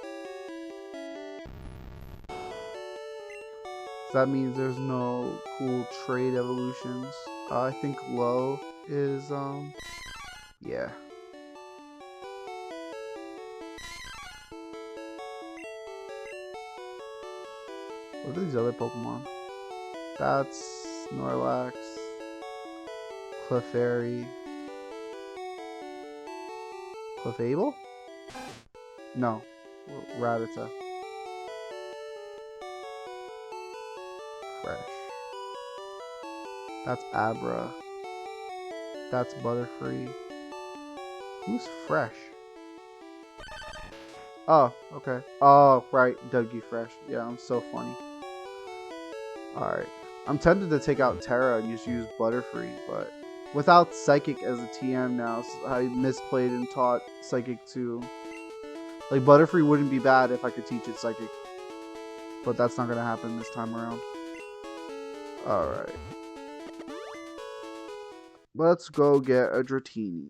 So that means there's no cool trade evolutions. I think low is, yeah. What are these other Pokemon? That's Snorlax, Clefairy, Clefable? No, Rattata. Fresh. That's Abra. That's Butterfree. Who's Fresh? Oh, okay. Oh, right. Dougie Fresh. Yeah, I'm so funny. Alright. I'm tempted to take out Terra and just use Butterfree, but without Psychic as a TM now, I misplayed and taught Psychic to... Like, Butterfree wouldn't be bad if I could teach it Psychic. But that's not going to happen this time around. Alright. Let's go get a Dratini.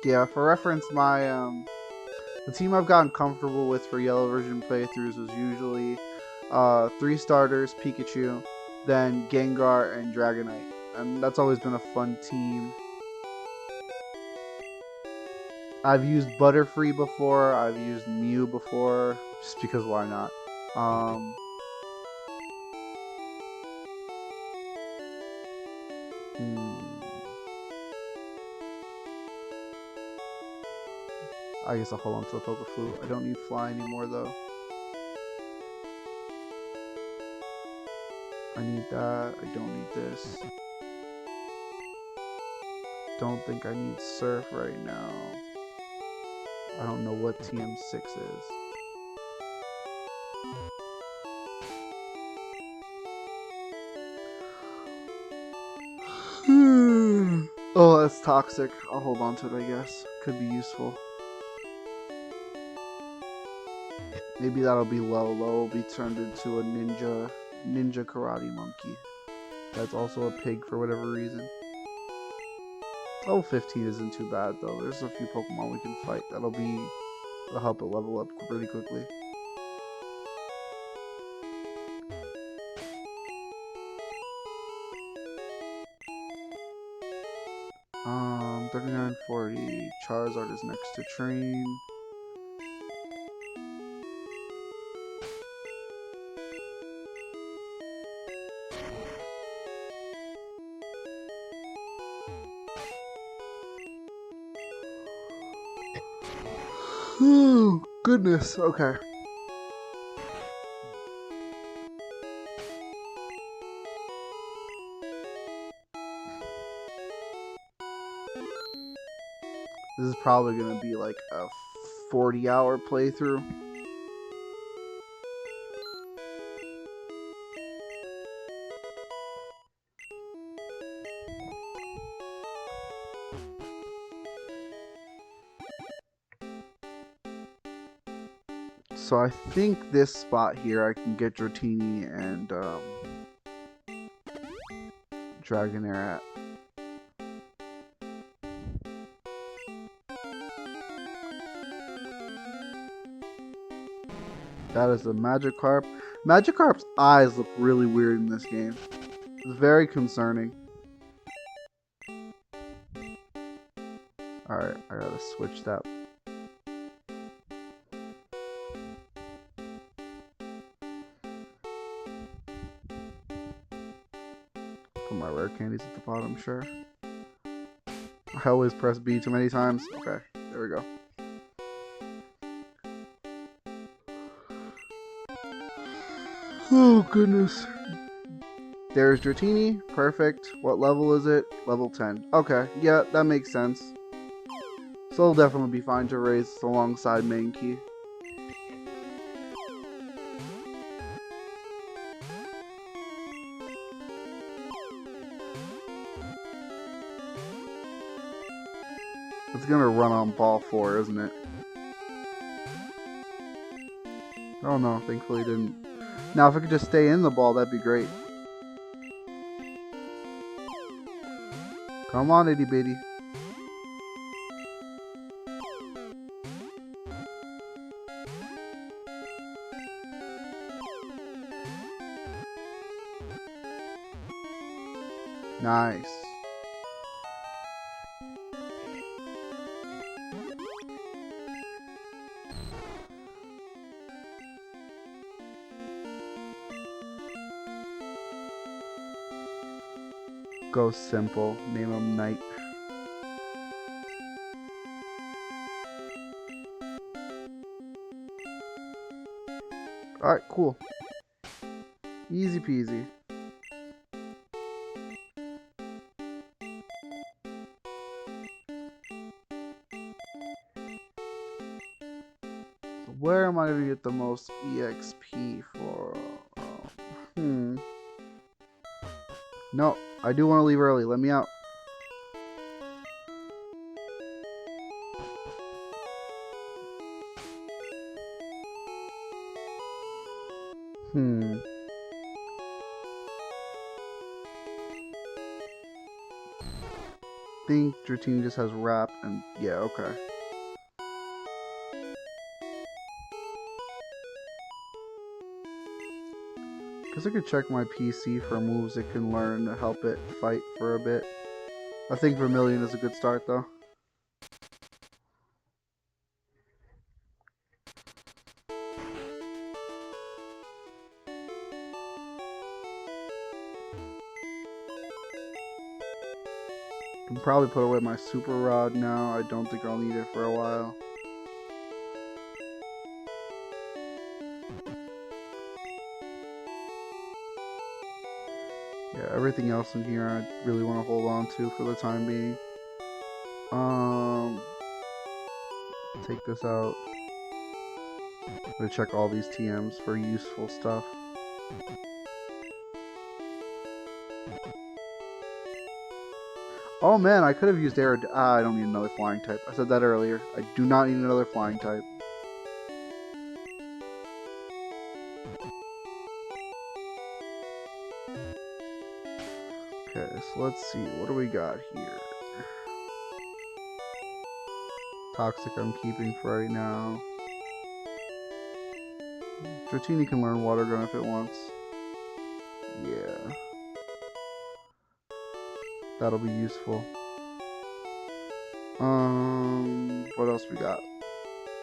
Yeah, for reference, my the team I've gotten comfortable with for Yellow version playthroughs is usually 3 starters, Pikachu, then Gengar and Dragonite, and that's always been a fun team. I've used Butterfree before, I've used Mew before, just because why not? I guess I'll hold on to the Pokeflute. I don't need Fly anymore though. I need that. I don't need this. Don't think I need Surf right now. I don't know what TM6 is. Oh, that's toxic. I'll hold on to it, I guess. Could be useful. Maybe that'll be low. Low will be turned into a ninja karate monkey. That's also a pig for whatever reason. Level 15 isn't too bad though. There's a few Pokemon we can fight that'll help it level up pretty quickly. Um, 3940. Charizard is next to train. Oh, goodness. Okay. This is probably going to be like a 40-hour playthrough. So I think this spot here I can get Dratini and Dragonair at. That is a Magikarp. Magikarp's eyes look really weird in this game. It's very concerning. Alright, I gotta switch that. put my rare candies at the bottom, sure. I always press B too many times. Okay, there we go. Oh, goodness. There's Dratini. Perfect. What level is it? Level 10. Okay, yeah, that makes sense. So it'll definitely be fine to raise alongside main key. It's gonna run on ball 4, isn't it? Oh no, thankfully it didn't. Now if it could just stay in the ball, that'd be great. Come on, itty bitty. Nice. Go simple. Name him Knight. Alright, cool. Easy peasy. So where am I going to get the most EXP for? No, I do want to leave early. Let me out. Think Dratini just has rap and yeah, okay. Guess I could check my PC for moves it can learn to help it fight for a bit. I think Vermilion is a good start though. Can probably put away my super rod now. I don't think I'll need it for a while. Yeah, everything else in here I really want to hold on to for the time being. Take this out. I'm gonna check all these TMs for useful stuff. Oh man, I could have used air. I don't need another flying type. I said that earlier. I do not need another flying type. Okay, so let's see. What do we got here? Toxic I'm keeping for right now. Dratini can learn Water Gun if it wants. Yeah. That'll be useful. What else we got?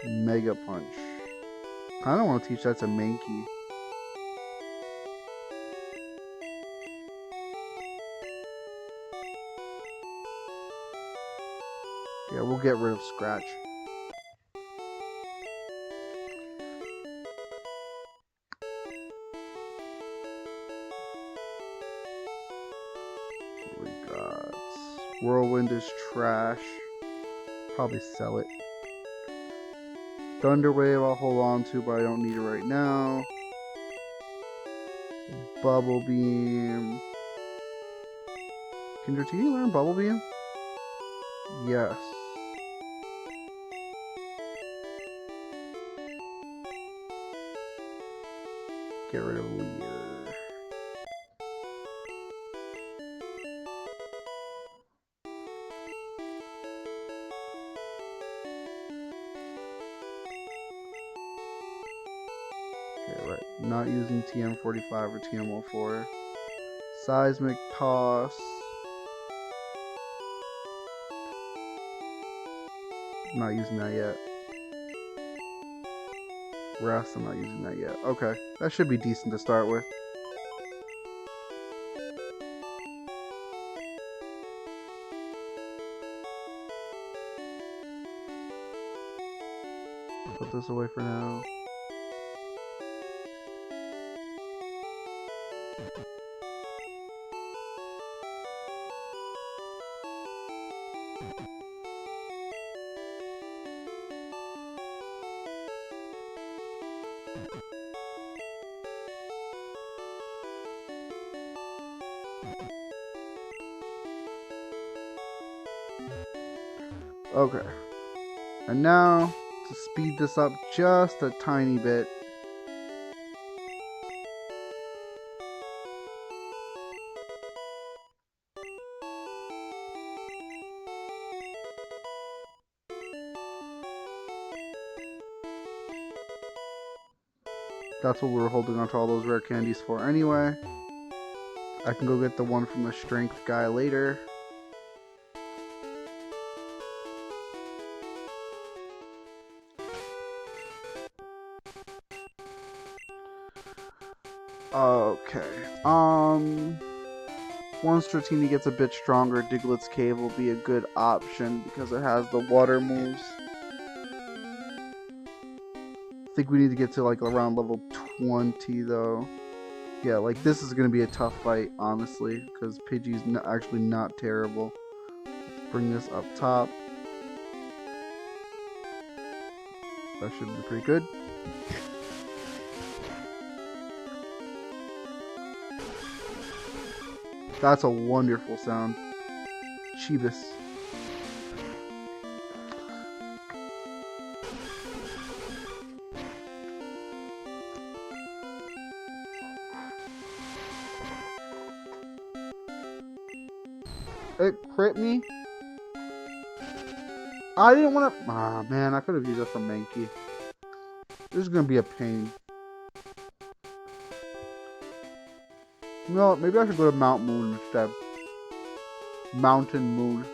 Mega Punch. I don't want to teach that to Mankey. Yeah, we'll get rid of Scratch. What we got? Whirlwind is trash. Probably sell it. Thunder Wave I'll hold on to, but I don't need it right now. Bubble Beam. Can Dratini learn Bubble Beam? Yes. Get rid of Leer. Okay, right. Not using TM45 or TM04. Seismic Toss. Not using that yet. Rest, I'm not using that yet. Okay, that should be decent to start with. Put this away for now. Okay. And now, to speed this up just a tiny bit, that's what we were holding on to all those rare candies for anyway. I can go get the one from the strength guy later. Okay. Once Dratini gets a bit stronger, Diglett's Cave will be a good option because it has the water moves. I think we need to get to like around level 20 though. Yeah, like this is gonna be a tough fight, honestly, because Pidgey's actually not terrible. Let's bring this up top. That should be pretty good. That's a wonderful sound. Chibis. It crit me. I didn't want to. Ah, man, I could have used that for Mankey. This is gonna be a pain. No, maybe I should go to Mount Moon instead. Mountain Moon.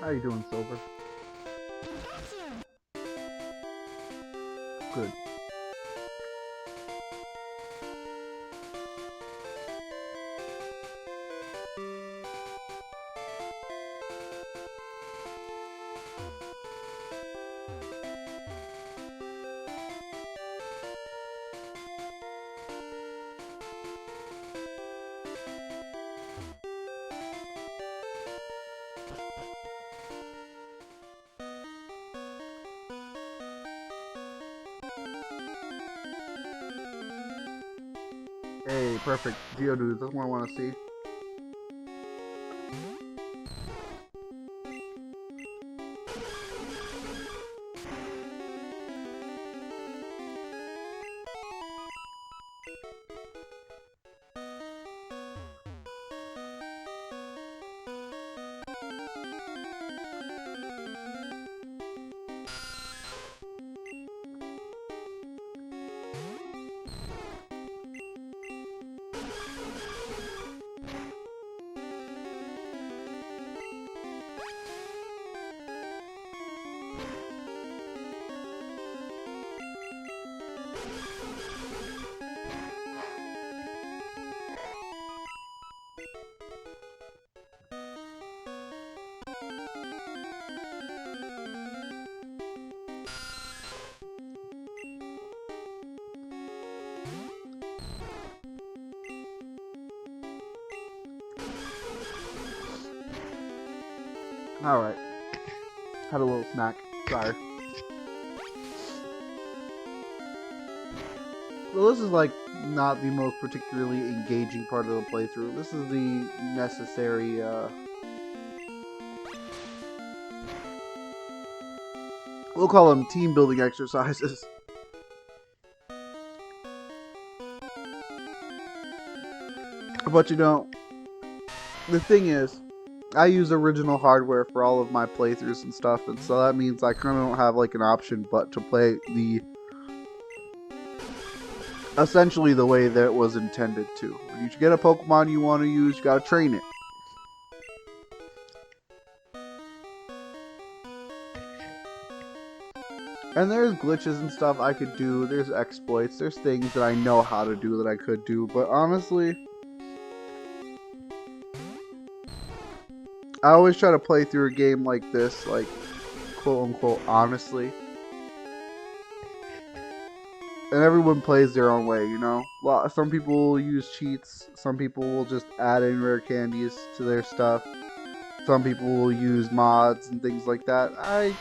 How you doing, Silver? Good. Hey, perfect. Geodude, that's what I want to see. Alright. Had a little snack. Sorry. Well, this is like not the most particularly engaging part of the playthrough. This is the necessary, we'll call them team building exercises. But you know, the thing is, I use original hardware for all of my playthroughs and stuff, and so that means I kind of don't have like an option but to play the essentially the way that it was intended to. When you get a Pokemon you want to use, you gotta train it. And there's glitches and stuff I could do, there's exploits, there's things that I know how to do that I could do, but honestly, I always try to play through a game like this, like, quote-unquote, honestly. And everyone plays their own way, you know? Some people will use cheats, some people will just add in rare candies to their stuff. Some people will use mods and things like that. I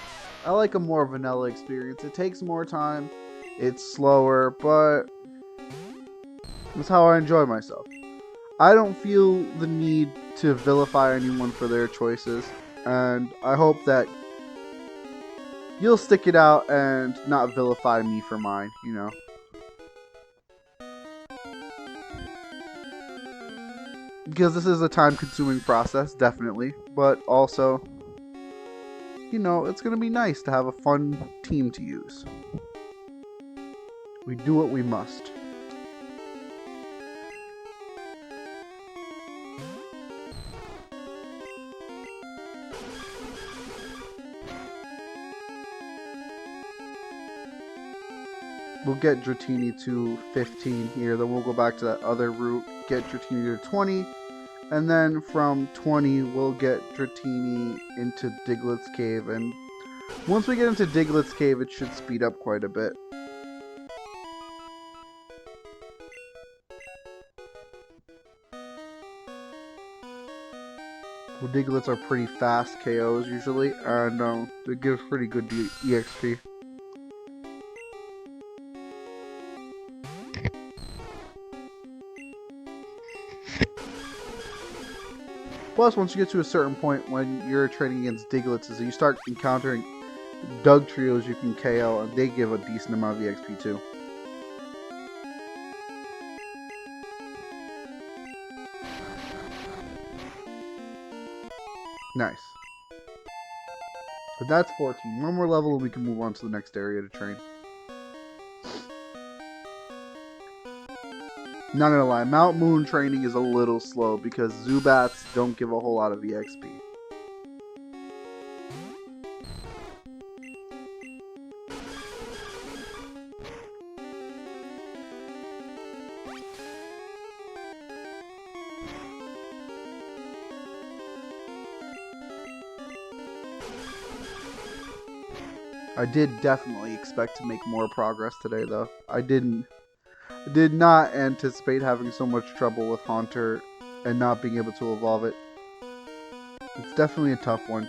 like a more vanilla experience. It takes more time, it's slower, but that's how I enjoy myself. I don't feel the need to vilify anyone for their choices, and I hope that you'll stick it out and not vilify me for mine, you know. Because this is a time-consuming process, definitely, but also, you know, it's going to be nice to have a fun team to use. We do what we must. We'll get Dratini to 15 here, then we'll go back to that other route, get Dratini to 20, and then from 20 we'll get Dratini into Diglett's Cave, and once we get into Diglett's Cave it should speed up quite a bit. Well, Digletts are pretty fast KOs usually, and they give pretty good EXP. Plus, once you get to a certain point when you're training against Digletts, is you start encountering Doug trios you can KO, and they give a decent amount of EXP too. Nice. But that's 14. One more level and we can move on to the next area to train. Not gonna lie, Mount Moon training is a little slow because Zubats don't give a whole lot of EXP. I did definitely expect to make more progress today though. I did not anticipate having so much trouble with Haunter and not being able to evolve it. It's definitely a tough one.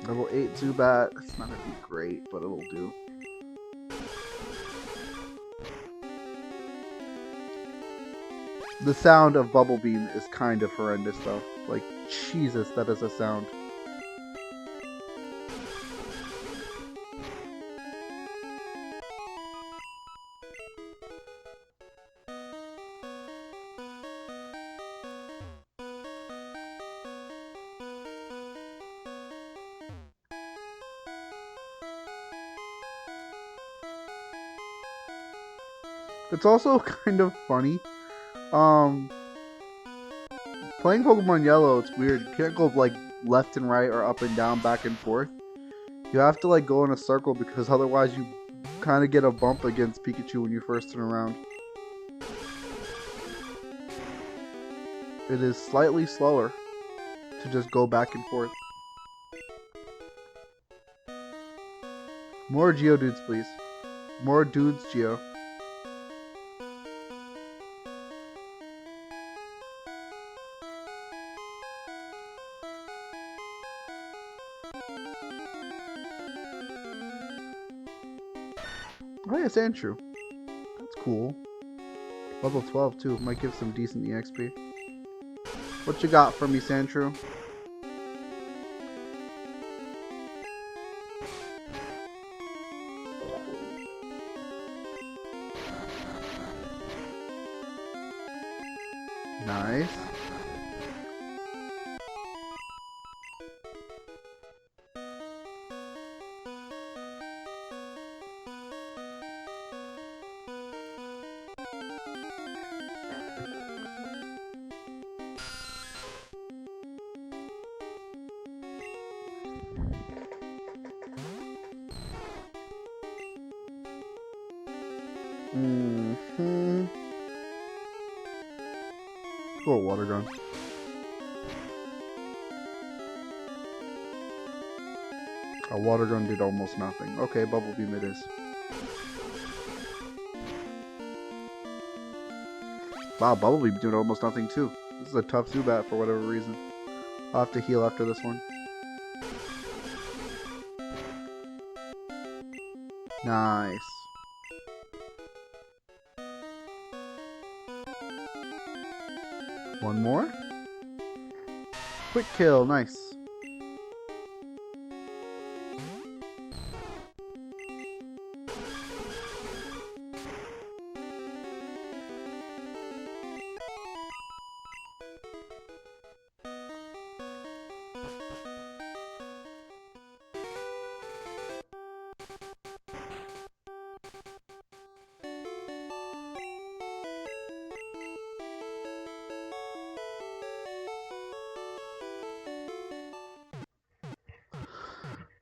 Level 8 Zubat, it's not gonna be great, but it'll do. The sound of Bubble Beam is kind of horrendous though. Like, Jesus, that is a sound. It's also kind of funny. Playing Pokemon Yellow, it's weird. You can't go like left and right or up and down, back and forth. You have to like go in a circle because otherwise you kind of get a bump against Pikachu when you first turn around. It is slightly slower to just go back and forth. More Geodudes, please. More dudes, Geo. Oh yeah, Sandshrew. That's cool. Level 12 too. Might give some decent EXP. What you got for me, Sandshrew? Nice. Mm-hmm. Go water gun. A water gun did almost nothing. Okay, bubble beam it is. Wow, bubble beam did almost nothing too. This is a tough Zubat for whatever reason. I'll have to heal after this one. Nice. One more. Quick kill, nice.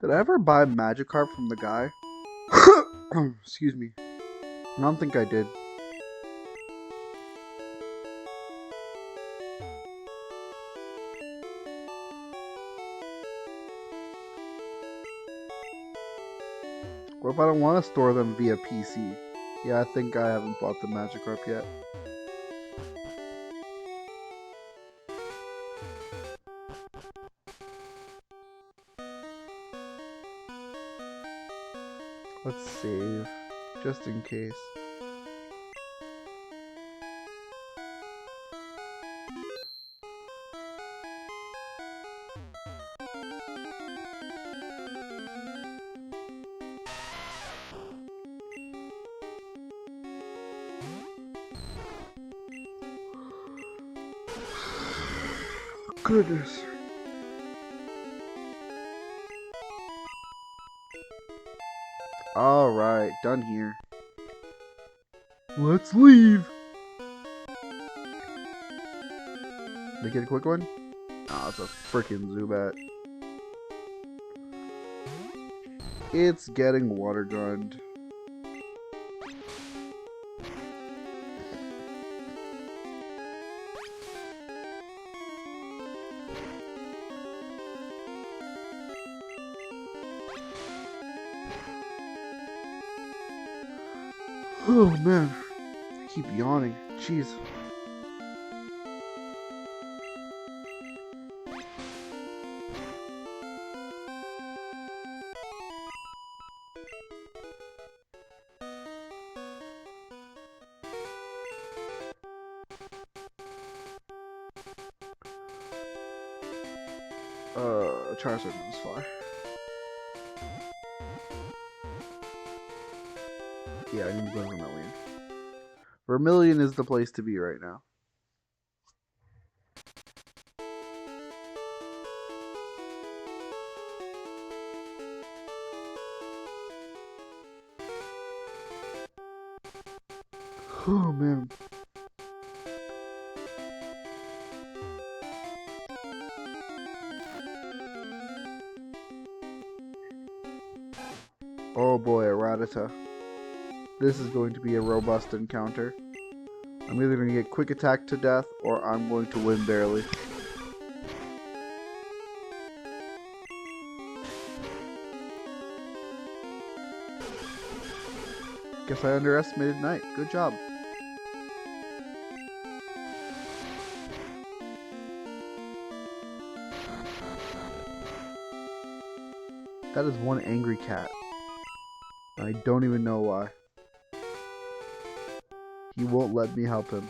Did I ever buy Magikarp from the guy? Excuse me. I don't think I did. What if I don't want to store them via PC? Yeah, I think I haven't bought the Magikarp yet. Let's save, just in case. Goodness. Alright, done here. Let's leave! Make it a quick one? Ah, it's a freaking Zubat. It's getting water gunned. Oh man, I keep yawning. Jeez. Charizard moves fly. Yeah, I need to go to Vermilion. Vermilion is the place to be right now. Oh man. Oh boy, a Rattata. This is going to be a robust encounter. I'm either going to get quick attack to death, or I'm going to win barely. Guess I underestimated Knight. Good job. That is one angry cat. I don't even know why. He won't let me help him.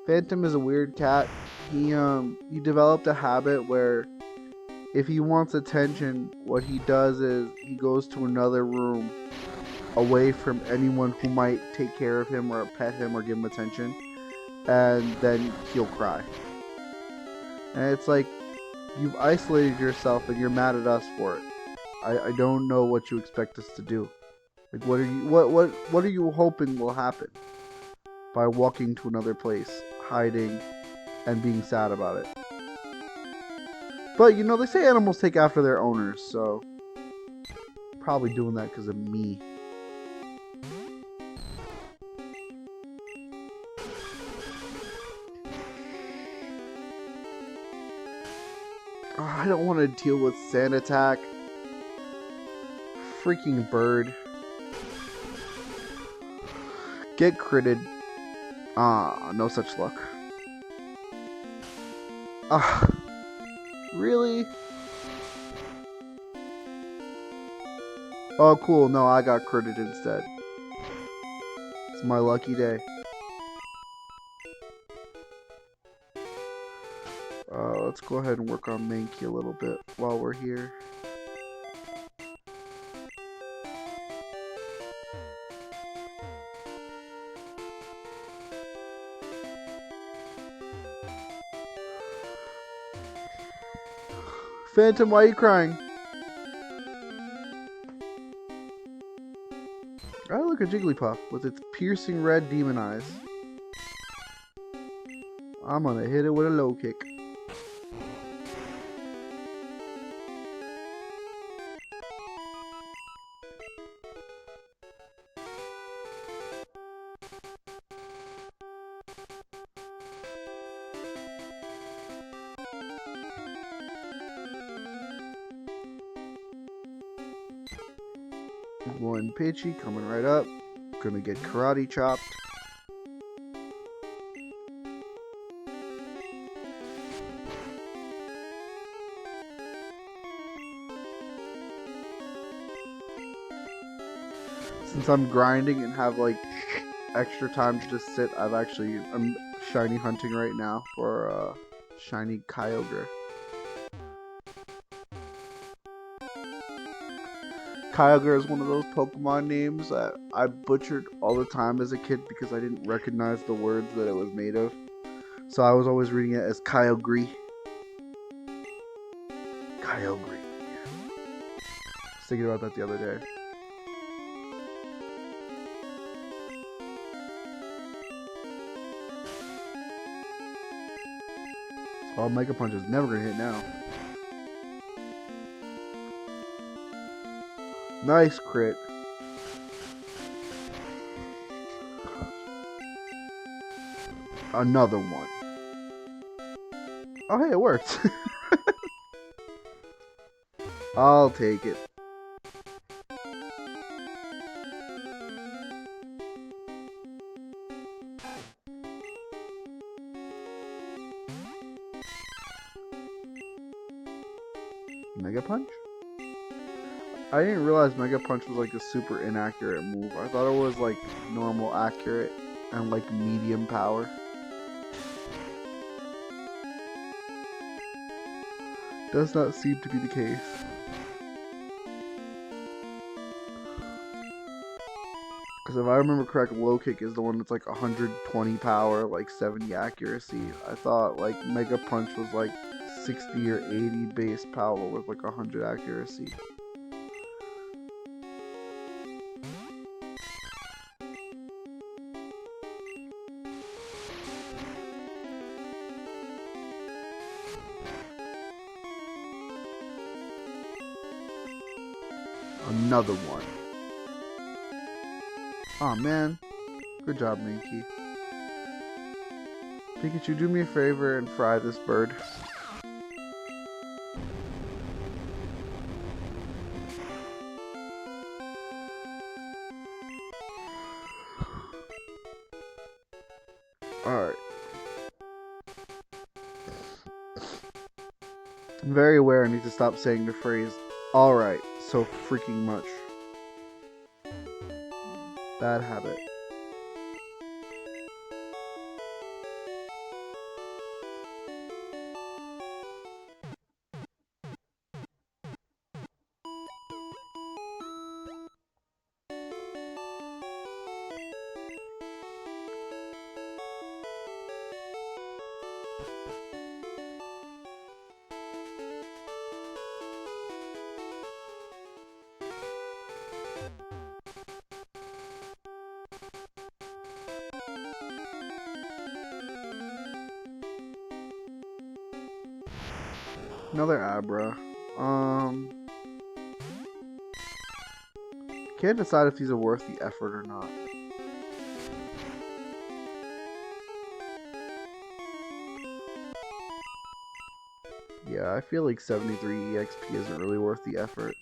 Phantom is a weird cat. He developed a habit where if he wants attention, what he does is he goes to another room away from anyone who might take care of him or pet him or give him attention, and then he'll cry. And it's like, you've isolated yourself and you're mad at us for it. I don't know what you expect us to do. Like, what are you hoping will happen by walking to another place, hiding, and being sad about it? But you know, they say animals take after their owners, so probably doing that because of me. Oh, I don't want to deal with sand attack. Freaking bird. Get critted. Ah, no such luck. Ah, really? Oh, cool. No, I got critted instead. It's my lucky day. Let's go ahead and work on Mankey a little bit while we're here. Phantom, why are you crying? Oh, look at Jigglypuff with its piercing red demon eyes. I'm gonna hit it with a low kick. One Pidgey coming right up. Gonna get karate chopped. Since I'm grinding and have like extra time to just sit, I'm shiny hunting right now for shiny Kyogre. Kyogre is one of those Pokemon names that I butchered all the time as a kid because I didn't recognize the words that it was made of. So I was always reading it as Kyogre. Kyogre. I was thinking about that the other day. Oh, Mega Punch is never gonna hit now. Nice crit. Another one. Oh, hey, it worked. I'll take it. Mega Punch? I didn't realize Mega Punch was like a super inaccurate move. I thought it was like normal accurate and like medium power. Does not seem to be the case. Because if I remember correct, low kick is the one that's like 120 power, like 70 accuracy. I thought like Mega Punch was like 60 or 80 base power with like 100 accuracy. Another one. Aw, man. Good job, Mankey. Pikachu, do me a favor and fry this bird. Alright. I'm very aware I need to stop saying the phrase, alright, so freaking much. Bad habit. Another Abra. Can't decide if these are worth the effort or not. Yeah, I feel like 73 EXP isn't really worth the effort.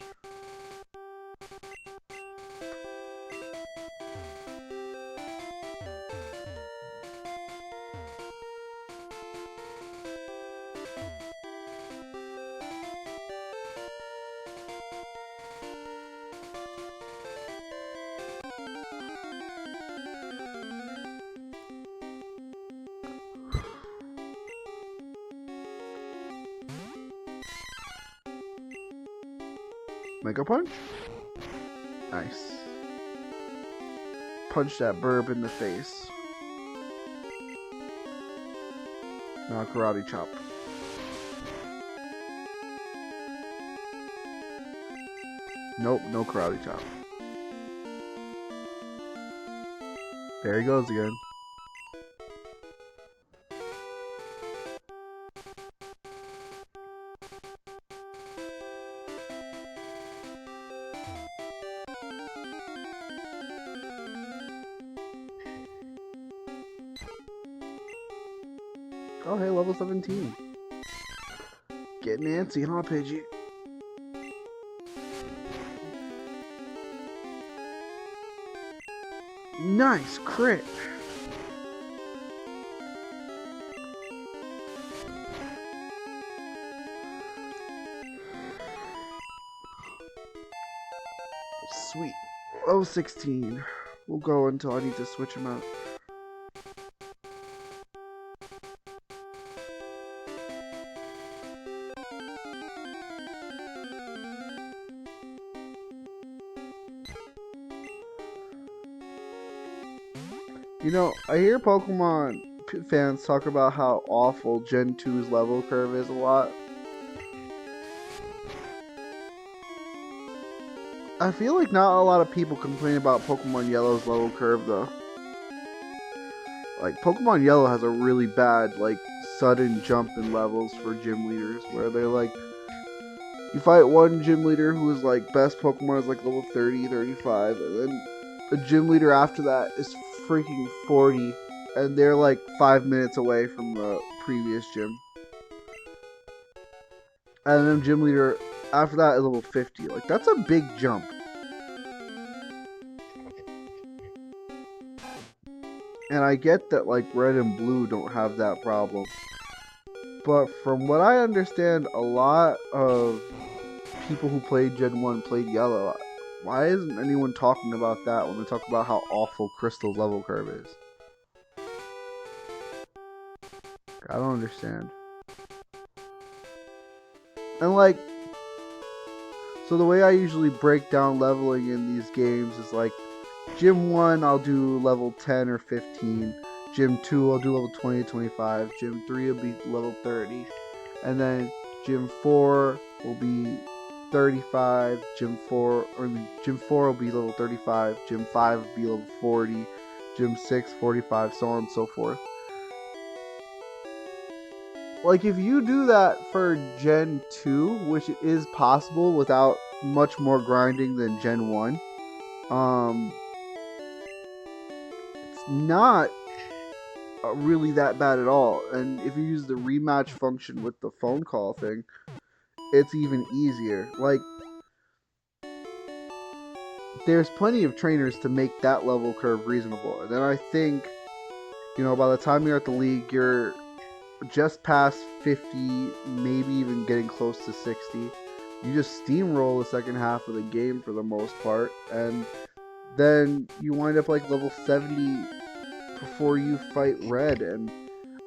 Mega Punch? Nice. Punch that burb in the face. Now Karate Chop. Nope, no Karate Chop. There he goes again. Oh, hey, level 17. Get Nancy, huh, Pidgey? Nice crit. Sweet. Oh, 16. We'll go until I need to switch him out. You know, I hear Pokemon fans talk about how awful Gen 2's level curve is a lot. I feel like not a lot of people complain about Pokemon Yellow's level curve though. Like, Pokemon Yellow has a really bad, like, sudden jump in levels for gym leaders, where they're like, you fight one gym leader who's like, best Pokemon is like level 30, 35, and then a gym leader after that is freaking 40, and they're like 5 minutes away from the previous gym. And then gym leader after that is level 50. Like, that's a big jump. And I get that, like, red and blue don't have that problem. But from what I understand, a lot of people who played Gen 1 played Yellow. Why isn't anyone talking about that when they talk about how awful Crystal's level curve is? I don't understand. And, like, so the way I usually break down leveling in these games is like, Gym 1 I'll do level 10 or 15, Gym 2 I'll do level 20 to 25, Gym 3 will be level 30, and then Gym 4 will be 35, Gym 4 will be level 35, Gym 5 will be level 40, Gym 6 45, so on and so forth. Like, if you do that for Gen 2, which is possible without much more grinding than Gen 1, it's not really that bad at all. And if you use the rematch function with the phone call thing, it's even easier. Like, there's plenty of trainers to make that level curve reasonable. And then I think, you know, by the time you're at the league, you're just past 50, maybe even getting close to 60. You just steamroll the second half of the game for the most part, and then you wind up like level 70 before you fight Red. And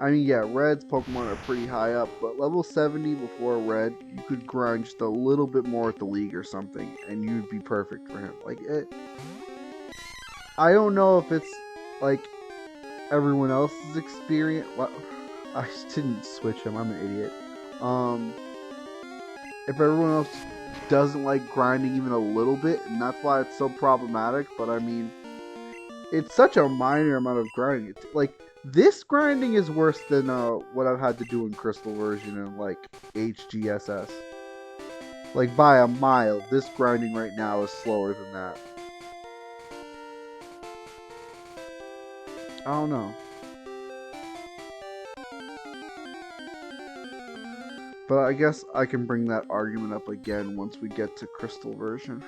I mean, yeah, Red's Pokemon are pretty high up, but level 70 before Red, you could grind just a little bit more at the league or something, and you'd be perfect for him. Like, I don't know if it's like everyone else's experience. Well, I didn't switch him. I'm an idiot. If everyone else doesn't like grinding even a little bit, and that's why it's so problematic. But I mean, it's such a minor amount of grinding. Like, this grinding is worse than what I've had to do in Crystal version and like HGSS. Like, by a mile, this grinding right now is slower than that. I don't know. But I guess I can bring that argument up again once we get to Crystal version.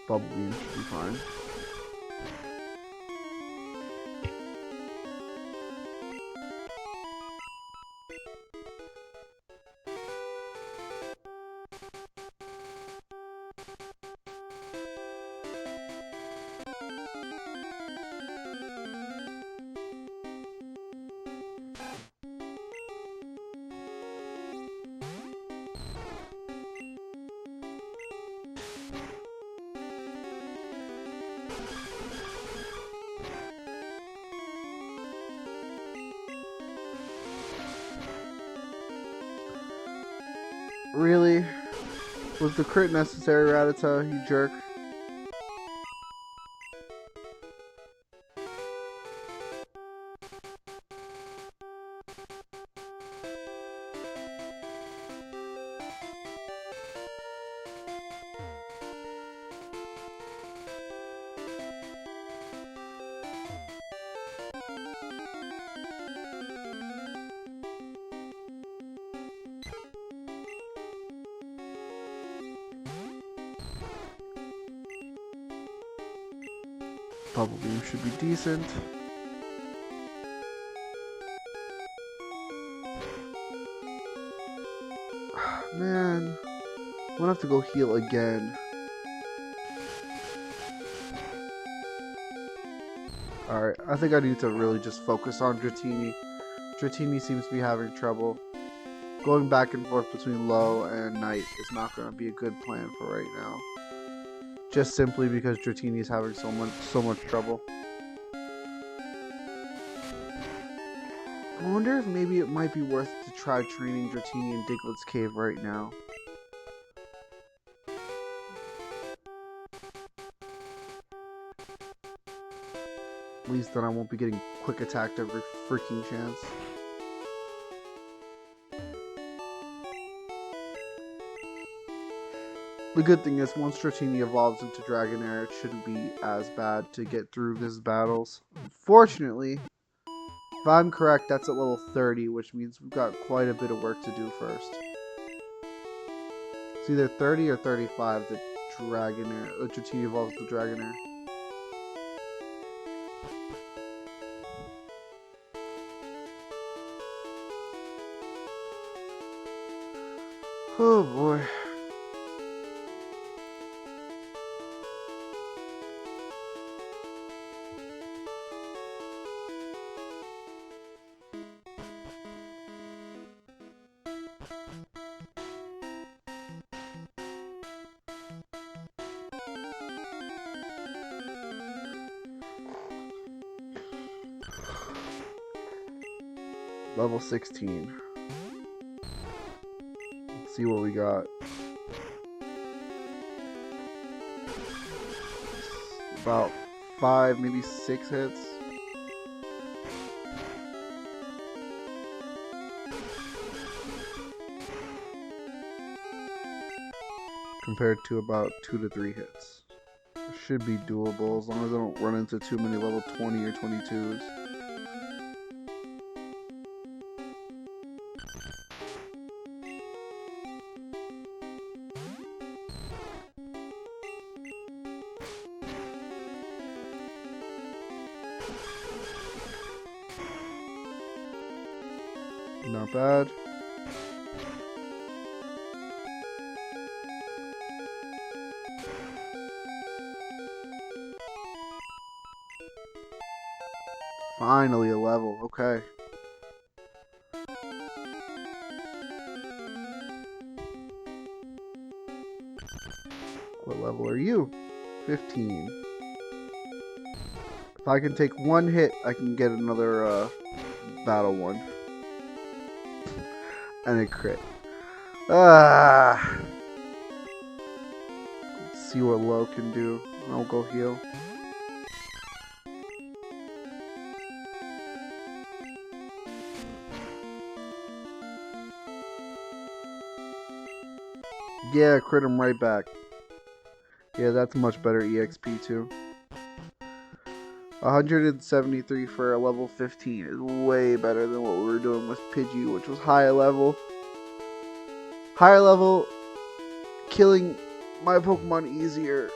Bubble Beam should be fine. Really? Was the crit necessary, Rattata, you jerk? Bubble Beam should be decent. Man, I'm gonna have to go heal again. Alright, I think I need to really just focus on Dratini. Dratini seems to be having trouble. Going back and forth between low and night is not going to be a good plan for right now. Just simply because Dratini is having so much trouble. I wonder if maybe it might be worth it to try training Dratini in Diglett's Cave right now. At least then I won't be getting quick attacked every freaking chance. The good thing is, once Dratini evolves into Dragonair, it shouldn't be as bad to get through his battles. Unfortunately, if I'm correct, that's at level 30, which means we've got quite a bit of work to do first. It's either 30 or 35 that Dratini evolves to Dragonair. Oh boy. Level 16. Let's see what we got. About 5, maybe 6 hits. Compared to about 2 to 3 hits. It should be doable as long as I don't run into too many level 20 or 22s. Not bad. Finally a level. Okay. What level are you? 15. If I can take one hit, I can get another battle one. And a crit. Ah. Let's see what low can do. I'll go heal. Yeah, crit him right back. Yeah, that's much better EXP too. 173 for a level 15 is way better than what we were doing with Pidgey, which was higher level. Higher level, killing my Pokemon easier.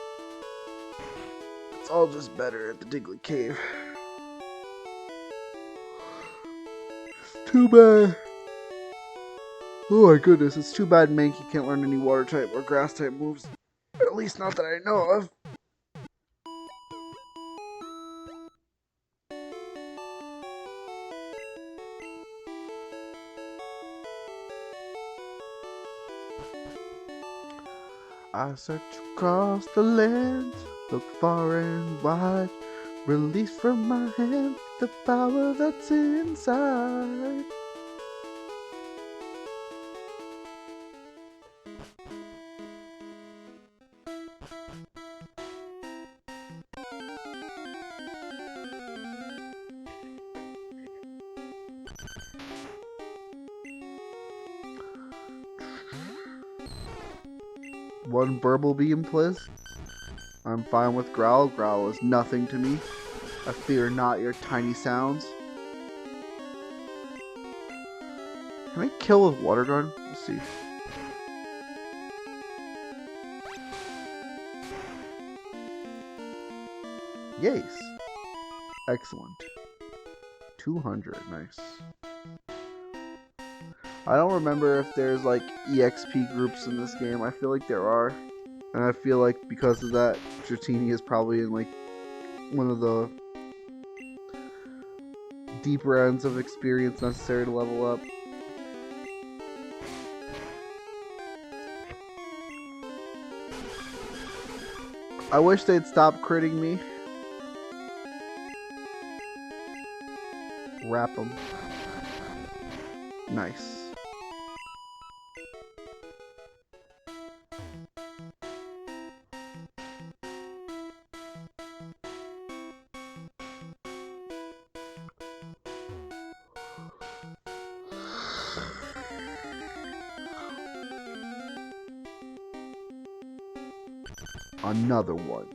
It's all just better at the Diglett Cave. It's too bad. Oh my goodness, it's too bad Mankey can't learn any water type or grass type moves. At least not that I know of. I search across the land, look far and wide, release from my hand the power that's inside. One Burble Beam, please. I'm fine with Growl. Growl is nothing to me. I fear not your tiny sounds. Can I kill with Water Gun? Let's see. Yes. Excellent. 200. Nice. I don't remember if there's like EXP groups in this game. I feel like there are. And I feel like because of that, Dratini is probably in like one of the deeper ends of experience necessary to level up. I wish they'd stop critting me. Wrap them. Nice. Another one.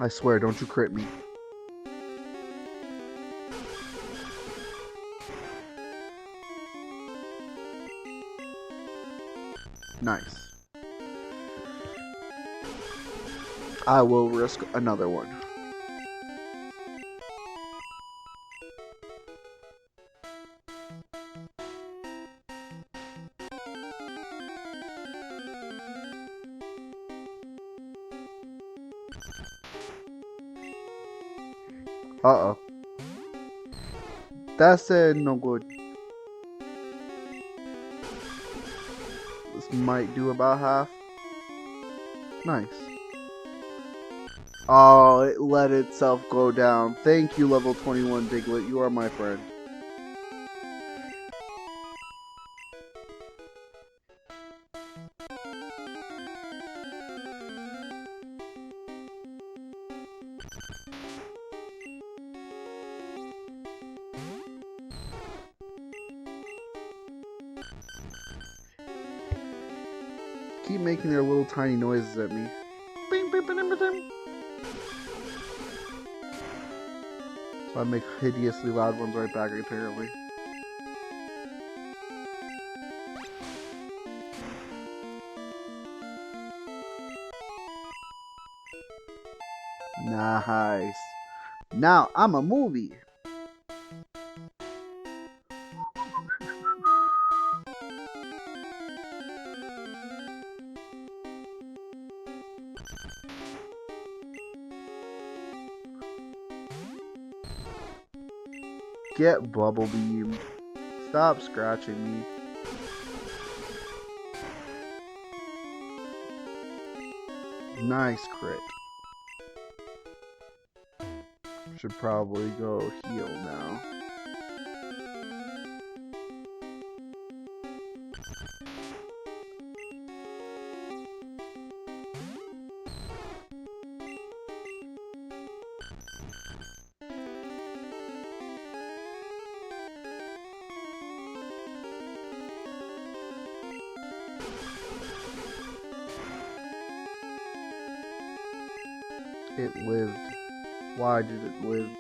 I swear, don't you crit me. Nice. I will risk another one. Uh-oh. That's no good. This might do about half. Nice. Oh, it let itself go down. Thank you, level 21 Diglett. You are my friend. Keep making their little tiny noises at me. So I make hideously loud ones right back, apparently. Nice. Now I'm a movie. Get bubble beamed. Stop scratching me. Nice crit. Should probably go heal now. It lived. Why did it live?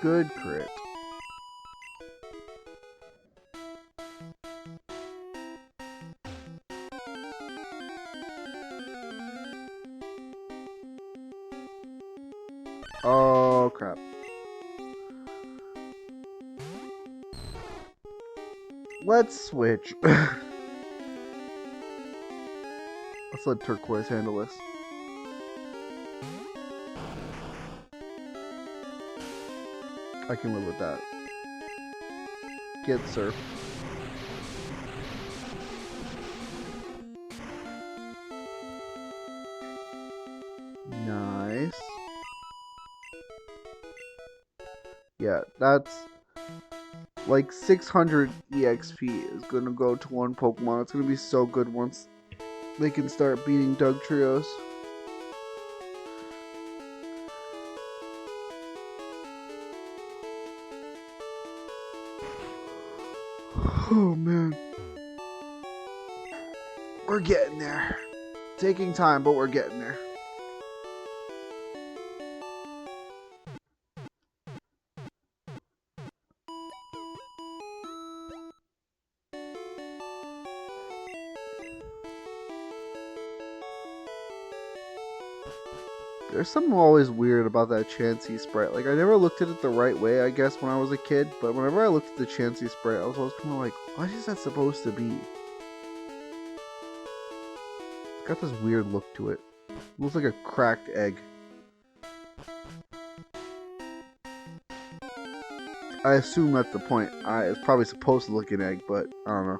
Good crit. Oh crap. Let's switch. Let's let Turquoise handle this. I can live with that. Get Surf. Nice. Yeah, that's like 600 EXP is gonna go to one Pokemon. It's gonna be so good once they can start beating Doug Trios. Oh man. We're getting there. Taking time, but we're getting there. There's something always weird about that Chansey sprite. Like, I never looked at it the right way, I guess, when I was a kid. But whenever I looked at the Chansey sprite, I was always kind of like, what is that supposed to be? It's got this weird look to it. It looks like a cracked egg. I assume that's the point. It's probably supposed to look like an egg, but I don't know.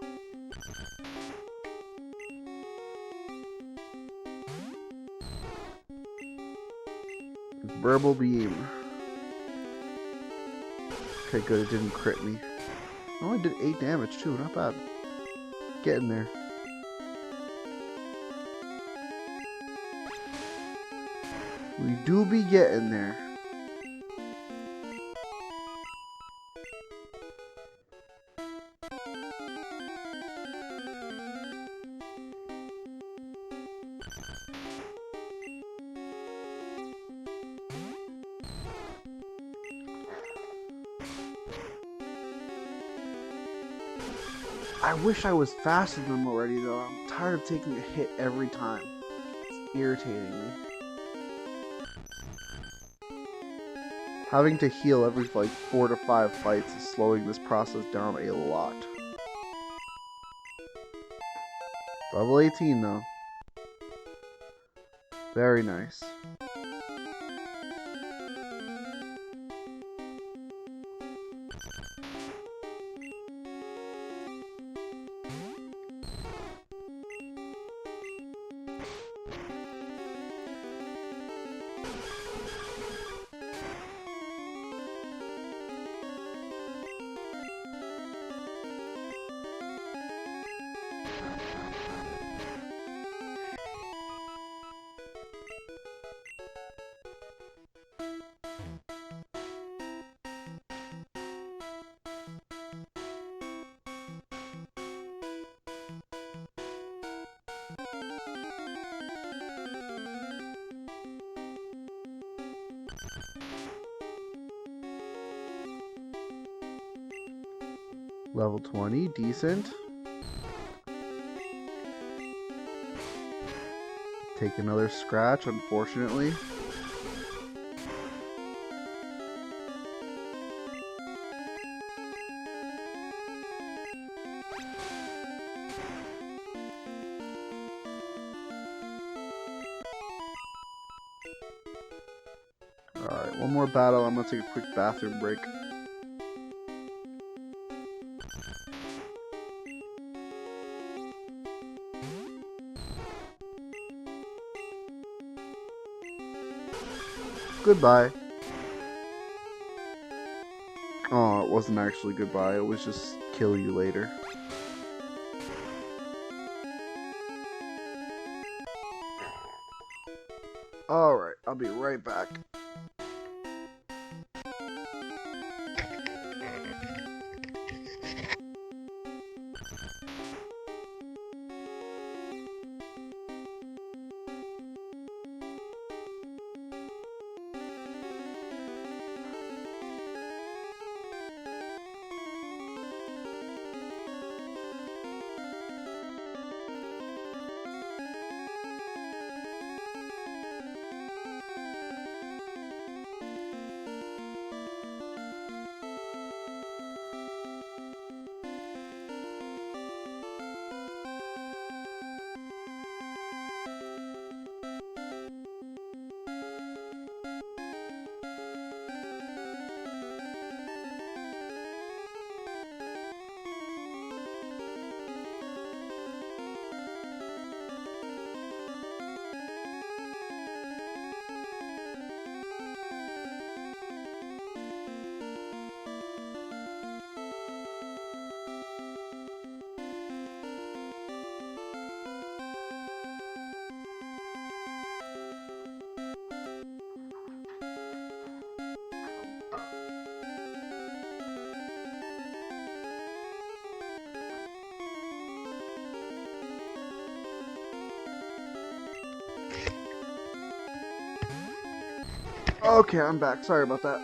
Verbal Beam. Okay, good, it didn't crit me. I only did 8 damage too, not bad. Getting there. We do be getting there. I wish I was faster than them already though. I'm tired of taking a hit every time. It's irritating me. Having to heal every like 4 to 5 fights is slowing this process down a lot. Level 18 though. Very nice. Level 20, decent. Take another scratch, unfortunately. Alright, one more battle. I'm gonna take a quick bathroom break. Goodbye. Oh, it wasn't actually goodbye. It was just kill you later. Alright, I'll be right back. Okay, I'm back. Sorry about that.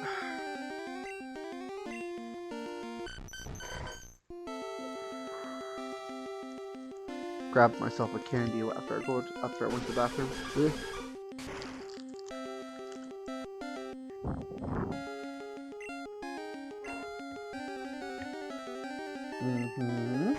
Grabbed myself a candy after I went to the bathroom. Ugh. Mm-hmm.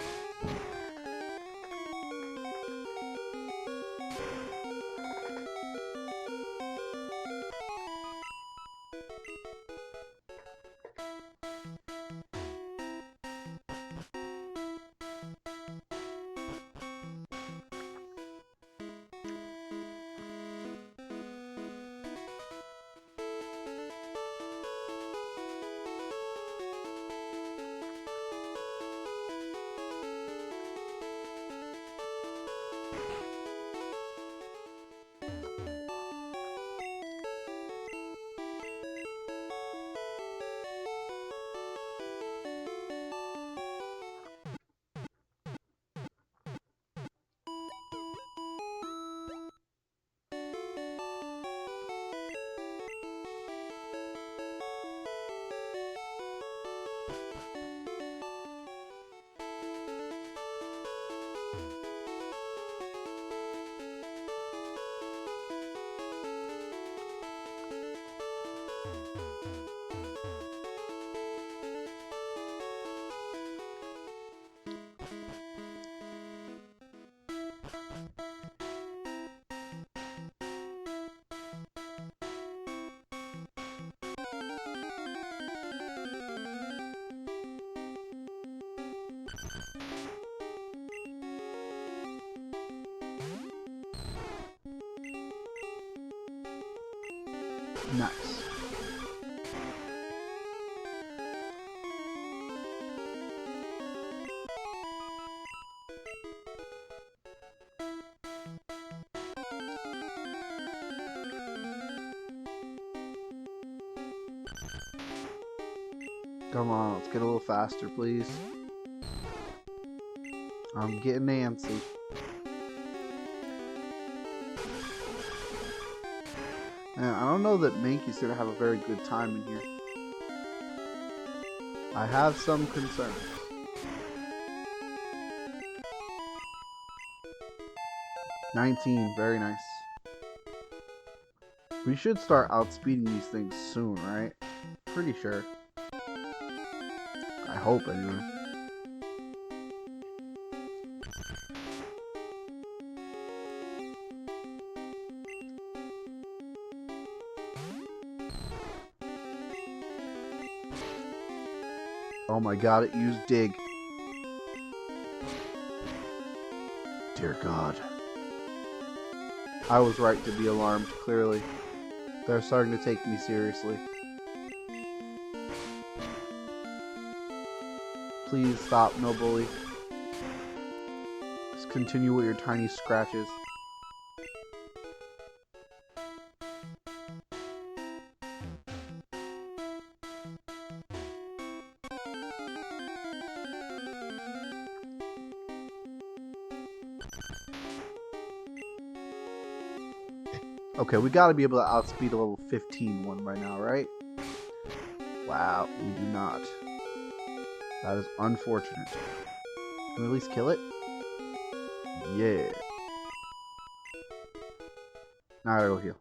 Nice. Come on, let's get a little faster, please. I'm getting antsy. And I don't know that Mankey's gonna have a very good time in here. I have some concerns. 19. Very nice. We should start outspeeding these things soon, right? Pretty sure. I hope, anyway. Oh my god, it used dig. Dear God. I was right to be alarmed, clearly. They're starting to take me seriously. Please stop, no bully. Just continue with your tiny scratches. Okay, we gotta be able to outspeed a level 15 one by now, right? Wow, we do not. That is unfortunate. Can we at least kill it? Yeah. Now I gotta go heal.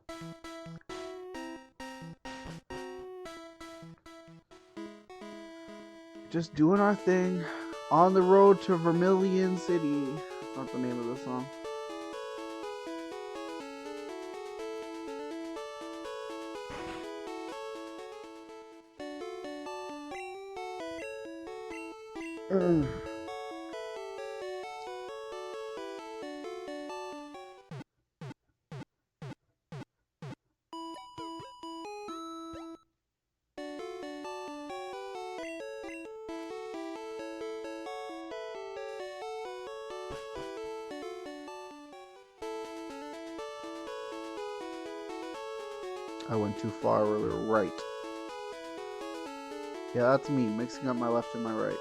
Just doing our thing. On the road to Vermilion City. That's not the name of the song. I went too far over the right. Yeah, that's me, mixing up my left and my right.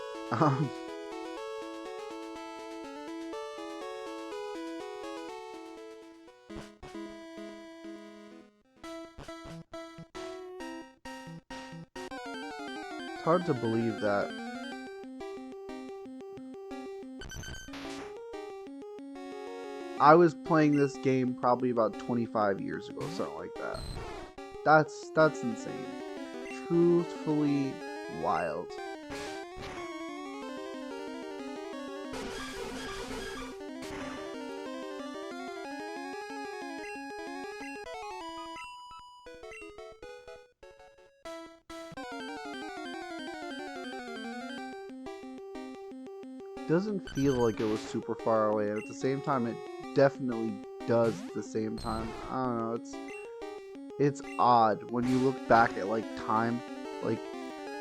It's hard to believe that I was playing this game probably about 25 years ago, something like that. That's insane. Truthfully wild. Doesn't feel like it was super far away, and at the same time it definitely does at the same time. I don't know, it's odd when you look back at like time. Like,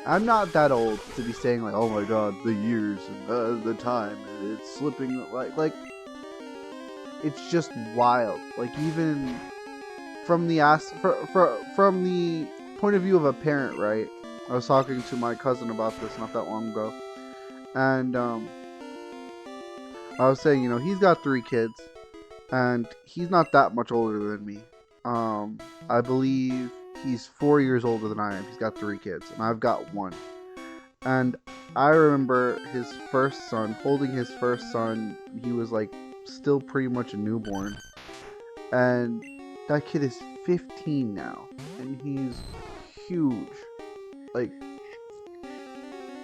I'm not that old to be saying like, oh my god, the years and the time and it's slipping, like it's just wild. Like, even from the from the point of view of a parent, right? I was talking to my cousin about this not that long ago, and I was saying, you know, he's got 3 kids, and he's not that much older than me. I believe he's 4 years older than I am. He's got 3 kids, and I've got 1. And I remember his first son, holding his first son, he was like still pretty much a newborn. And that kid is 15 now, and he's huge. Like,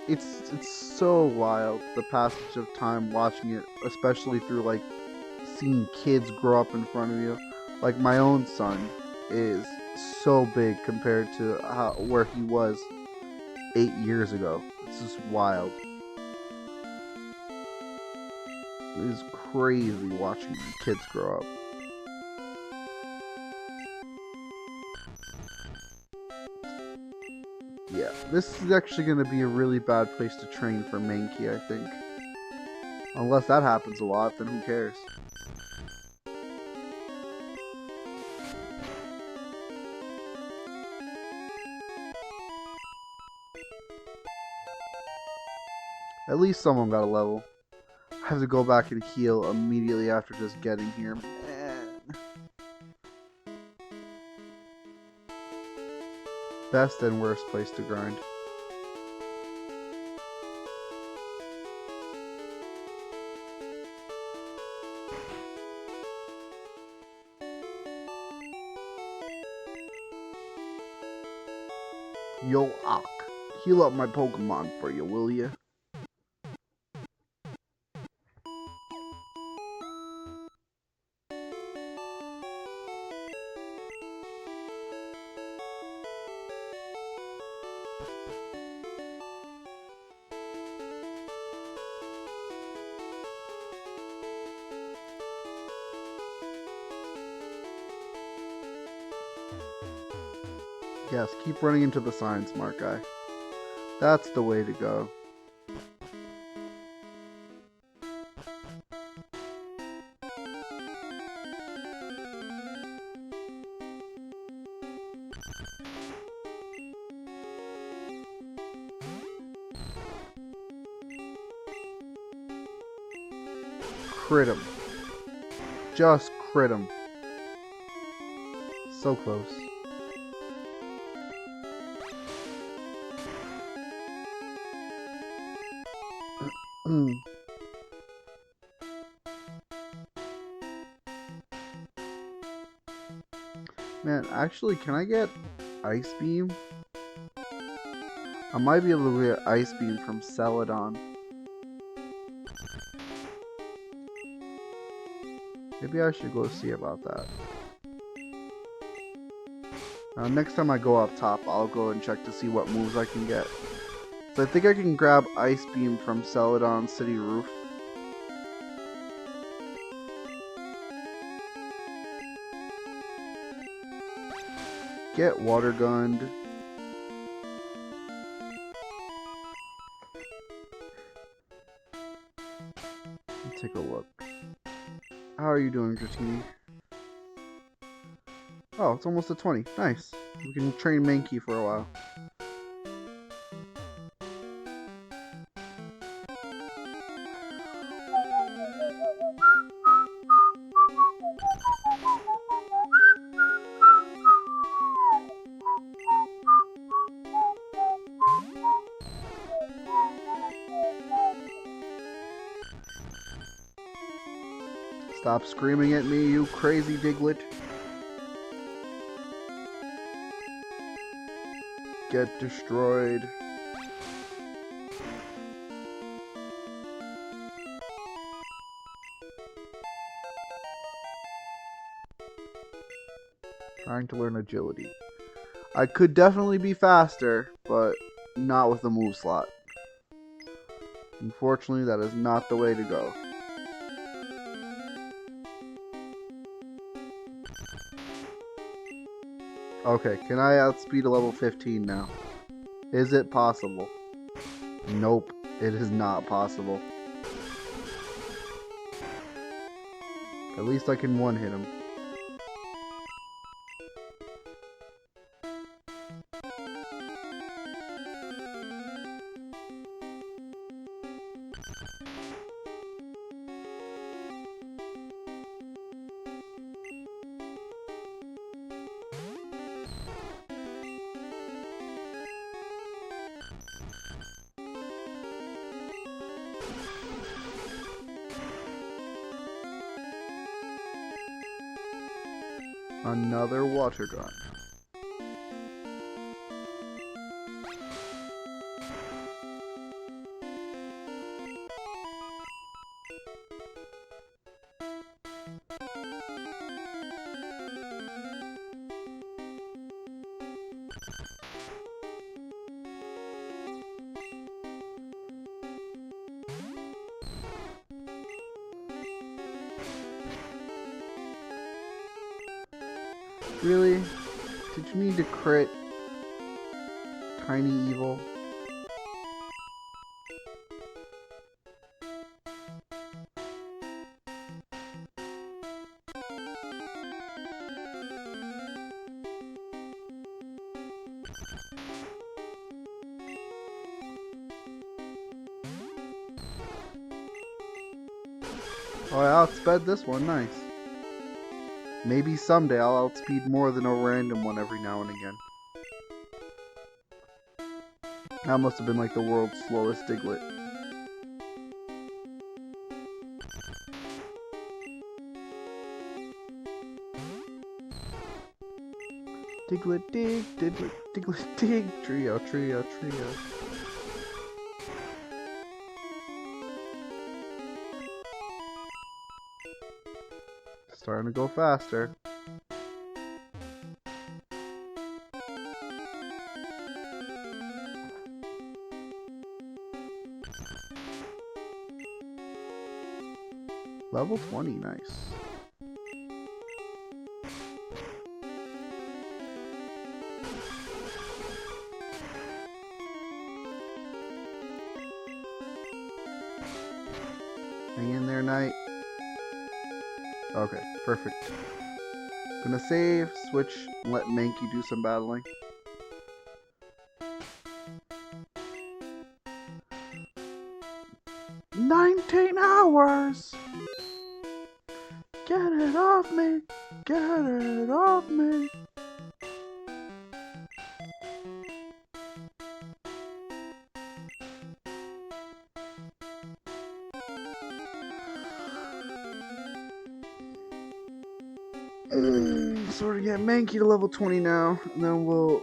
it's so wild, the passage of time watching it, especially through like seeing kids grow up in front of you. Like, my own son is so big compared to where he was 8 years ago. It's just wild. It is crazy watching kids grow up. Yeah, this is actually going to be a really bad place to train for Mankey, I think. Unless that happens a lot, then who cares? At least someone got a level. I have to go back and heal immediately after just getting here. Man. Best and worst place to grind. Yo, Ak. Heal up my Pokemon for you, will ya? Yes, keep running into the sign, smart guy. That's the way to go. Crit him. Just crit him. So close. Man, actually, can I get Ice Beam? I might be able to get Ice Beam from Celadon. Maybe I should go see about that. Next time I go up top, I'll go and check to see what moves I can get. So I think I can grab Ice Beam from Celadon City Roof. Get Water Gunned. Let's take a look. How are you doing, Dratini? Oh, it's almost at 20. Nice. We can train Mankey for a while. Stop screaming at me, you crazy Diglett. Get destroyed. Trying to learn agility. I could definitely be faster, but not with the move slot. Unfortunately, that is not the way to go. Okay, can I outspeed a level 15 now? Is it possible? Nope, it is not possible. At least I can one-hit him. Another water gun. Really? Did you need to crit Tiny Evil? Oh, I outsped this one, nice. Maybe someday I'll outspeed more than a random one every now and again. That must have been like the world's slowest Diglett. Diglett dig, Diglett dig. Trio, trio, trio. Starting to go faster. Level 20, nice. Hang in there, Knight. Okay, perfect. Gonna save, switch, and let Mankey do some battling. $19! Get it off me! Get it off me! So we're gonna get Mankey to level 20 now, and then we'll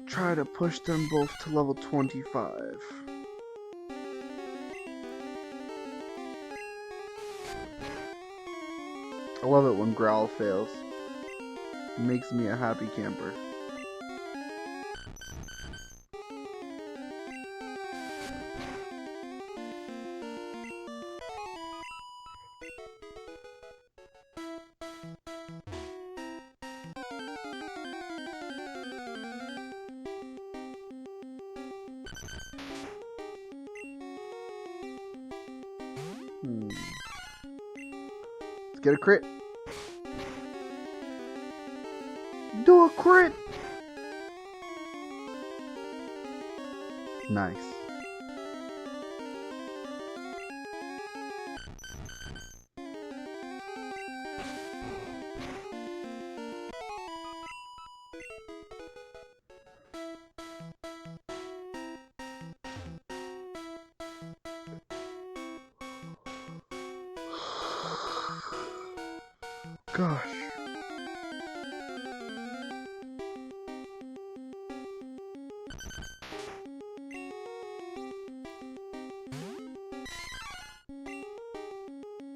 try to push them both to level 25. I love it when Growl fails. It makes me a happy camper. Let's get a crit. Do a crit! Nice. Gosh.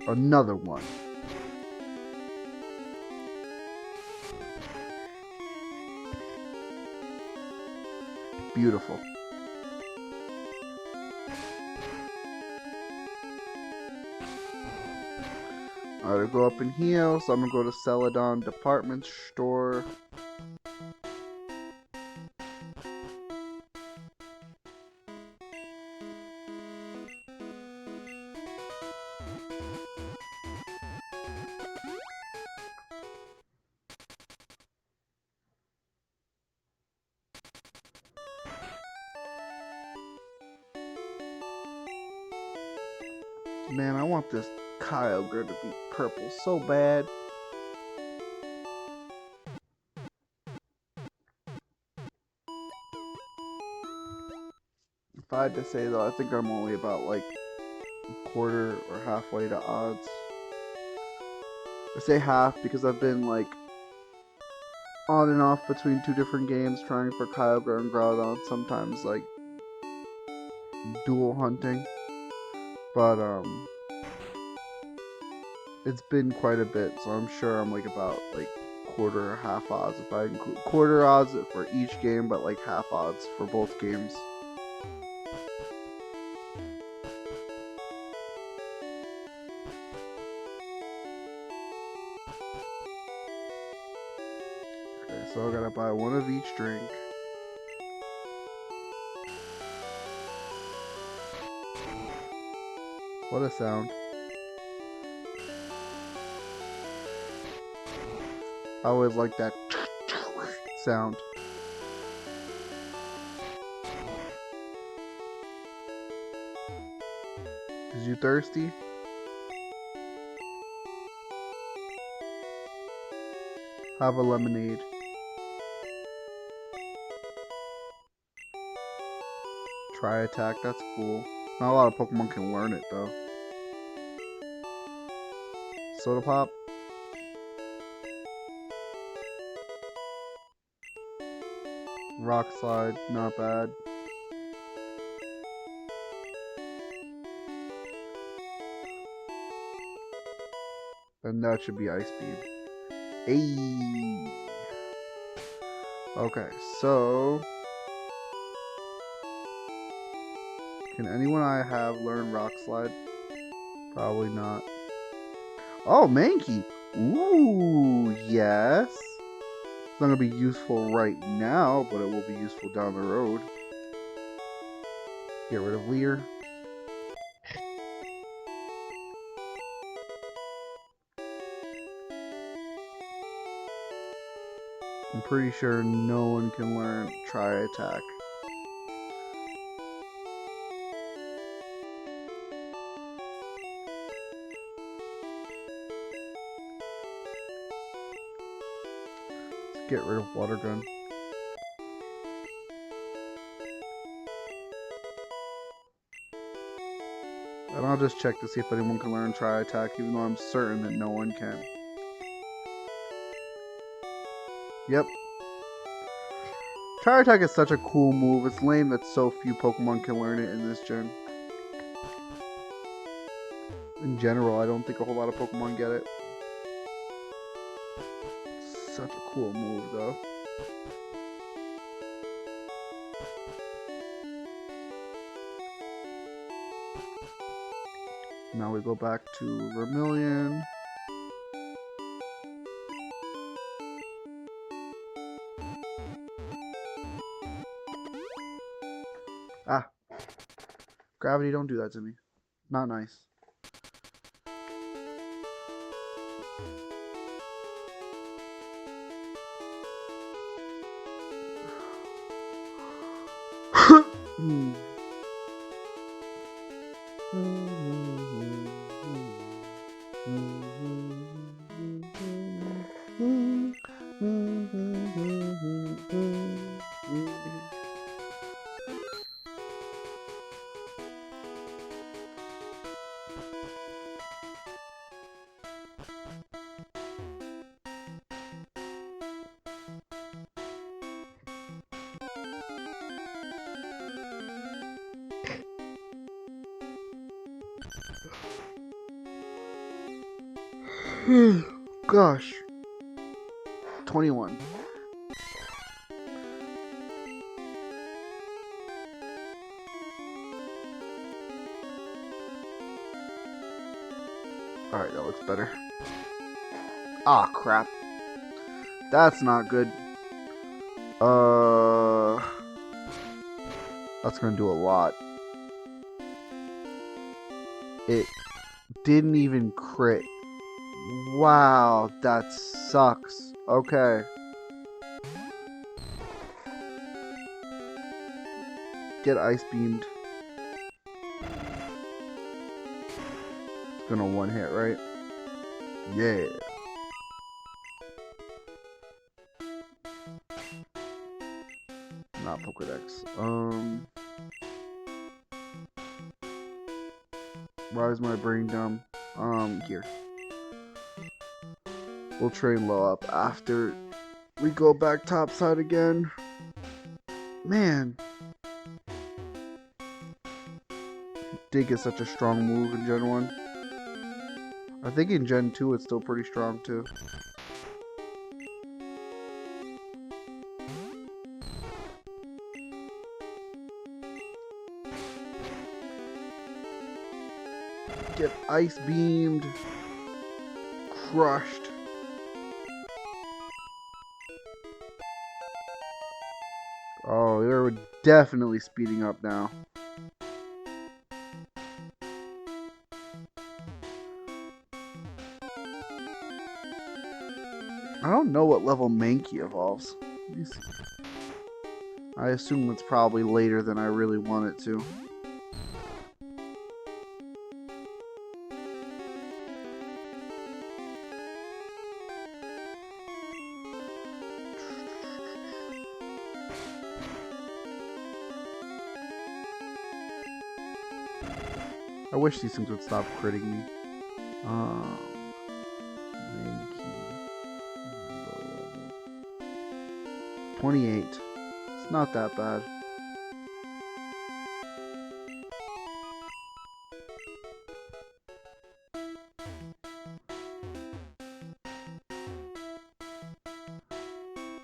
Another one. Beautiful. I gotta go up and heal, so I'm gonna go to Celadon Department Store. Man, I want this Kyogre to be purple so bad. If I had to say though, I think I'm only about like a quarter or halfway to odds. I say half because I've been like on and off between two different games trying for Kyogre and Groudon, sometimes like dual hunting. But it's been quite a bit, so I'm sure I'm like about like quarter or half odds if I include quarter odds for each game, but like half odds for both games. Okay, so I gotta buy one of each drink. What a sound. I always like that sound. Is you thirsty? Have a lemonade. Try attack, that's cool. Not a lot of Pokemon can learn it though. Soda Pop. Rock Slide, not bad. And that should be Ice Beam. Ayy. Okay, so can anyone I have learn Rock Slide? Probably not. Oh, Mankey! Ooh, yes. It's not gonna be useful right now, but it will be useful down the road. Get rid of Leer. I'm pretty sure no one can learn Tri-Attack. Let's get rid of Water Gun. And I'll just check to see if anyone can learn Tri-Attack, even though I'm certain that no one can. Yep. Tri-Attack is such a cool move. It's lame that so few Pokemon can learn it in this gen. In general, I don't think a whole lot of Pokemon get it. It's such a cool move, though. Now we go back to Vermilion. Ah. Gravity, don't do that to me. Not nice. Gosh. 21. Alright, that looks better. Ah, crap. That's not good. That's gonna do a lot. It didn't even crit. Wow, that sucks. Okay. Get Ice Beamed. It's gonna one hit, right? Yeah. Not Pokedex. Why is my brain dumb? Here. We'll train low up after we go back topside again. Man. Dig is such a strong move in Gen 1. I think in Gen 2 it's still pretty strong too. Get Ice Beamed. Crushed. Oh, they're definitely speeding up now. I don't know what level Mankey evolves. Let me see. I assume it's probably later than I really want it to. I wish these things would stop critting me. Mankey. 28. It's not that bad.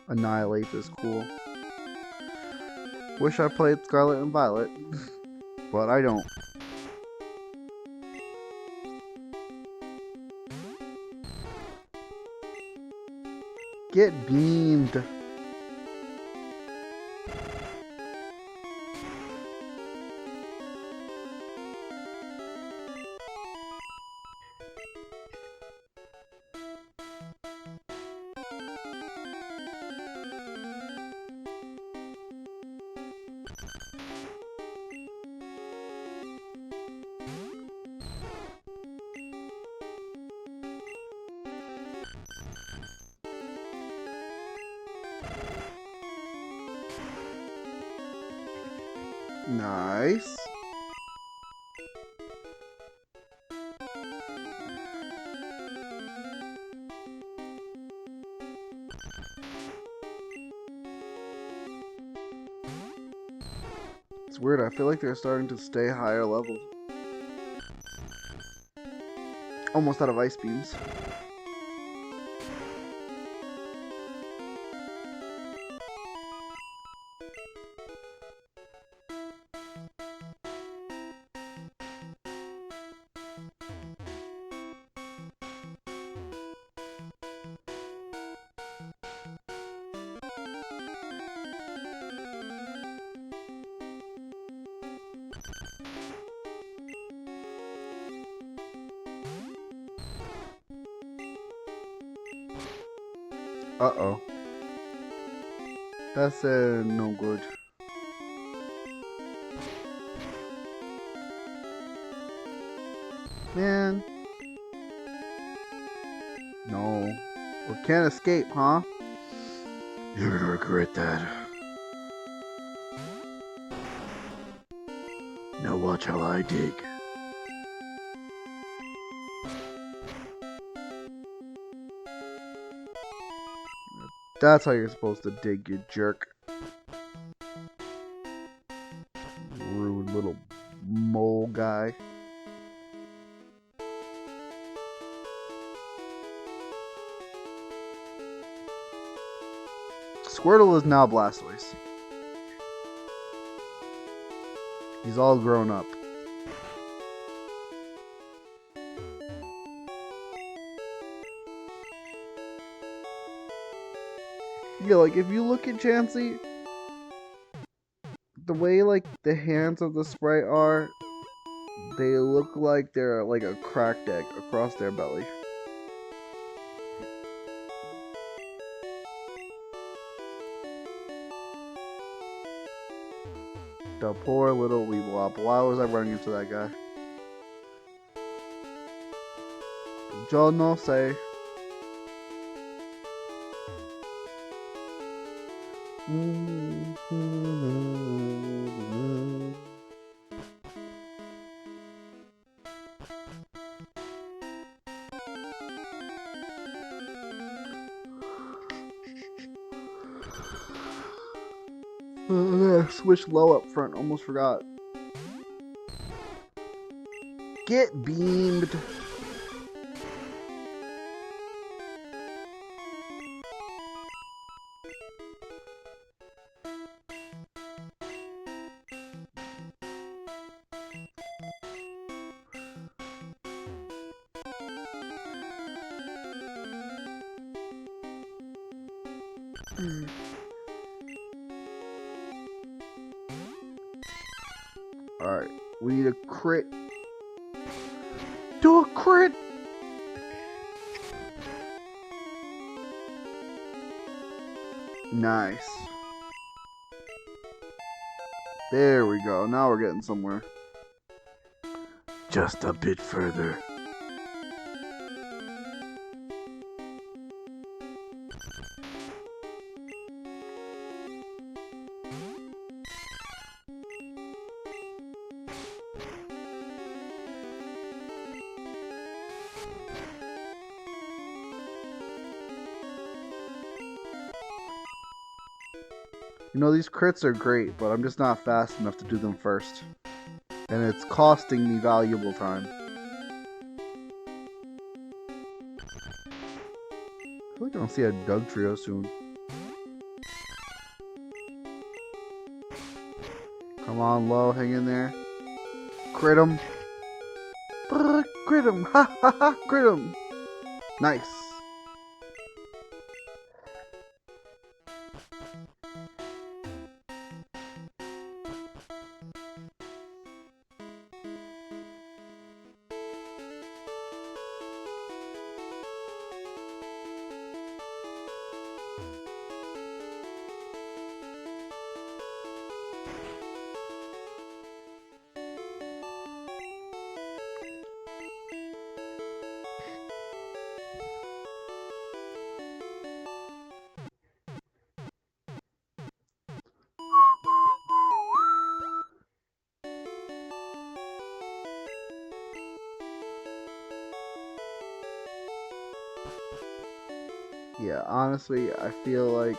Annihilate is cool. Wish I played Scarlet and Violet, but I don't. Get beamed. Nice. It's weird, I feel like they're starting to stay higher level. Almost out of ice beams. Uh-oh. That's no good. Man. No. We can't escape, huh? You're gonna regret that. Now watch how I dig. That's how you're supposed to dig, you jerk. Rude little mole guy. Squirtle is now Blastoise. He's all grown up. Yeah, like if you look at Chansey, the way like the hands of the sprite are, they look like they're like a cracked egg across their belly. The poor little Weeblop. Why was I running into that guy? Yo no sé. Switch low up front. Almost forgot. Get beamed. Alright, we need a crit. Do a crit! Nice. There we go. Now we're getting somewhere. Just a bit further. You know, these crits are great, but I'm just not fast enough to do them first. And it's costing me valuable time. I feel like I don't see a Doug trio soon. Come on, low, hang in there. Crit him. Crit him. Ha ha ha, crit him. Nice. Yeah, honestly, I feel like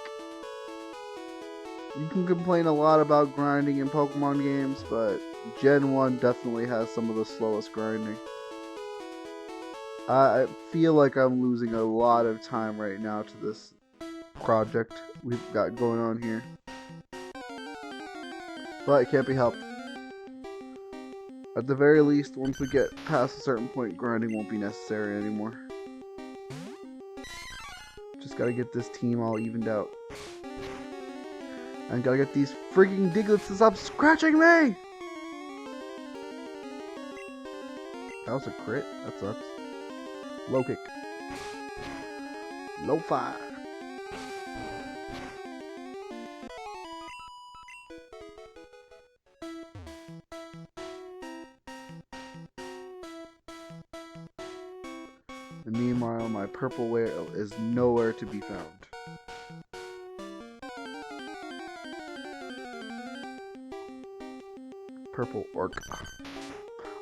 you can complain a lot about grinding in Pokemon games, but Gen 1 definitely has some of the slowest grinding. I feel like I'm losing a lot of time right now to this project we've got going on here. But it can't be helped. At the very least, once we get past a certain point, grinding won't be necessary anymore. Just gotta get this team all evened out. And gotta get these freaking Diglets to stop scratching me! That was a crit? That sucks. Low kick. Low fire. And meanwhile, my purple whale is nowhere to be found. Purple orc.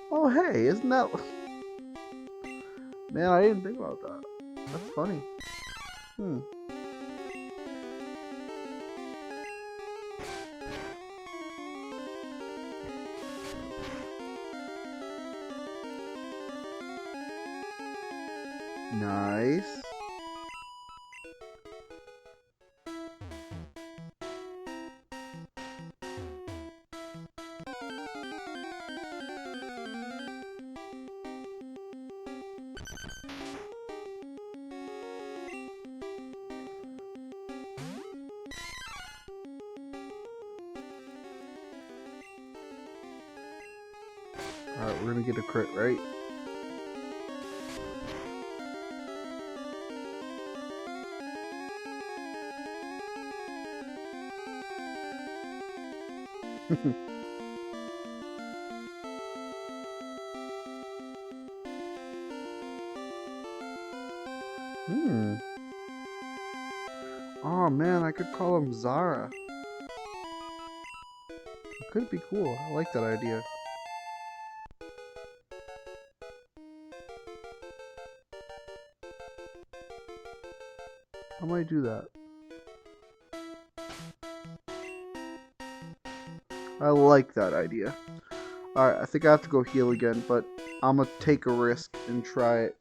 Oh hey, isn't that... Man, I didn't think about that. That's funny. Nice. Alright, we're gonna get a crit, right? Oh man, I could call him Zara. It could be cool. I like that idea. How might I do that? I like that idea. Alright, I think I have to go heal again, but I'm gonna take a risk and try it.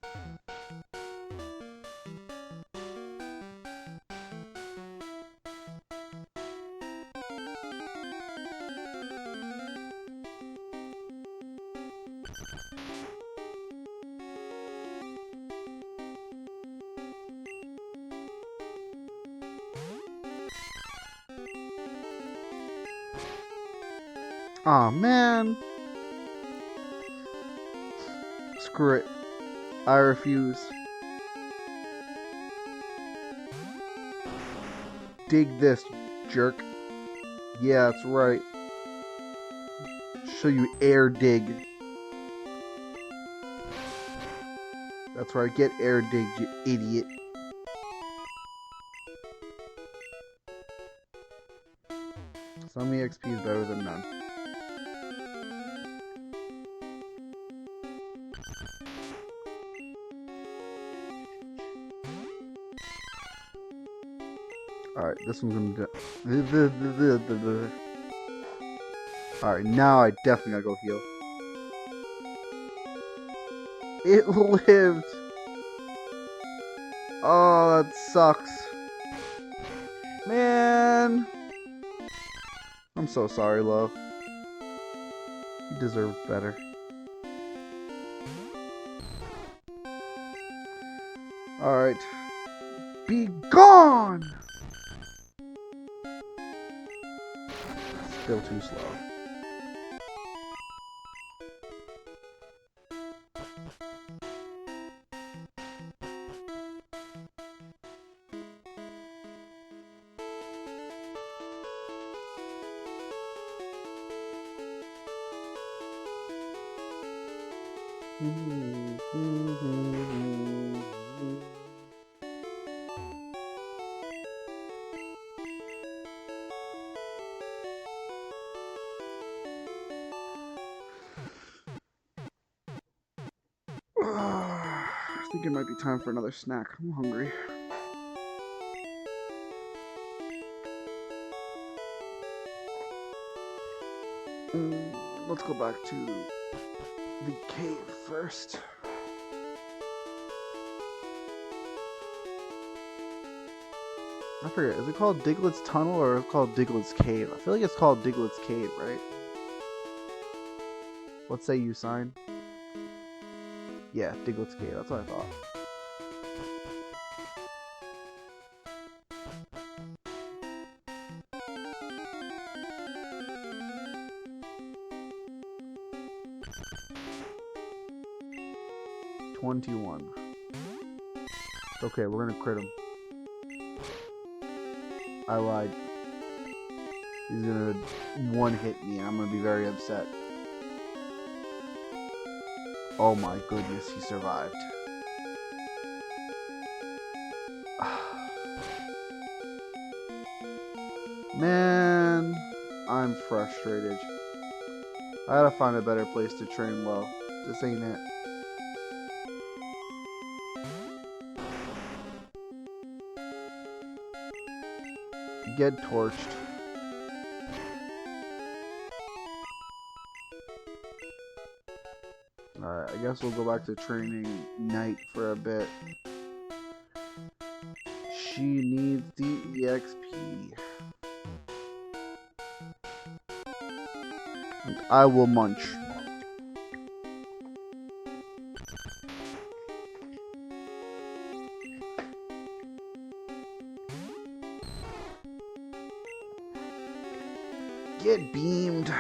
Aw, man. Screw it. I refuse. Dig this, jerk. Yeah, that's right. Show you air dig. That's right, get air digged, you idiot. Some EXP is better than none. Alright, this one's gonna Alright, now I definitely gotta go heal. It lived! Oh, that sucks. Man! I'm so sorry, love. You deserve better. Alright. Be gone! Still too slow. I think it might be time for another snack. I'm hungry. Let's go back to the cave first. I forget, is it called Diglett's Tunnel or is it called Diglett's Cave? I feel like it's called Diglett's Cave, right? What say you, sign? Yeah, Diglett's Cave, that's what I thought. $21. Okay, we're gonna crit him. I lied. He's gonna one-hit me and I'm gonna be very upset. Oh my goodness, he survived. Man, I'm frustrated. I gotta find a better place to train low. This ain't it. Get torched. Alright, I guess we'll go back to training Knight for a bit. She needs the EXP. And I will munch. Get beamed.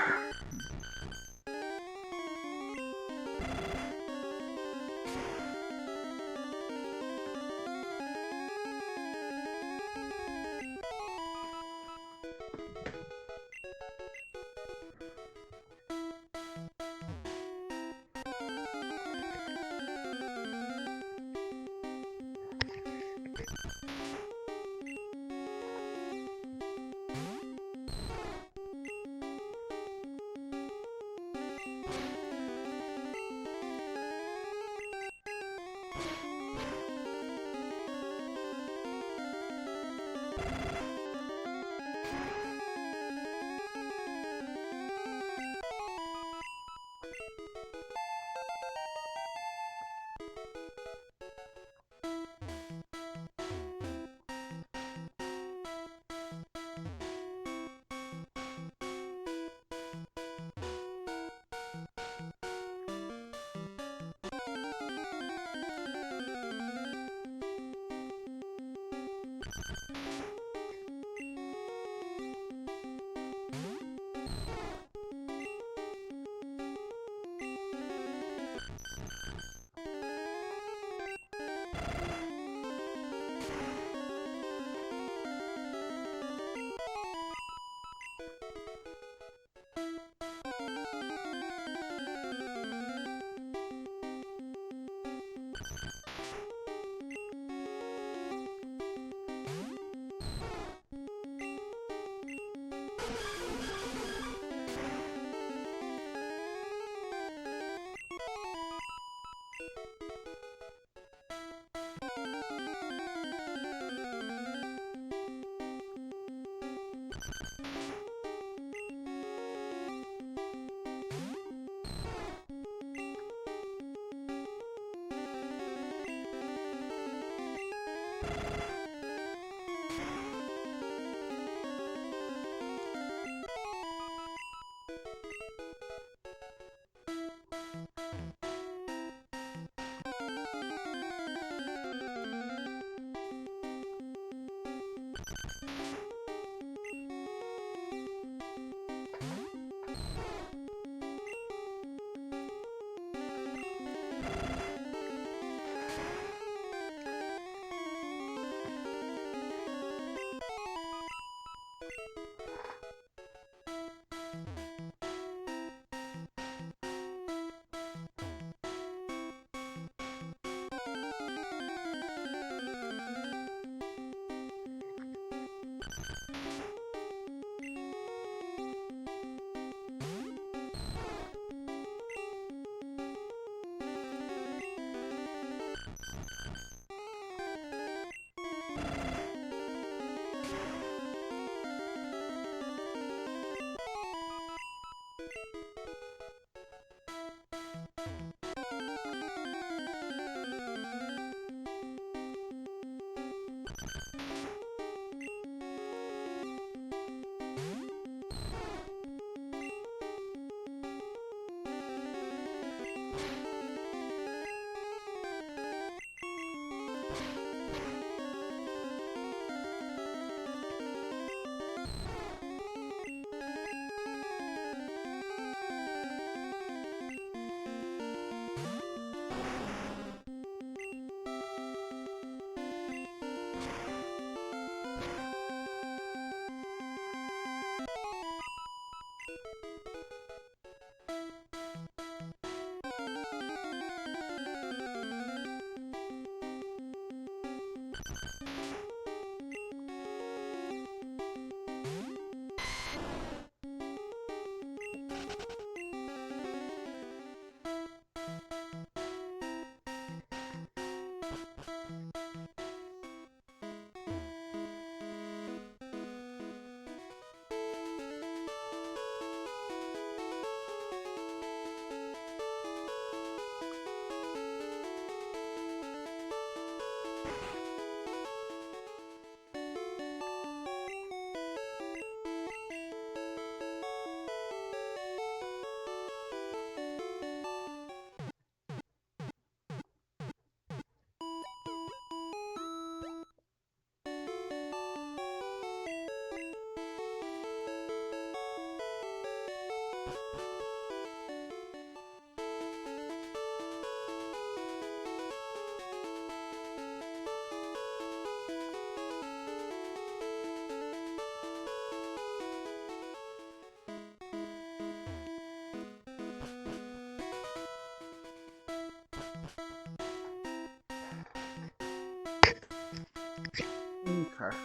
Okay.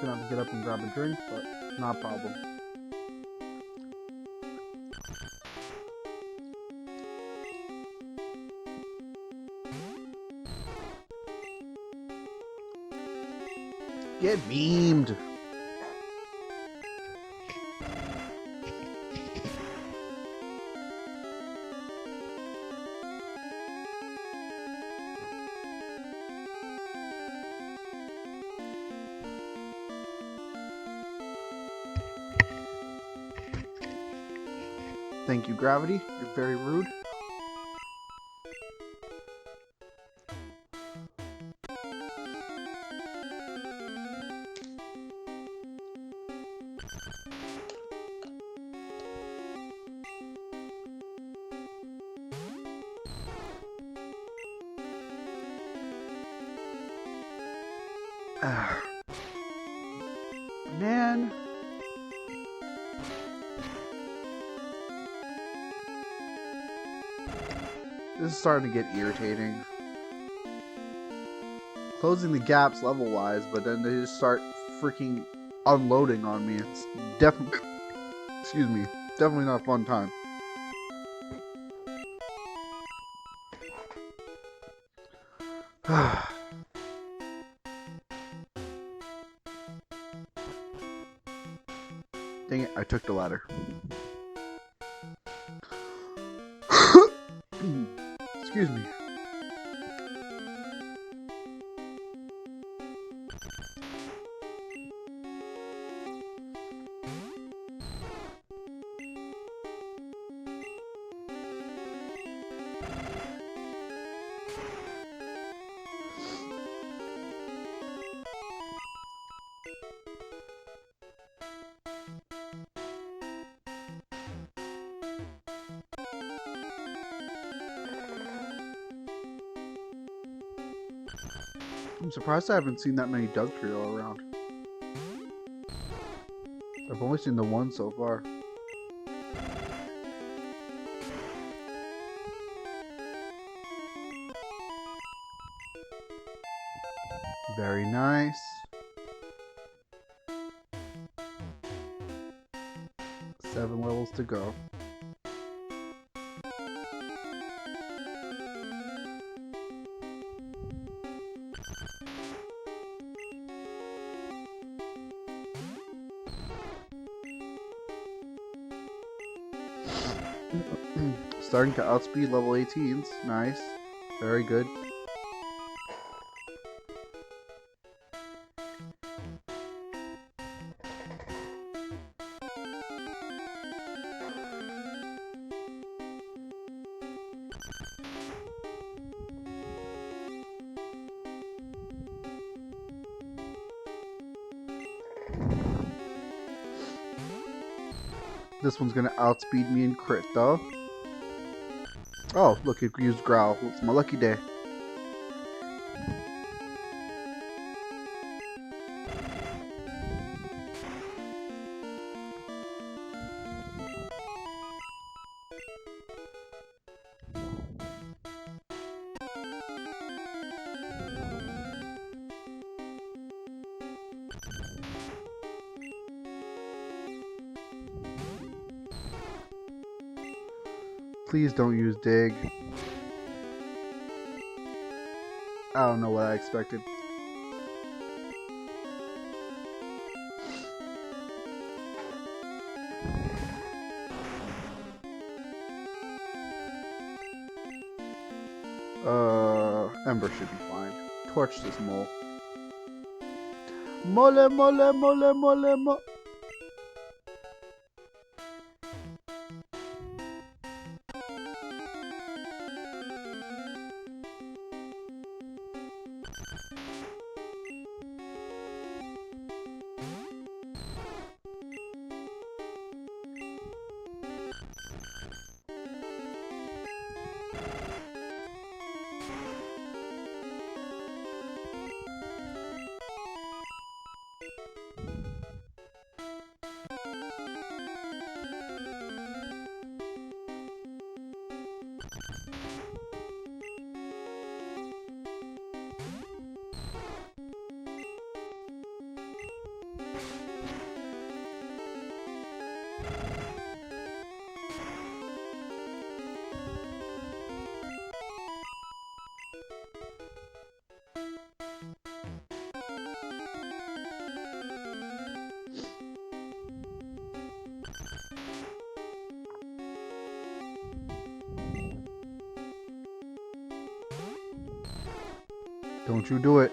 Gonna have to get up and grab a drink, but not a problem. Get memed! Thank you, Gravity. You're very rude. Man. This is starting to get irritating. Closing the gaps level-wise, but then they just start freaking unloading on me. It's definitely, excuse me, definitely not a fun time. Dang it, I took the ladder. Excuse me. I'm surprised I haven't seen that many Dugtrio around. I've only seen the one so far. Very nice. 7 levels to go. Starting to outspeed level 18s. Nice. Very good. This one's gonna outspeed me in crit though. Oh, look, it used Growl. It's my lucky day. Please don't use Dig. I don't know what I expected. Ember should be fine. Torch this mole. Mole, mole, mole, mole, mole. Don't you do it.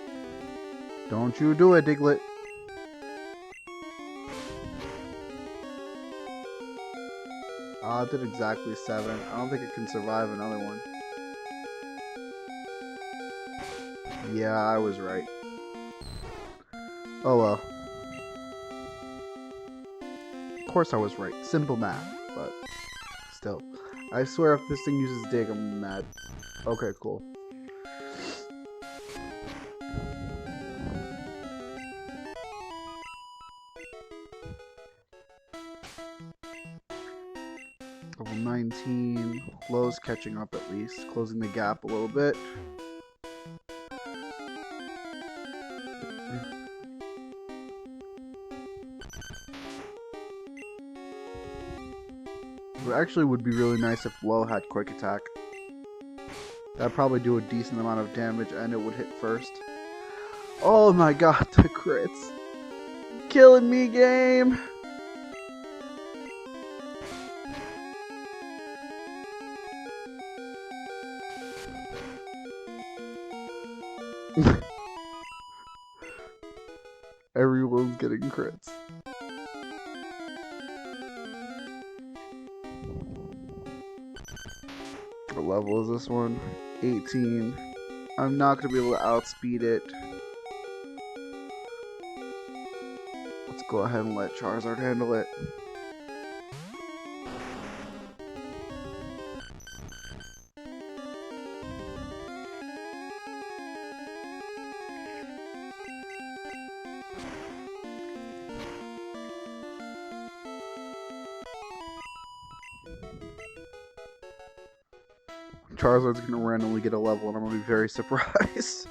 Don't you do it, Diglett. I did exactly 7. I don't think it can survive another one. Yeah, I was right. Oh well. Of course I was right. Simple math, but still. I swear if this thing uses Dig, I'm mad. Okay, cool. Level 19. Low's catching up at least. Closing the gap a little bit. It actually would be really nice if Low had Quick Attack. That'd probably do a decent amount of damage and it would hit first. Oh my god, the crits. Killing me, game! Everyone's getting crits. What level is this one? 18. I'm not going to be able to outspeed it. Let's go ahead and let Charizard handle it. Charizard's gonna randomly get a level, and I'm gonna be very surprised.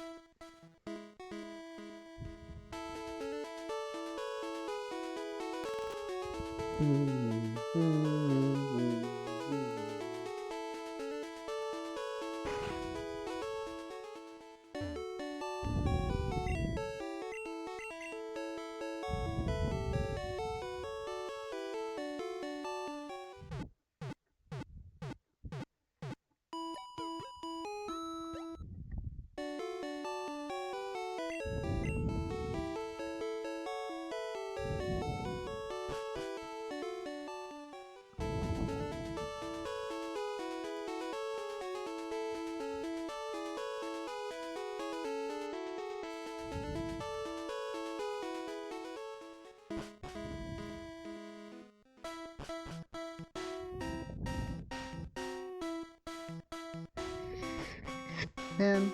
And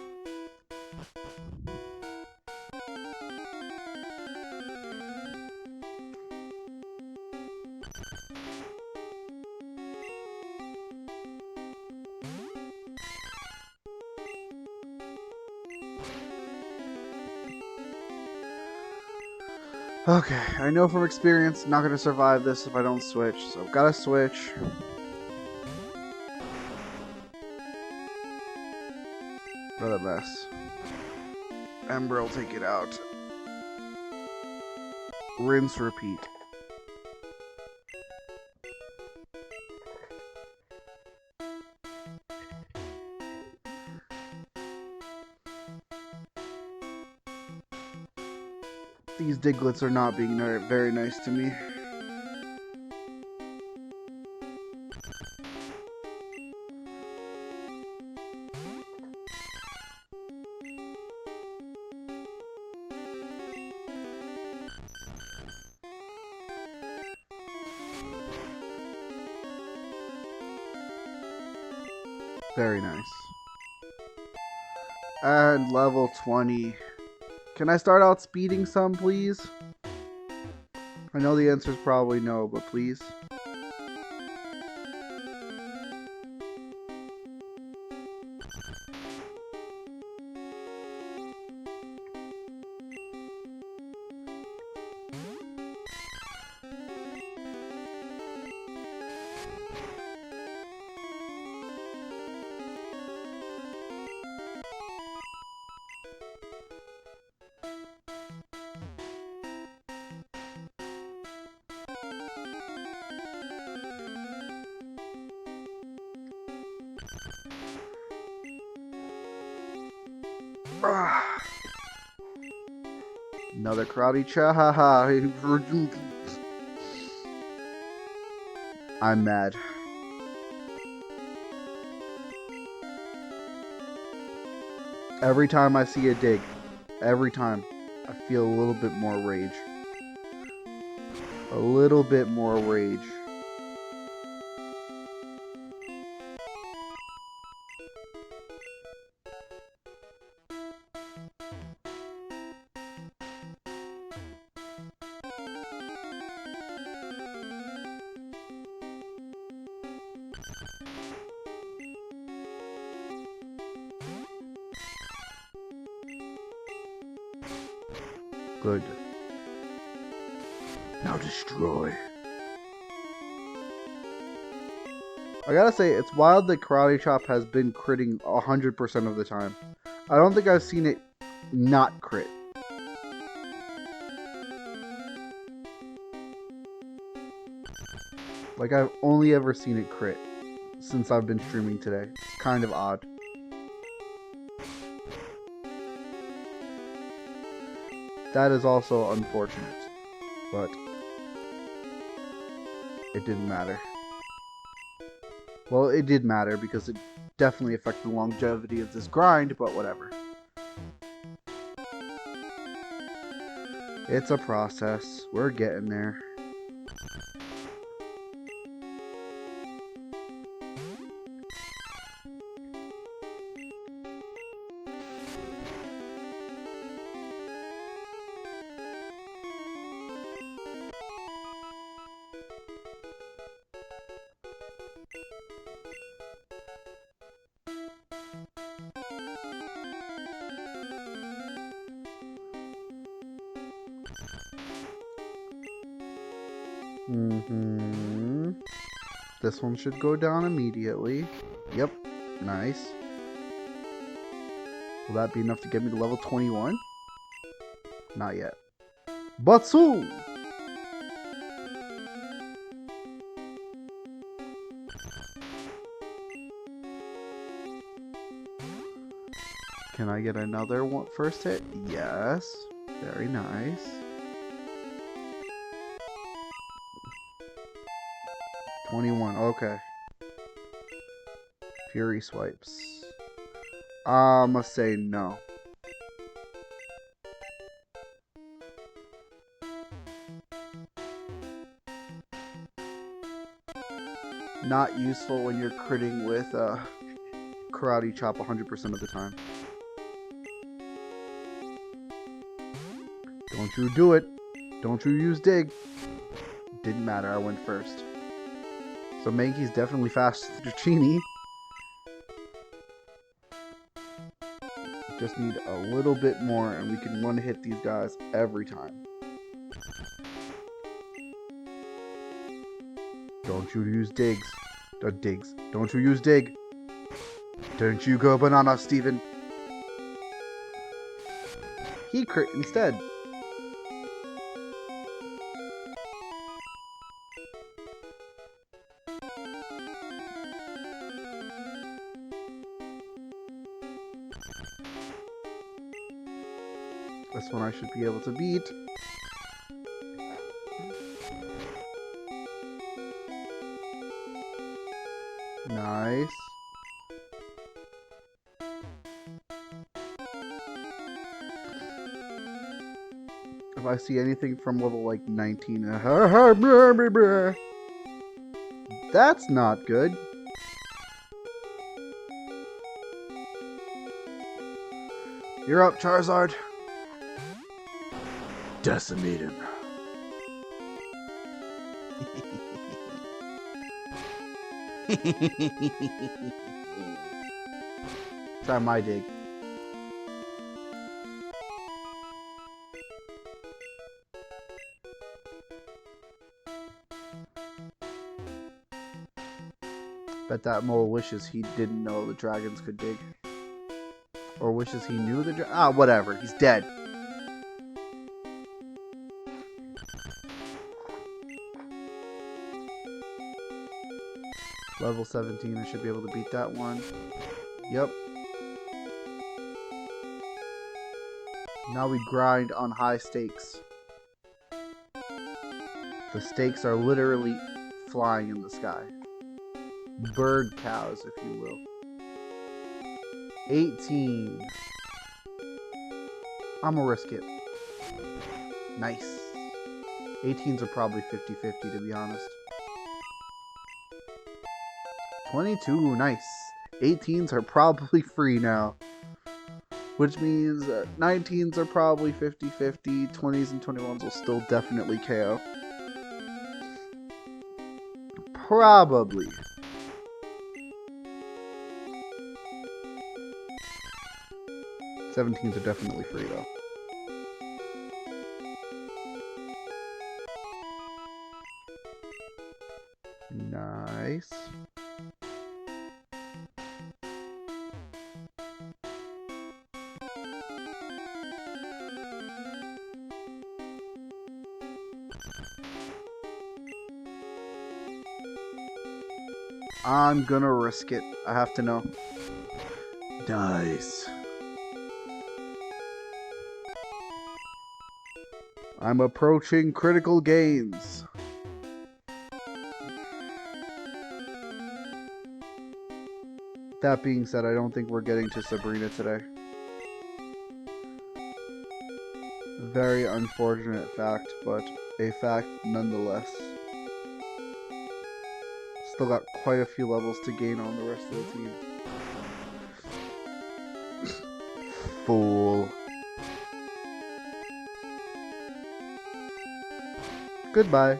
okay, I know from experience, not gonna survive this if I don't switch, so I've gotta switch. What a mess. Ember will take it out. Rinse, repeat. These Diglets are not being very nice to me. Very nice. And level 20. Can I start out speeding some, please? I know the answer is probably no, but please. Another karate cha, haha. I'm mad. Every time I see a dig, every time, I feel a little bit more rage. A little bit more rage. Good. Now destroy. I gotta say, it's wild that Karate Chop has been critting 100% of the time. I don't think I've seen it not crit. Like, I've only ever seen it crit since I've been streaming today. It's kind of odd. That is also unfortunate, but it didn't matter. Well, it did matter because it definitely affected the longevity of this grind, but whatever. It's a process. We're getting there. This one should go down immediately. Yep. Nice. Will that be enough to get me to level 21? Not yet. But soon! Can I get another one first hit? Yes. Very nice. $21. Okay. Fury swipes. I'm gonna say no. Not useful when you're critting with karate chop 100% of the time. Don't you do it. Don't you use dig. Didn't matter, I went first. So Mankey's definitely faster than Chini. Just need a little bit more and we can one hit these guys every time. Don't you use digs. Digs. Don't you use dig. Don't you go banana, Steven. He crit instead. This one I should be able to beat. Nice. If I see anything from level like 19, that's not good. You're up, Charizard. Decimate him. Try my dig. Bet that mole wishes he didn't know the dragons could dig. Or wishes he knew the whatever. He's dead. Level 17, I should be able to beat that one. Yep. Now we grind on high stakes. The stakes are literally flying in the sky. Bird cows, if you will. 18. I'm gonna risk it. Nice. 18s are probably 50-50 to be honest. 22, nice. 18s are probably free now. Which means 19s are probably 50-50. 20s and 21s will still definitely KO. Probably. Seventeens are definitely free though. Nice. I'm gonna risk it. I have to know. Nice. I'm approaching critical gains. That being said, I don't think we're getting to Sabrina today. Very unfortunate fact, but a fact nonetheless. Still got quite a few levels to gain on the rest of the team. Fool. Goodbye.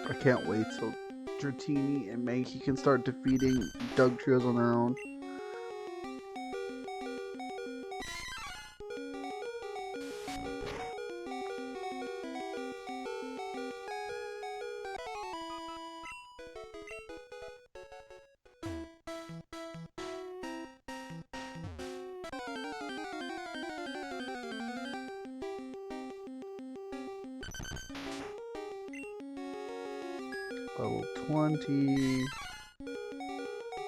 I can't wait till Dratini and Mankey can start defeating Dugtrios on their own. Level 20.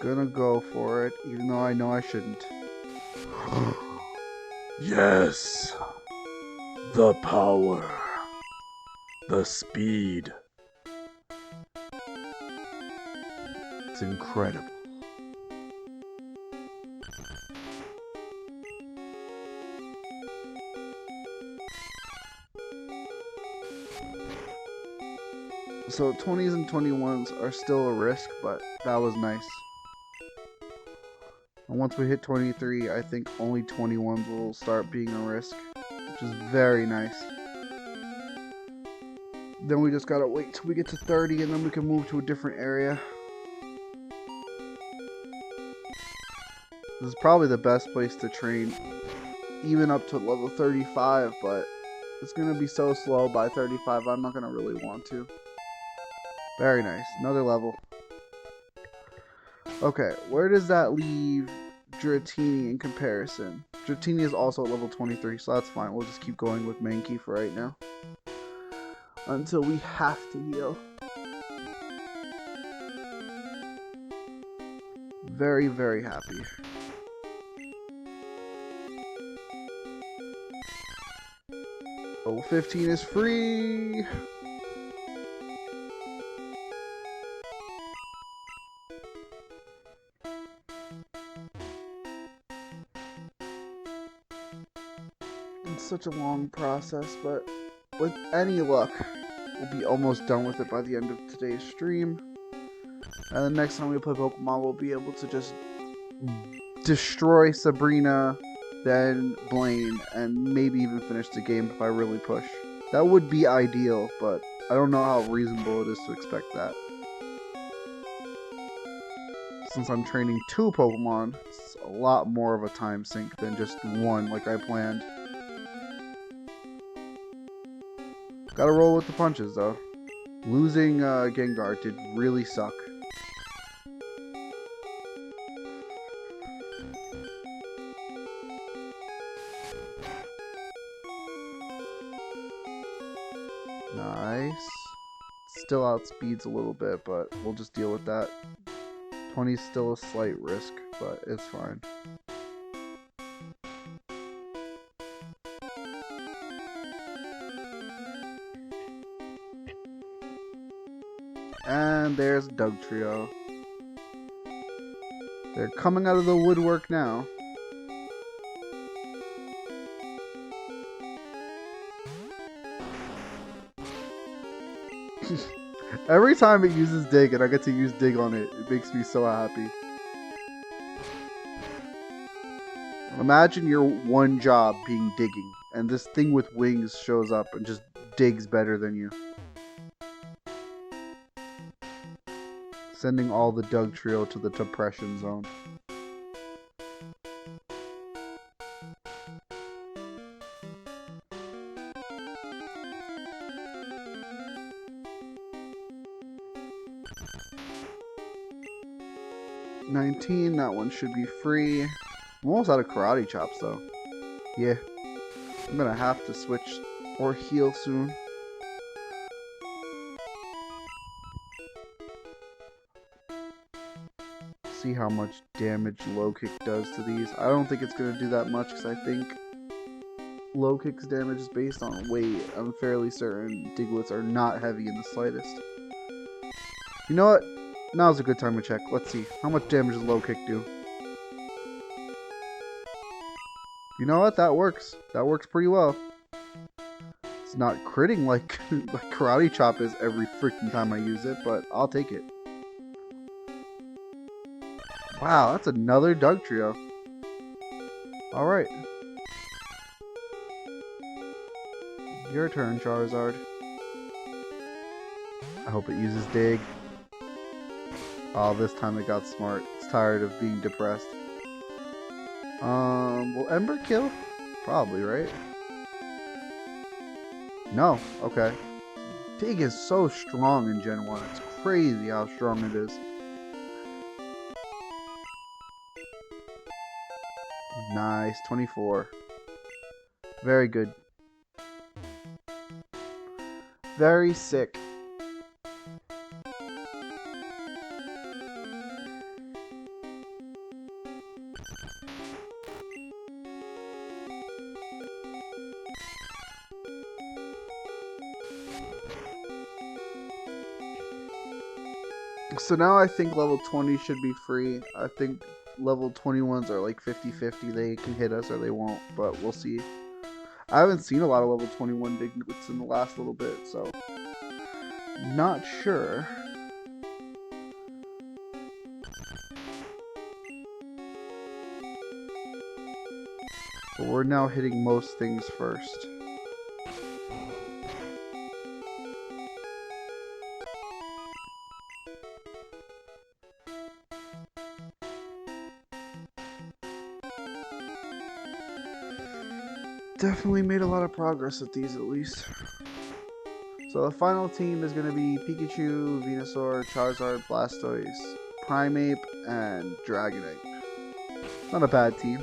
Gonna go for it, even though I know I shouldn't. Yes! The power. The speed. It's incredible. So 20s and 21s are still a risk, but that was nice. And once we hit 23, I think only 21s will start being a risk, which is very nice. Then we just gotta wait till we get to 30 and then we can move to a different area. This is probably the best place to train, even up to level 35, but it's gonna be so slow by 35, I'm not gonna really want to. Very nice. Another level. Okay, where does that leave Dratini in comparison? Dratini is also at level 23, so that's fine. We'll just keep going with Mankey for right now. Until we have to heal. Very, very happy. Level 15 is free! It's such a long process, but with any luck, we'll be almost done with it by the end of today's stream. And the next time we play Pokemon, we'll be able to just destroy Sabrina, then Blaine, and maybe even finish the game if I really push. That would be ideal, but I don't know how reasonable it is to expect that. Since I'm training 2 Pokemon, it's a lot more of a time sink than just 1 like I planned. Gotta roll with the punches, though. Losing Gengar did really suck. Nice. Still outspeeds a little bit, but we'll just deal with that. 20 is still a slight risk, but it's fine. And there's Dugtrio. They're coming out of the woodwork now. Every time it uses Dig and I get to use Dig on it, it makes me so happy. Imagine your one job being digging, and this thing with wings shows up and just digs better than you. Sending all the Dugtrio to the depression zone. $19, that one should be free. I'm almost out of karate chops though. Yeah. I'm gonna have to switch or heal soon. See how much damage low kick does to these. I don't think it's gonna do that much because I think low kick's damage is based on weight. I'm fairly certain Diglets are not heavy in the slightest. You know what? Now's a good time to check. Let's see. How much damage does low kick do? You know what? That works. That works pretty well. It's not critting like, like karate chop is every freaking time I use it, but I'll take it. Wow, that's another Dugtrio. Alright. Your turn, Charizard. I hope it uses Dig. Oh, this time it got smart. It's tired of being depressed. Will Ember kill? Probably, right? No. Okay. Pig is so strong in Gen 1. It's crazy how strong it is. Nice. 24. Very good. Very sick. So now I think level 20 should be free. I think level 21s are like 50-50. They can hit us or they won't, but we'll see. I haven't seen a lot of level 21 diglets in the last little bit, so not sure. But we're now hitting most things first. Definitely made a lot of progress with these, at least. So the final team is going to be Pikachu, Venusaur, Charizard, Blastoise, Primeape, and Dragonite. Not a bad team.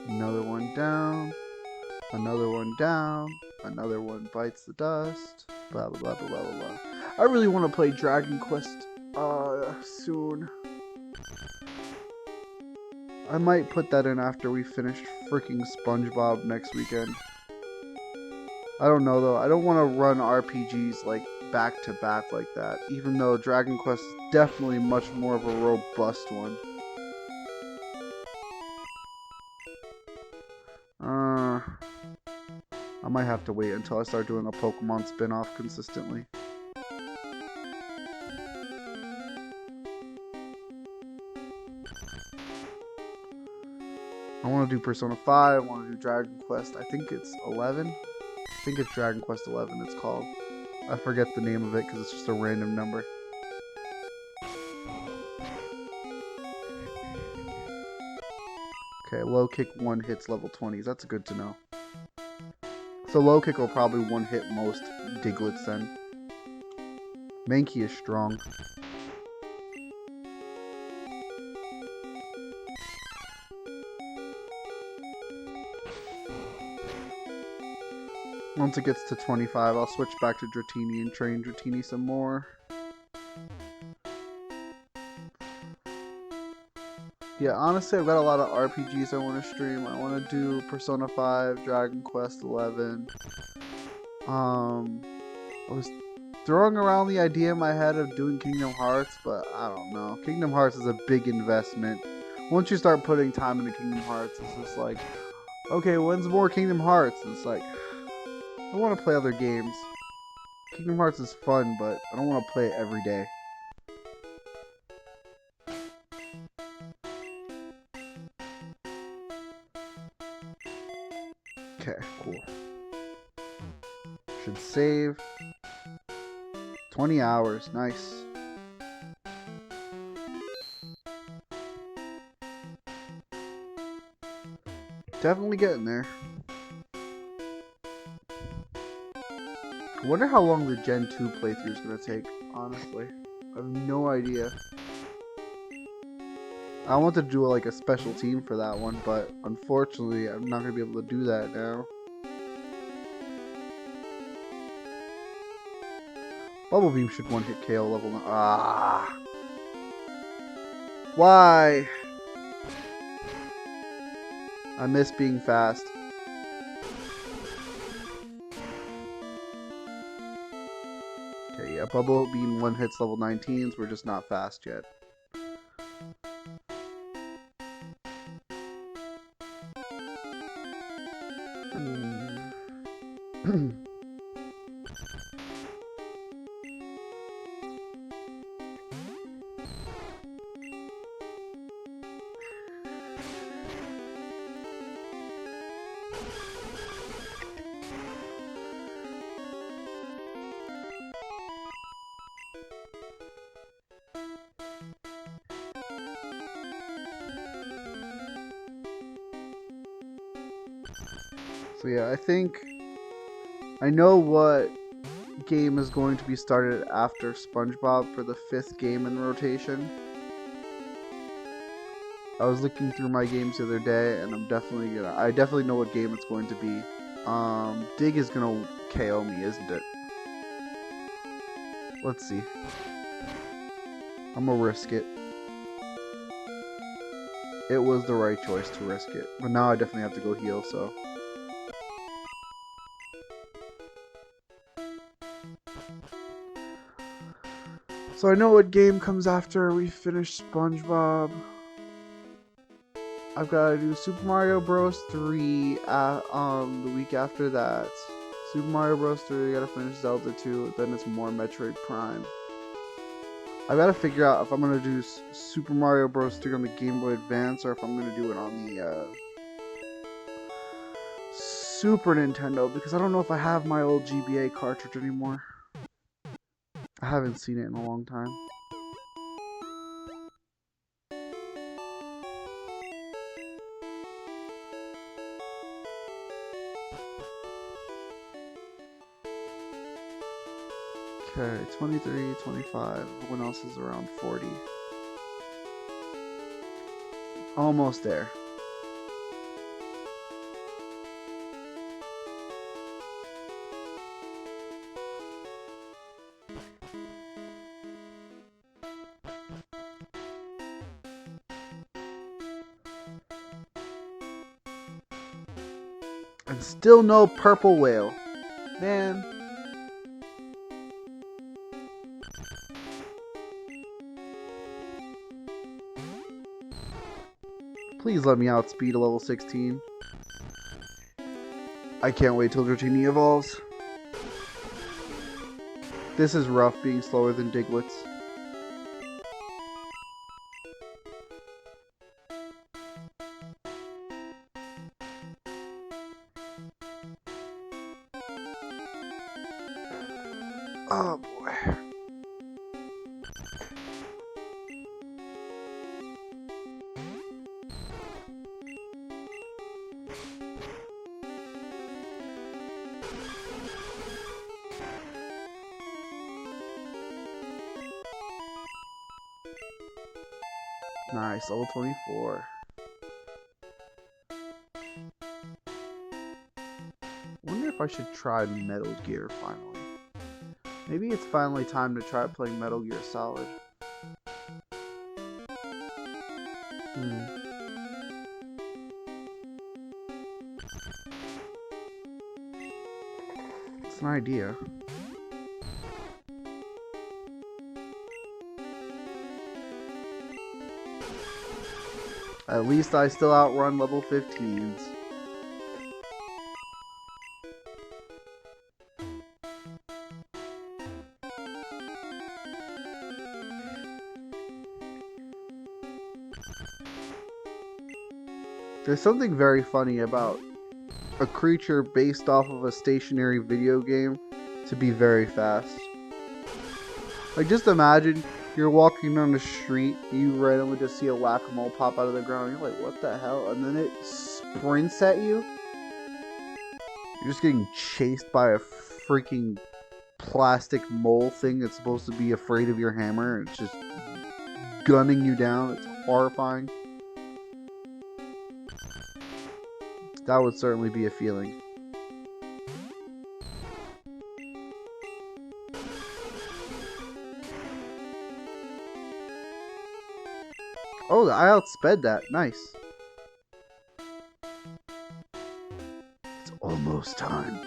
Another one down. Another one down. Another one bites the dust. Blah blah blah blah blah blah. I really want to play Dragon Quest soon. I might put that in after we finish freaking SpongeBob next weekend. I don't know though. I don't want to run RPGs like back to back like that, even though Dragon Quest is definitely much more of a robust one. I might have to wait until I start doing a Pokemon spin-off consistently. I want to do Persona 5, I want to do Dragon Quest, I think it's 11? I think it's Dragon Quest 11 it's called. I forget the name of it because it's just a random number. Okay, low kick 1 hits level 20s, that's good to know. So low kick will probably one hit most Diglets then. Mankey is strong. Once it gets to 25, I'll switch back to Dratini and train Dratini some more. Yeah, honestly, I've got a lot of RPGs I want to stream. I want to do Persona 5, Dragon Quest 11. I was throwing around the idea in my head of doing Kingdom Hearts, but I don't know. Kingdom Hearts is a big investment. Once you start putting time into Kingdom Hearts, it's just like, okay, when's more Kingdom Hearts? And it's like, I want to play other games. Kingdom Hearts is fun, but I don't want to play it every day. Okay, cool. Should save. 20 hours, nice. Definitely getting there. I wonder how long the Gen 2 playthrough is going to take, honestly. I have no idea. I wanted to do like a special team for that one, but unfortunately I'm not going to be able to do that now. Bubble Beam should one hit KO level 9. Ah! Why? I miss being fast. Okay, yeah, Bubble Beam 1 hits level 19s. We're just not fast yet. So yeah, I think I know what game is going to be started after SpongeBob for the 5th game in rotation. I was looking through my games the other day, and I definitely know what game it's going to be. Dig is gonna KO me, isn't it? Let's see. I'm gonna risk it. It was the right choice to risk it, but now I definitely have to go heal, so. So I know what game comes after we finish SpongeBob. I've got to do Super Mario Bros. 3 the week after that. Super Mario Bros. 3, I gotta finish Zelda 2, then it's more Metroid Prime. I gotta figure out if I'm gonna do Super Mario Bros. 3 on the Game Boy Advance or if I'm gonna do it on the Super Nintendo, because I don't know if I have my old GBA cartridge anymore. I haven't seen it in a long time. Okay, 23, 25. Everyone else is around 40. Almost there. And still no purple whale. Man. Please let me outspeed a level 16. I can't wait till Dratini evolves. This is rough being slower than Diglets. Oh boy. Nice, level 24. Wonder if I should try Metal Gear finally. Maybe it's finally time to try playing Metal Gear Solid. It's an idea. At least I still outrun level 15s. There's something very funny about a creature based off of a stationary video game to be very fast. Like, just imagine you're walking down the street, you randomly just see a whack-a-mole pop out of the ground, and you're like, what the hell? And then it sprints at you. You're just getting chased by a freaking plastic mole thing that's supposed to be afraid of your hammer, and it's just gunning you down. It's horrifying. That would certainly be a feeling. Oh, I outsped that. Nice. It's almost time.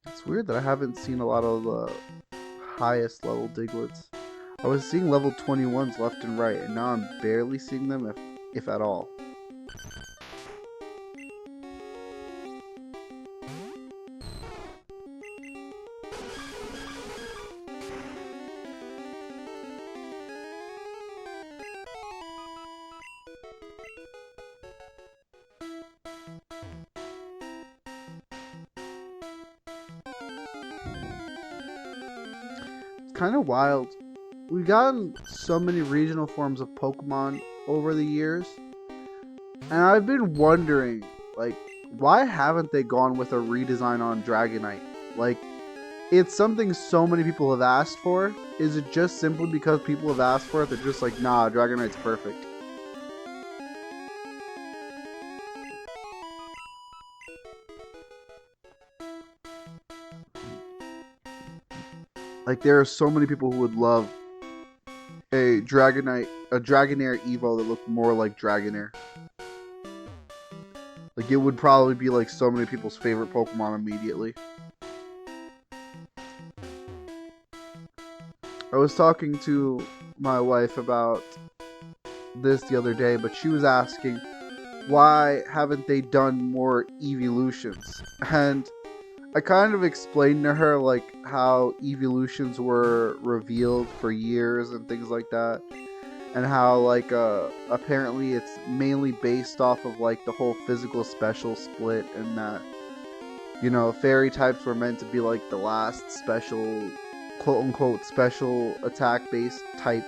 It's weird that I haven't seen a lot of the highest level Diglets. I was seeing level 21s left and right, and now I'm barely seeing them, if at all. It's kind of wild. We've gotten so many regional forms of Pokemon over the years, and I've been wondering, like, why haven't they gone with a redesign on Dragonite? Like, it's something so many people have asked for. Is it just simply because people have asked for it? They're just like, nah, Dragonite's perfect. Like, there are so many people who would love a Dragonair Evo that looked more like Dragonair. Like, it would probably be like so many people's favorite Pokemon immediately. I was talking to my wife about this the other day, but she was asking, why haven't they done more evolutions? And I kind of explained to her like how evolutions were revealed for years and things like that, and how like apparently it's mainly based off of like the whole physical special split, and that, you know, fairy types were meant to be like the last special, quote unquote, special attack based type.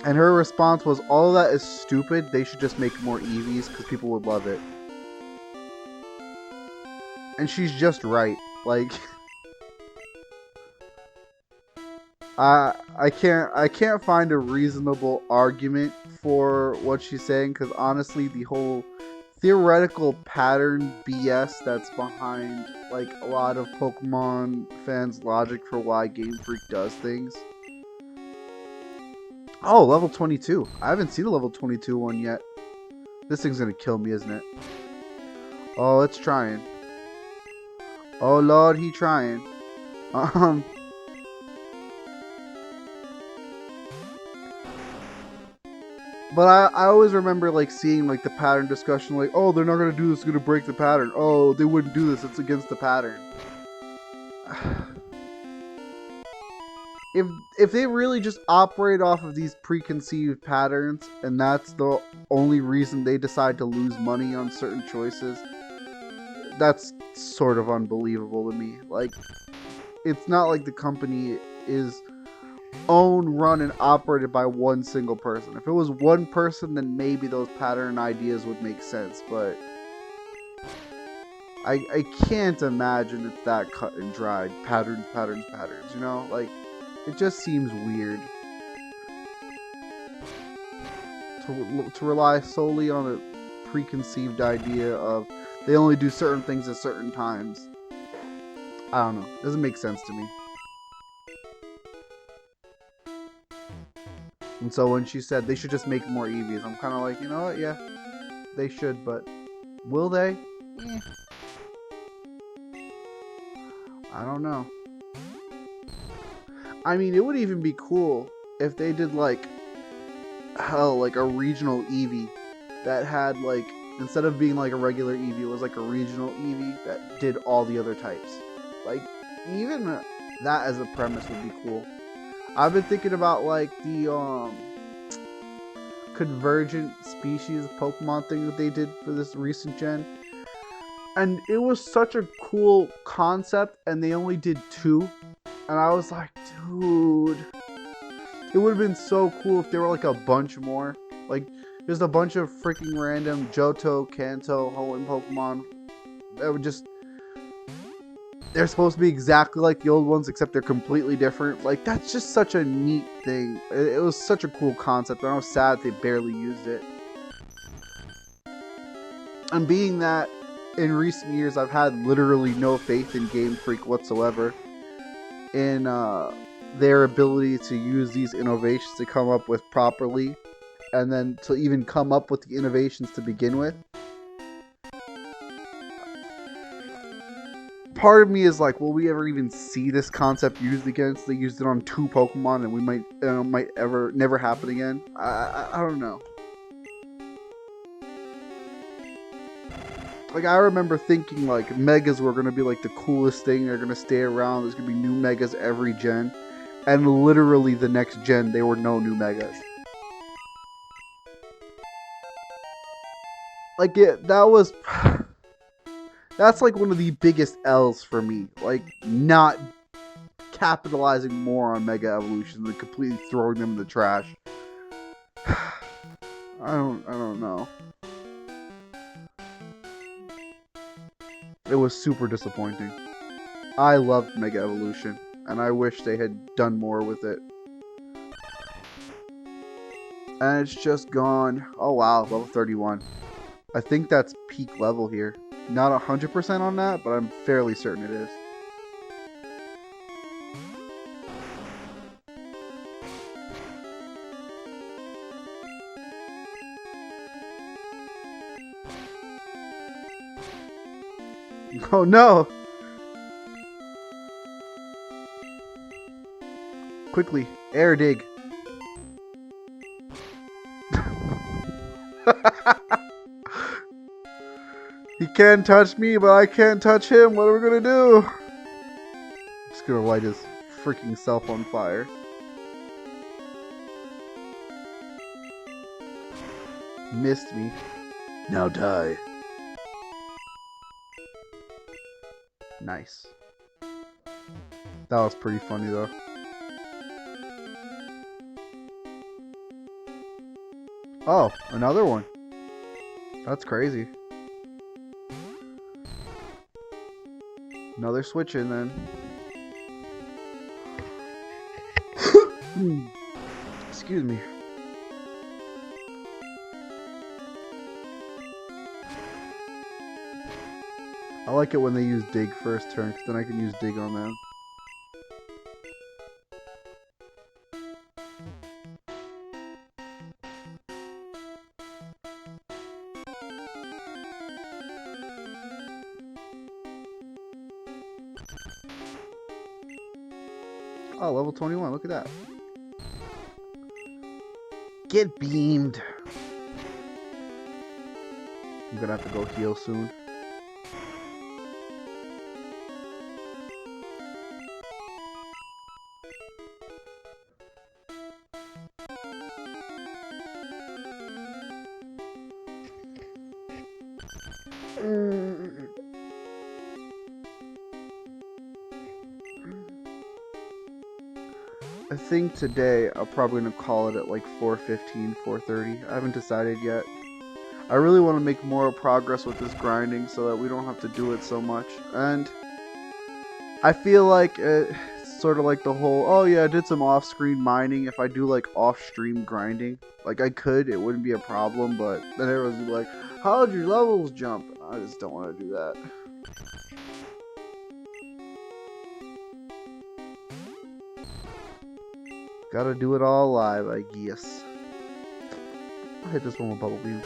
And her response was, all of that is stupid, they should just make more Eevees because people would love it. And she's just right. Like, I can't find a reasonable argument for what she's saying, because honestly, the whole theoretical pattern BS that's behind like a lot of Pokemon fans' logic for why Game Freak does things. Oh, level 22. I haven't seen a level 22 one yet. This thing's gonna kill me, isn't it? Oh, it's trying. Oh Lord, he trying. But I always remember like seeing like the pattern discussion, like, oh, they're not gonna do this, it's gonna break the pattern. Oh, they wouldn't do this, it's against the pattern. If they really just operate off of these preconceived patterns, and that's the only reason they decide to lose money on certain choices, that's sort of unbelievable to me. Like, it's not like the company is owned, run, and operated by one single person. If it was one person, then maybe those pattern ideas would make sense, but I can't imagine it's that cut and dried. Patterns, you know? Like, it just seems weird to rely solely on a preconceived idea of they only do certain things at certain times. I don't know. It doesn't make sense to me. And so when she said they should just make more Eevees, I'm kind of like, you know what? Yeah, they should, but will they? Eh. I don't know. I mean, it would even be cool if they did like, hell, like a regional Eevee that had like, instead of being like a regular Eevee, it was like a regional Eevee that did all the other types. Like, even that as a premise would be cool. I've been thinking about like the convergent species Pokemon thing that they did for this recent gen. And it was such a cool concept, and they only did 2. And I was like, dude, it would have been so cool if there were like a bunch more. Like, there's a bunch of freaking random Johto, Kanto, Hoenn Pokemon that would just they're supposed to be exactly like the old ones, except they're completely different. Like, that's just such a neat thing. It was such a cool concept, and I was sad they barely used it. And being that in recent years I've had literally no faith in Game Freak whatsoever in their ability to use these innovations to come up with properly, and then to even come up with the innovations to begin with. Part of me is like, will we ever even see this concept used again? So they used it on 2 Pokemon, and we might ever never happen again. I don't know. Like, I remember thinking like Megas were gonna be like the coolest thing. They're gonna stay around. There's gonna be new Megas every gen, and literally the next gen there were no new Megas. Like, that's like one of the biggest L's for me. Like, not capitalizing more on Mega Evolution than completely throwing them in the trash. I don't know. It was super disappointing. I loved Mega Evolution, and I wish they had done more with it. And it's just gone. Oh wow, level 31. I think that's peak level here. Not 100% on that, but I'm fairly certain it is. Oh no! Quickly, air dig. He can't touch me, but I can't touch him. What are we gonna do? I'm just gonna light his freaking self on fire. Missed me. Now die. Nice. That was pretty funny though. Oh, another one. That's crazy. Another switch in then. Excuse me. I like it when they use dig first turn, because then I can use dig on them. Oh, level 21, look at that. Get beamed. I'm gonna have to go heal soon. I think today I'm probably going to call it at like 4:15, 4:30. I haven't decided yet. I really want to make more progress with this grinding so that we don't have to do it so much. And I feel like it's sort of like the whole, oh yeah, I did some off-screen mining. If I do like off-stream grinding, like I could, it wouldn't be a problem. But then everyone's be like, how'd your levels jump? I just don't want to do that. Gotta do it all live, I guess. I'll hit this one with Bubble Beam.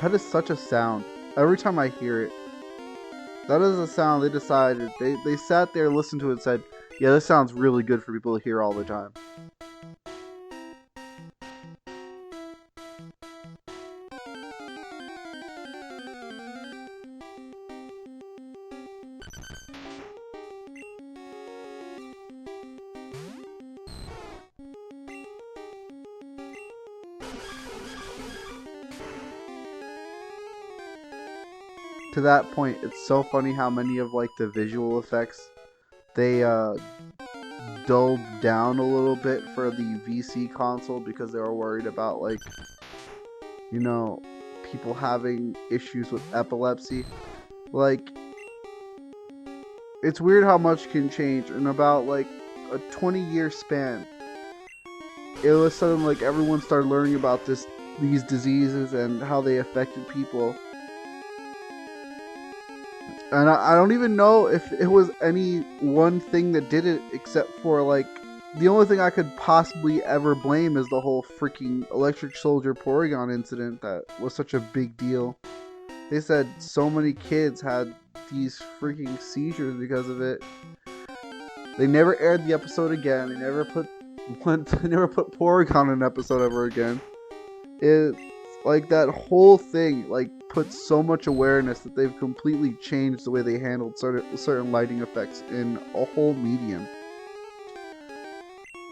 That is such a sound. Every time I hear it, that is a sound they decided. They sat there, listened to it, and said, yeah, this sounds really good for people to hear all the time. To that point, it's so funny how many of like the visual effects they dulled down a little bit for the VC console because they were worried about, like, you know, people having issues with epilepsy. Like, It's weird how much can change in about like a 20-year span. It was suddenly like everyone started learning about these diseases and how they affected people. And I don't even know if it was any one thing that did it, except for like the only thing I could possibly ever blame is the whole freaking Electric Soldier Porygon incident that was such a big deal. They said so many kids had these freaking seizures because of it. They never aired the episode again. They never put Porygon in an episode ever again. It's like that whole thing like puts so much awareness that they've completely changed the way they handled certain lighting effects in a whole medium.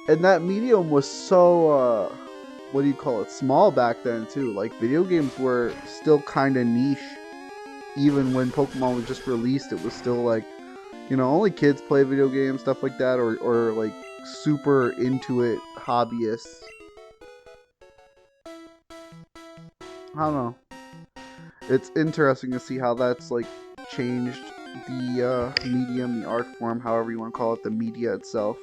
And that medium was so what do you call it, small back then too. Like video games were still kind of niche. Even when Pokemon was just released, it was still like, you know, only kids play video games, stuff like that, or like super into it hobbyists. I don't know. It's interesting to see how that's like changed the medium, the art form, however you want to call it, the media itself.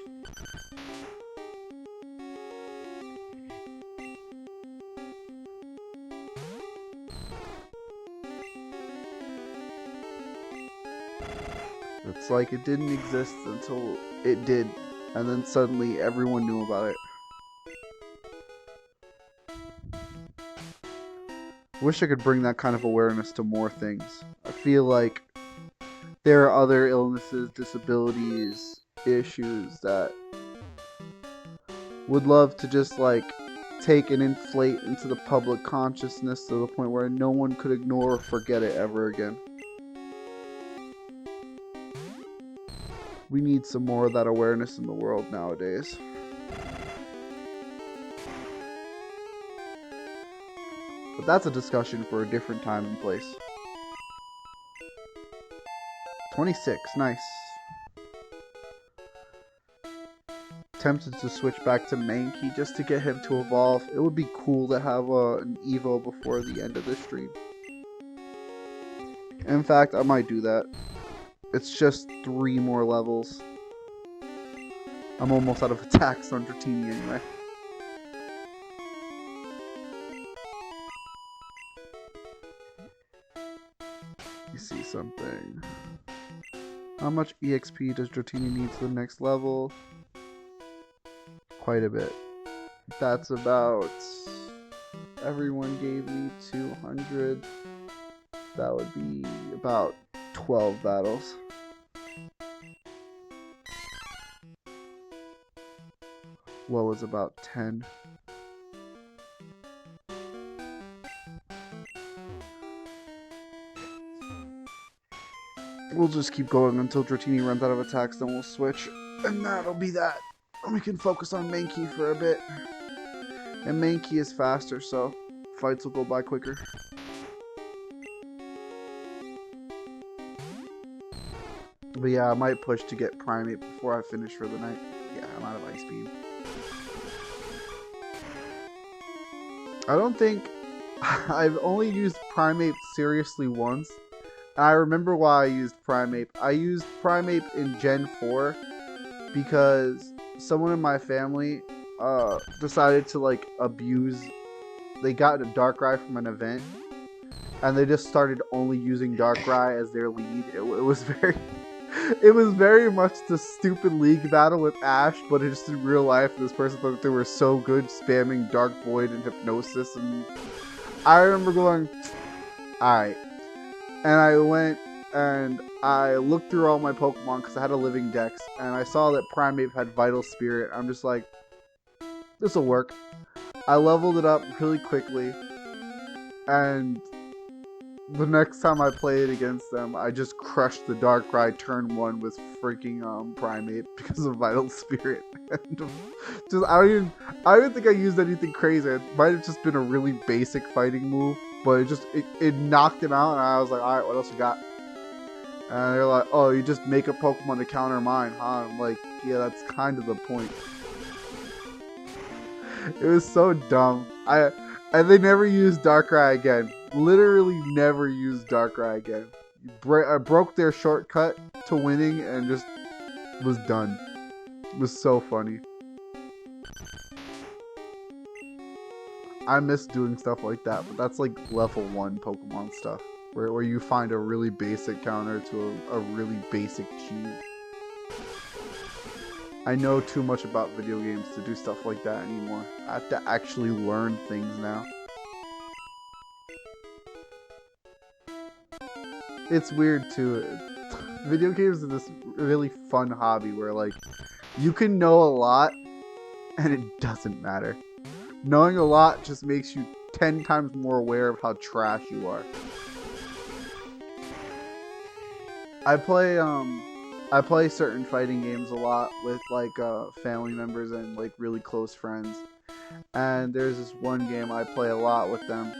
It's like it didn't exist until it did, and then suddenly everyone knew about it. Wish I could bring that kind of awareness to more things. I feel like there are other illnesses, disabilities, issues that would love to just like take and inflate into the public consciousness to the point where no one could ignore or forget it ever again. We need some more of that awareness in the world nowadays. But that's a discussion for a different time and place. 26, nice. Tempted to switch back to Mankey just to get him to evolve. It would be cool to have an Evo before the end of the stream. In fact, I might do that. It's just 3 more levels. I'm almost out of attacks on Dratini anyway. You see something. How much EXP does Dratini need to the next level? Quite a bit. That's about... Everyone gave me 200. That would be about 12 battles. Low is about 10. We'll just keep going until Dratini runs out of attacks, then we'll switch. And that'll be that. We can focus on Mankey for a bit. And Mankey is faster, so fights will go by quicker. But yeah, I might push to get Primate before I finish for the night. Yeah, I'm out of Ice Beam. I don't think... I've only used Primate seriously once. I remember why I used Primate. I used Primate in Gen 4 because someone in my family decided to like abuse... They got a Darkrai from an event and they just started only using Darkrai as their lead. It was very... It was very much the stupid league battle with Ash, but just in real life, this person thought they were so good spamming Dark Void and Hypnosis, and I remember going, alright. And I went and I looked through all my Pokemon because I had a living dex, and I saw that Primeape had Vital Spirit. I'm just like, this'll work. I leveled it up really quickly, and the next time I played against them, I just crushed the Darkrai turn 1 with freaking Primate because of Vital Spirit. Just I don't even think I used anything crazy. It might have just been a really basic fighting move, but it knocked him out, and I was like, alright, what else you got? And they're like, oh, you just make a Pokemon to counter mine, huh? I'm like, yeah, that's kind of the point. It was so dumb. And they never used Darkrai again. Literally never used Darkrai again. broke their shortcut to winning and just was done. It was so funny. I miss doing stuff like that, but that's like level 1 Pokemon stuff. Where you find a really basic counter to a really basic cheese. I know too much about video games to do stuff like that anymore. I have to actually learn things now. It's weird too. Video games are this really fun hobby where like you can know a lot and it doesn't matter. Knowing a lot just makes you 10 times more aware of how trash you are. I play certain fighting games a lot with like family members and like really close friends. And there's this one game I play a lot with them.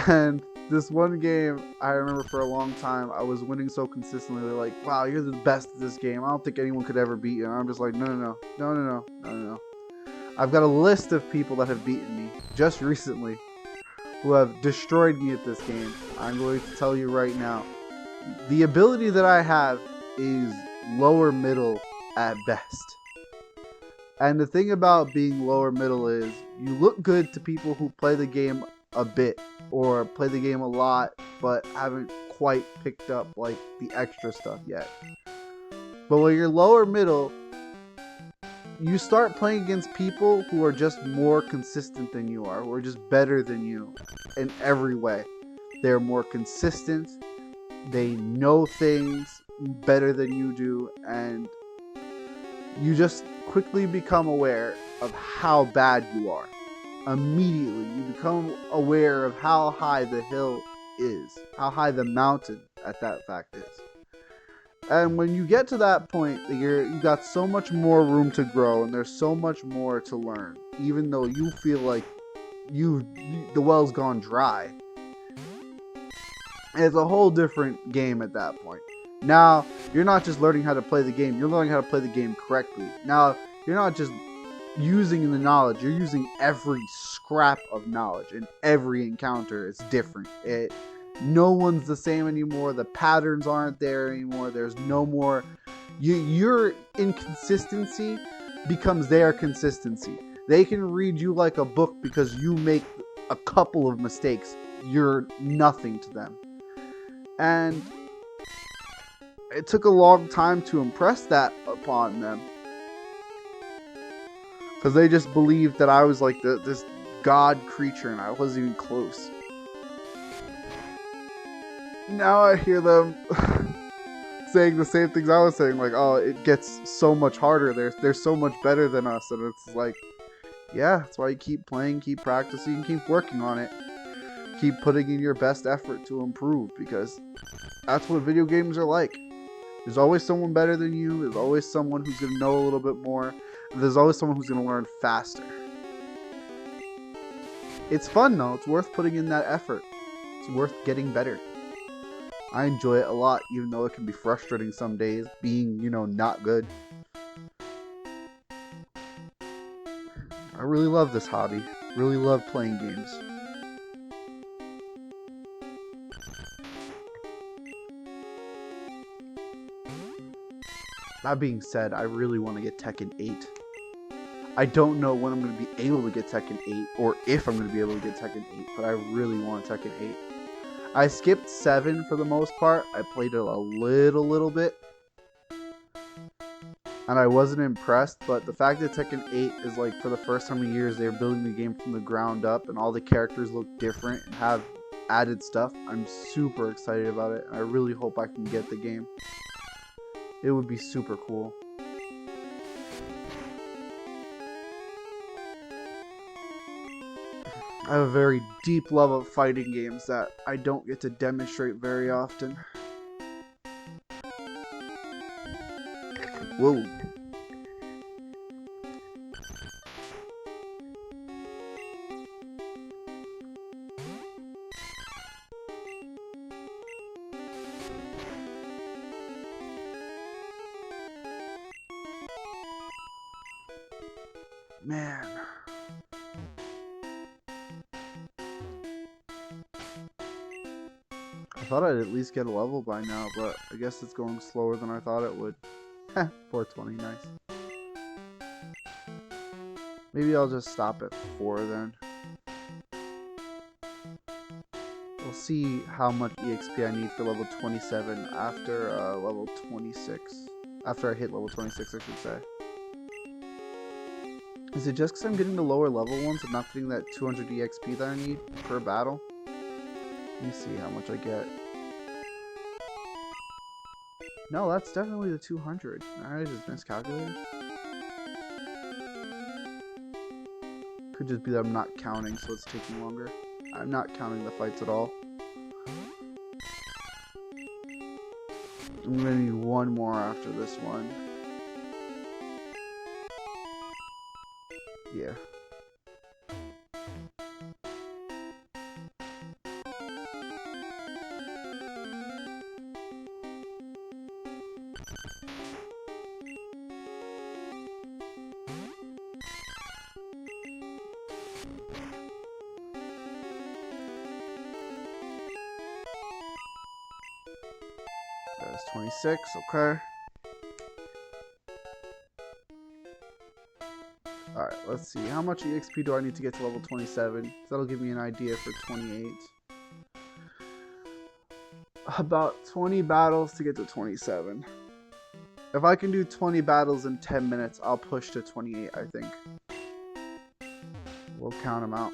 And this one game, I remember for a long time, I was winning so consistently. They're like, wow, you're the best at this game. I don't think anyone could ever beat you. And I'm just like, no. I've got a list of people that have beaten me just recently who have destroyed me at this game. I'm going to tell you right now. The ability that I have is lower middle at best. And the thing about being lower middle is you look good to people who play the game a bit or play the game a lot but haven't quite picked up like the extra stuff yet. But when you're lower middle, you start playing against people who are just more consistent than you are, who are just better than you in every way. They're more consistent. They know things better than you do, and you just quickly become aware of how bad you are. Immediately, you become aware of how high the hill is, how high the mountain at that fact is. And when you get to that point, you got so much more room to grow, and there's so much more to learn, even though you feel like the well's gone dry. It's a whole different game at that point. Now, you're not just learning how to play the game, you're learning how to play the game correctly. Now, you're not just using the knowledge, you're using every scrap of knowledge, and every encounter is different. No one's the same anymore, the patterns aren't there anymore, there's no more... Your inconsistency becomes their consistency. They can read you like a book because you make a couple of mistakes. You're nothing to them. And it took a long time to impress that upon them. Because they just believed that I was like this god creature and I wasn't even close. Now I hear them saying the same things I was saying. Like, oh, it gets so much harder. They're so much better than us. And it's like, yeah, that's why you keep playing, keep practicing, keep working on it. Keep putting in your best effort to improve, because that's what video games are like. There's always someone better than you. There's always someone who's going to know a little bit more. There's always someone who's going to learn faster. It's fun though. It's worth putting in that effort. It's worth getting better. I enjoy it a lot, even though it can be frustrating some days being, not good. I really love this hobby. Really love playing games. That being said, I really want to get Tekken 8. I don't know when I'm going to be able to get Tekken 8, or if I'm going to be able to get Tekken 8, but I really want Tekken 8. I skipped 7 for the most part. I played it a little bit. And I wasn't impressed, but the fact that Tekken 8 is like, for the first time in years, they're building the game from the ground up, and all the characters look different and have added stuff. I'm super excited about it, and I really hope I can get the game. It would be super cool. I have a very deep love of fighting games that I don't get to demonstrate very often. Whoa. Man. I thought I'd at least get a level by now, but I guess it's going slower than I thought it would. Heh, 420, nice. Maybe I'll just stop at 4 then. We'll see how much EXP I need for level 27 after level 26. After I hit level 26, I should say. Is it just because I'm getting the lower level ones and not getting that 200 EXP that I need per battle? Let me see how much I get. No, that's definitely the 200. I just miscalculated. Could just be that I'm not counting, so it's taking longer. I'm not counting the fights at all. I'm gonna need one more after this one. Yeah. That's 26, okay. Alright, let's see. How much EXP do I need to get to level 27? That'll give me an idea for 28. About 20 battles to get to 27. If I can do 20 battles in 10 minutes, I'll push to 28, I think. We'll count them out.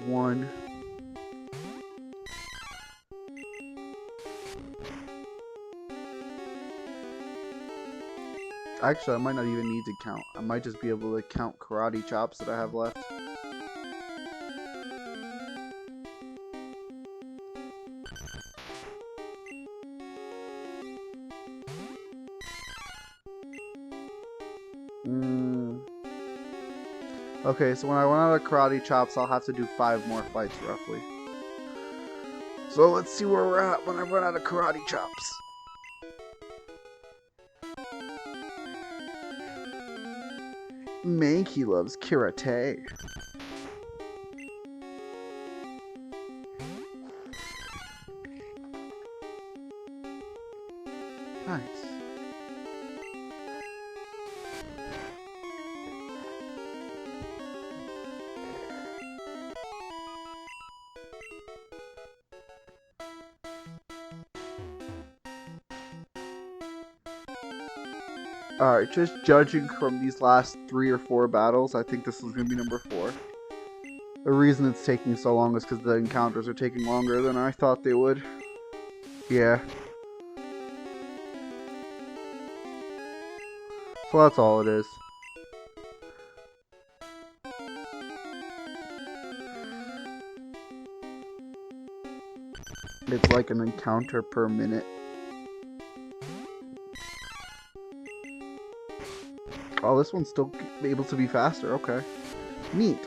One. Actually, I might not even need to count. I might just be able to count karate chops that I have left. Okay, so when I run out of karate chops, I'll have to do 5 more fights, roughly. So let's see where we're at when I run out of karate chops. Mankey loves karate. Nice. Alright, just judging from these last 3 or 4 battles, I think this is going to be number 4. The reason it's taking so long is because the encounters are taking longer than I thought they would. Yeah. So that's all it is. It's like an encounter per minute. Oh, this one's still able to be faster. Okay. Neat.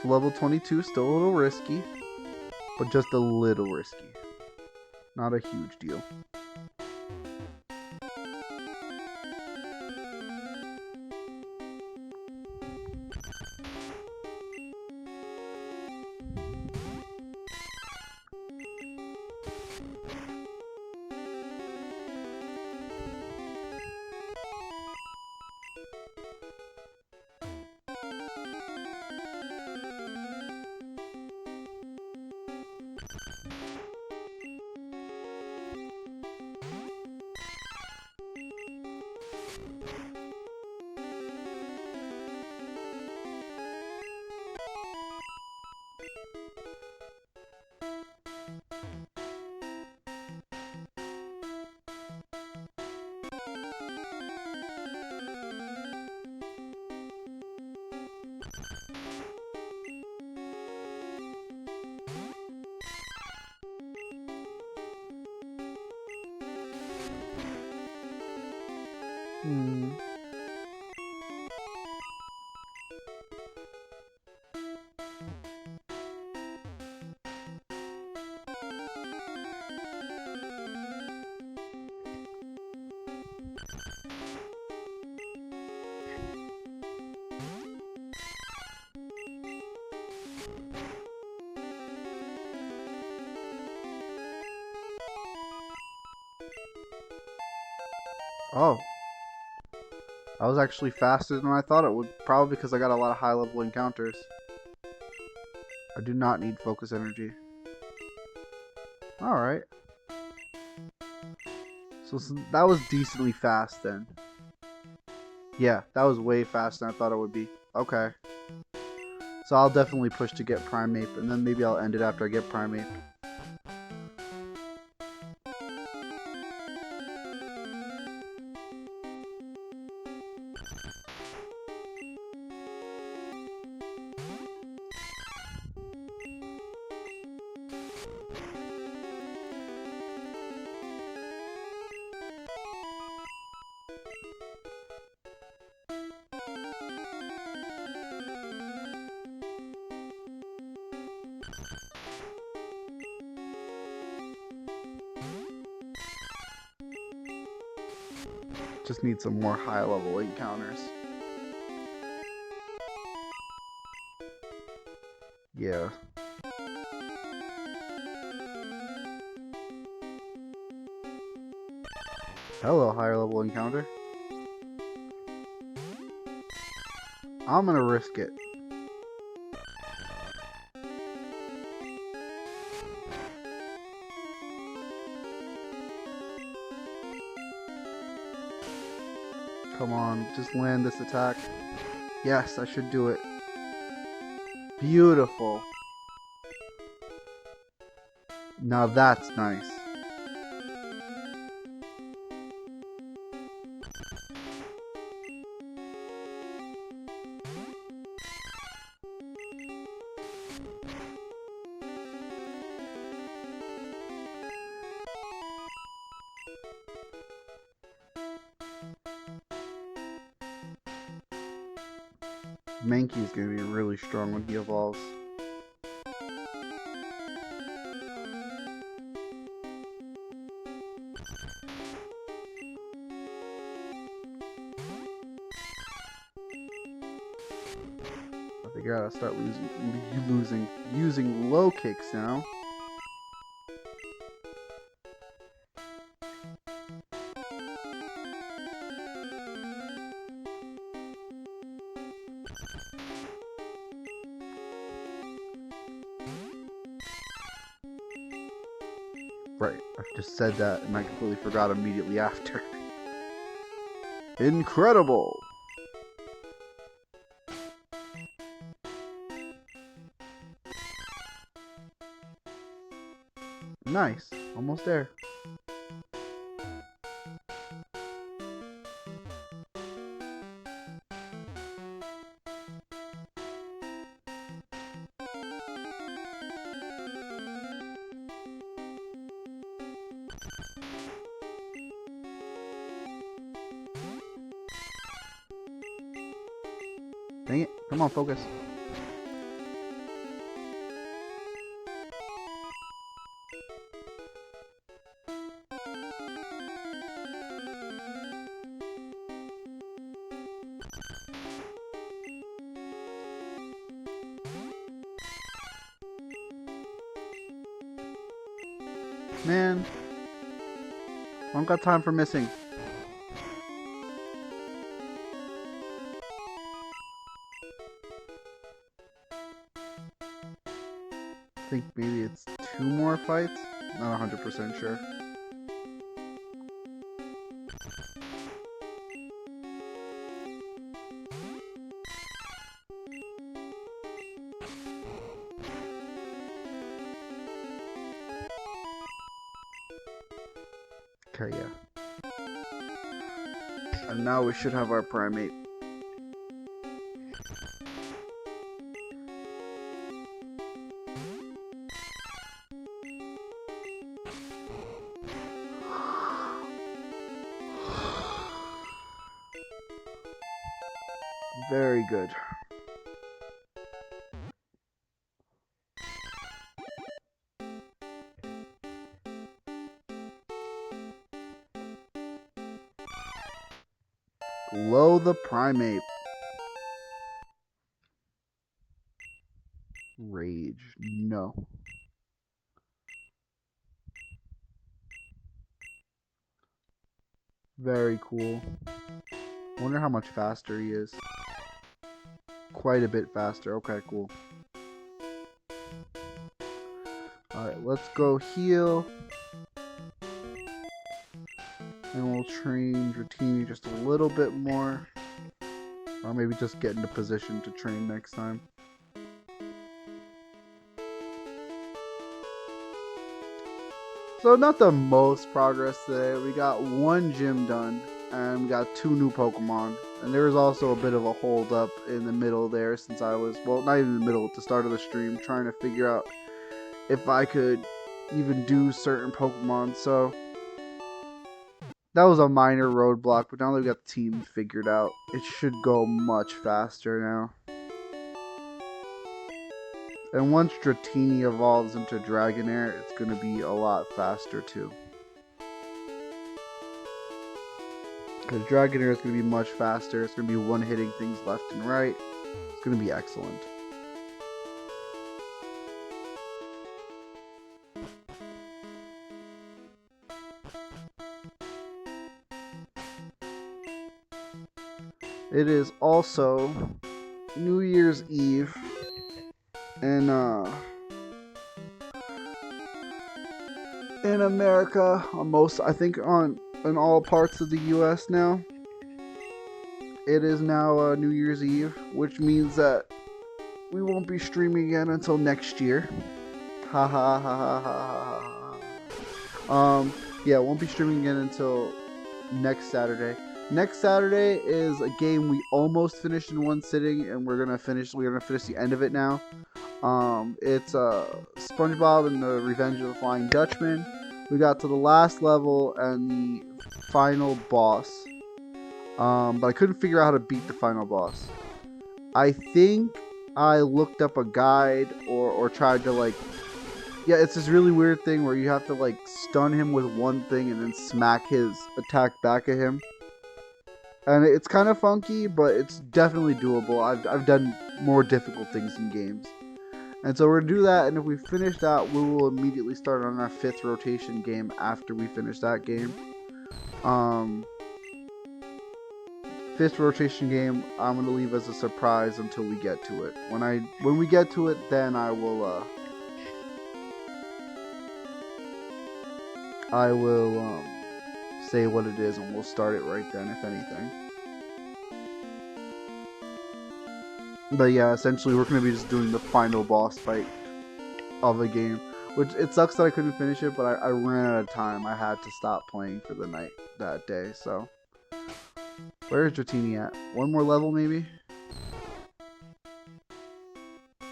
So level 22 still a little risky, but just a little risky. Not a huge deal. Oh. That was actually faster than I thought it would. Probably because I got a lot of high level encounters. I do not need focus energy. Alright. So that was decently fast then. Yeah, that was way faster than I thought it would be. Okay. So I'll definitely push to get Primeape, and then maybe I'll end it after I get Primeape. Just need some more high level encounters. Yeah. Hello, higher level encounter. I'm gonna risk it. Come on, just land this attack. Yes, I should do it. Beautiful. Now that's nice. Mankey is going to be really strong when he evolves. I think I gotta start using low kicks now. Right, I just said that and I completely forgot immediately after. Incredible! Nice, almost there. Dang it, come on, focus. Man, I don't got time for missing. I think maybe it's 2 more fights? Not 100% sure. Okay, yeah. And now we should have our Primate. Very good. Glow the Primate. Rage. No. Very cool. Wonder how much faster he is. Quite a bit faster. Okay, cool. Alright, let's go heal. And we'll train Dratini just a little bit more. Or maybe just get into position to train next time. So not the most progress today. We got one gym done. And we got 2 new Pokemon. And there was also a bit of a hold up in the middle there since I was, well, not even in the middle, at the start of the stream, trying to figure out if I could even do certain Pokemon. So that was a minor roadblock, but now that we got the team figured out, it should go much faster now. And once Dratini evolves into Dragonair, it's going to be a lot faster too. Because Dragonair is going to be much faster. It's going to be one-hitting things left and right. It's going to be excellent. It is also New Year's Eve, and in America, I think in all parts of the U.S. now, it is now New Year's Eve, which means that we won't be streaming again until next year. Ha ha ha ha ha ha. Yeah, won't be streaming again until next Saturday. Next Saturday is a game we almost finished in one sitting, and we're gonna finish the end of it now. It's SpongeBob and the Revenge of the Flying Dutchman. We got to the last level and the final boss, but I couldn't figure out how to beat the final boss. I think I looked up a guide or tried to yeah, it's this really weird thing where you have to stun him with one thing and then smack his attack back at him. And it's kind of funky, but it's definitely doable. I've done more difficult things in games. And so we're going to do that, and if we finish that, we will immediately start on our 5th rotation game after we finish that game. 5th rotation game, I'm going to leave as a surprise until we get to it. When we get to it, then I will say what it is, and we'll start it right then, if anything. But yeah, essentially we're going to be just doing the final boss fight of a game. Which, it sucks that I couldn't finish it, but I ran out of time. I had to stop playing for the night that day, so. Where is Dratini at? One more level, maybe?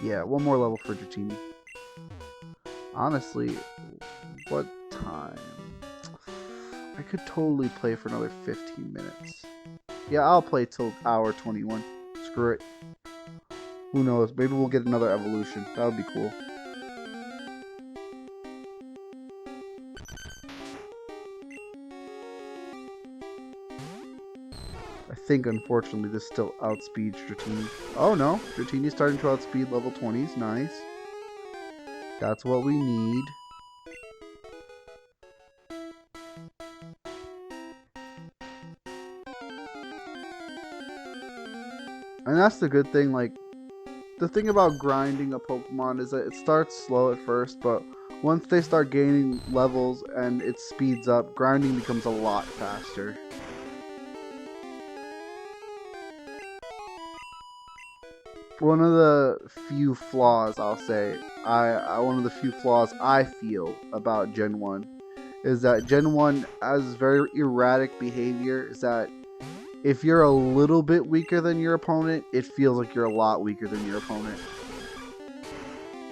Yeah, one more level for Dratini. Honestly, what time? I could totally play for another 15 minutes. Yeah, I'll play till hour 21. Screw it. Who knows? Maybe we'll get another evolution. That would be cool. I think, unfortunately, this still outspeeds Dratini. Oh, no. Dratini's starting to outspeed level 20s. Nice. That's what we need. And that's the good thing, the thing about grinding a Pokemon is that it starts slow at first, but once they start gaining levels and it speeds up, grinding becomes a lot faster. One of the few flaws, I'll say, one of the few flaws I feel about Gen 1 is that Gen 1 has very erratic behavior, is that if you're a little bit weaker than your opponent, it feels like you're a lot weaker than your opponent.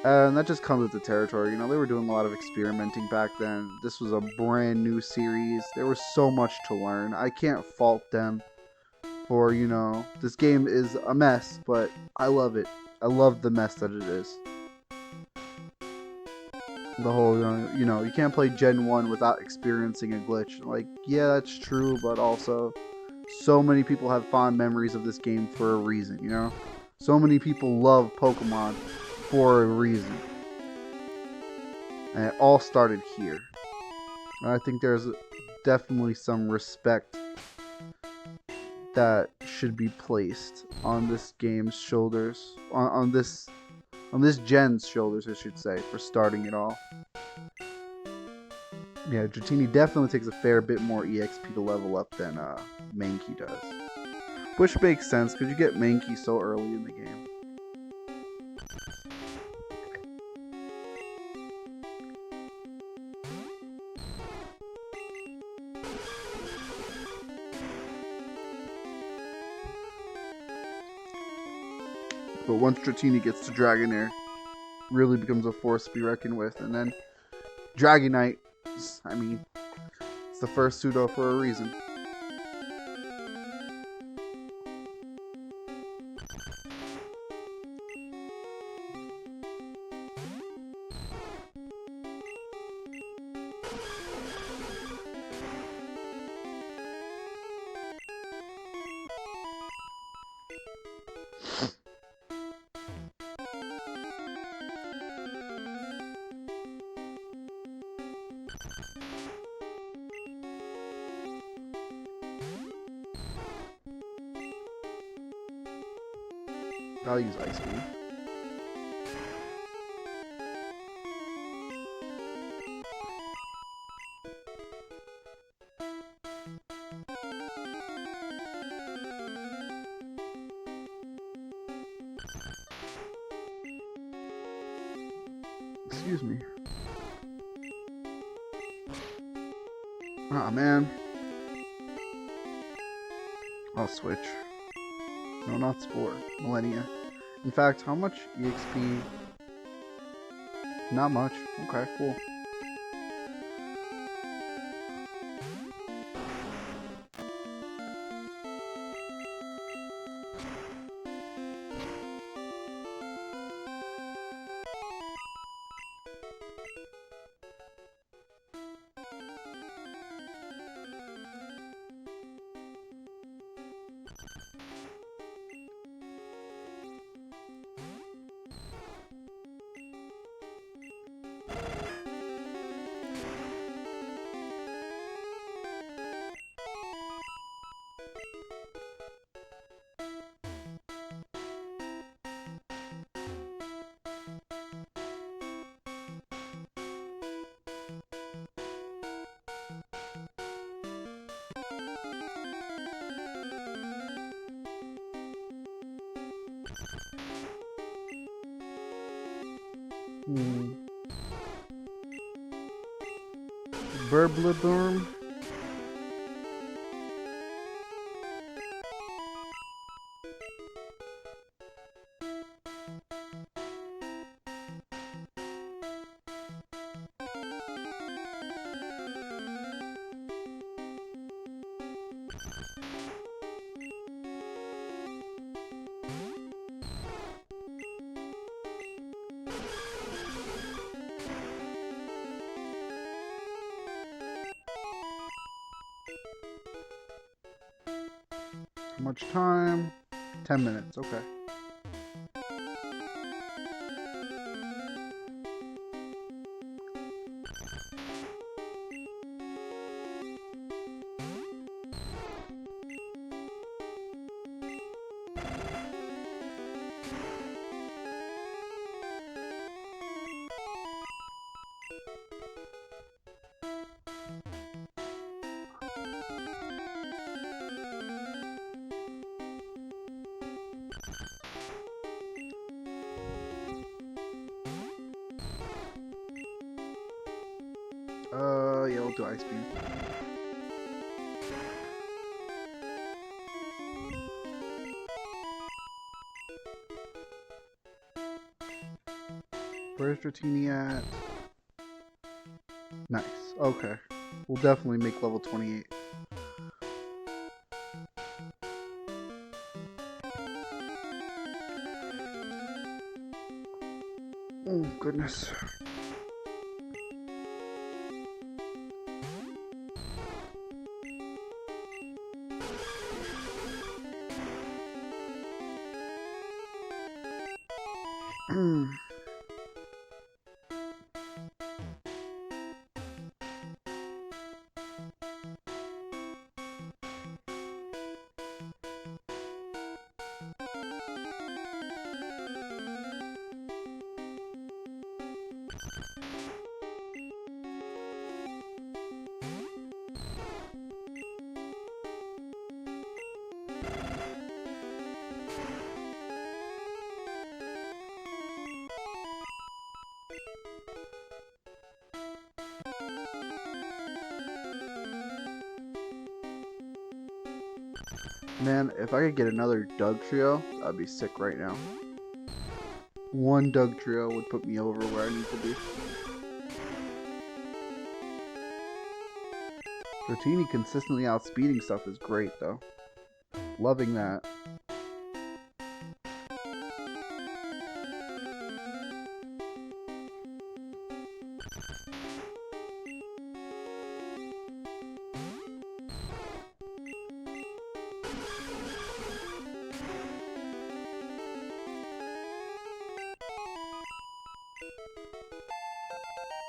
And that just comes with the territory. You know, they were doing a lot of experimenting back then. This was a brand new series. There was so much to learn. I can't fault them for, this game is a mess, but I love it. I love the mess that it is. The whole, you can't play Gen 1 without experiencing a glitch. Yeah, that's true, but also so many people have fond memories of this game for a reason, So many people love Pokemon for a reason. And it all started here. And I think there's definitely some respect that should be placed on this game's shoulders, on this gen's shoulders, I should say, for starting it all. Yeah, Dratini definitely takes a fair bit more EXP to level up than Mankey does. Which makes sense, because you get Mankey so early in the game. But once Dratini gets to Dragonair, really becomes a force to be reckoned with. And then Dragonite, I mean, it's the first pseudo for a reason. I'll use Ice Beam. Excuse me. Aw, man. I'll switch. No, not Spore. Millennia. In fact, how much EXP? Not much. Okay, cool. Burbleburm. How much time? 10 minutes, okay. Yeah, we'll do Ice Beam. Where's Dratini at? Nice. Okay. We'll definitely make level 28. Oh, goodness. Man, if I could get another Doug trio, I'd be sick right now. One Doug trio would put me over where I need to be. Dratini consistently outspeeding stuff is great, though. Loving that.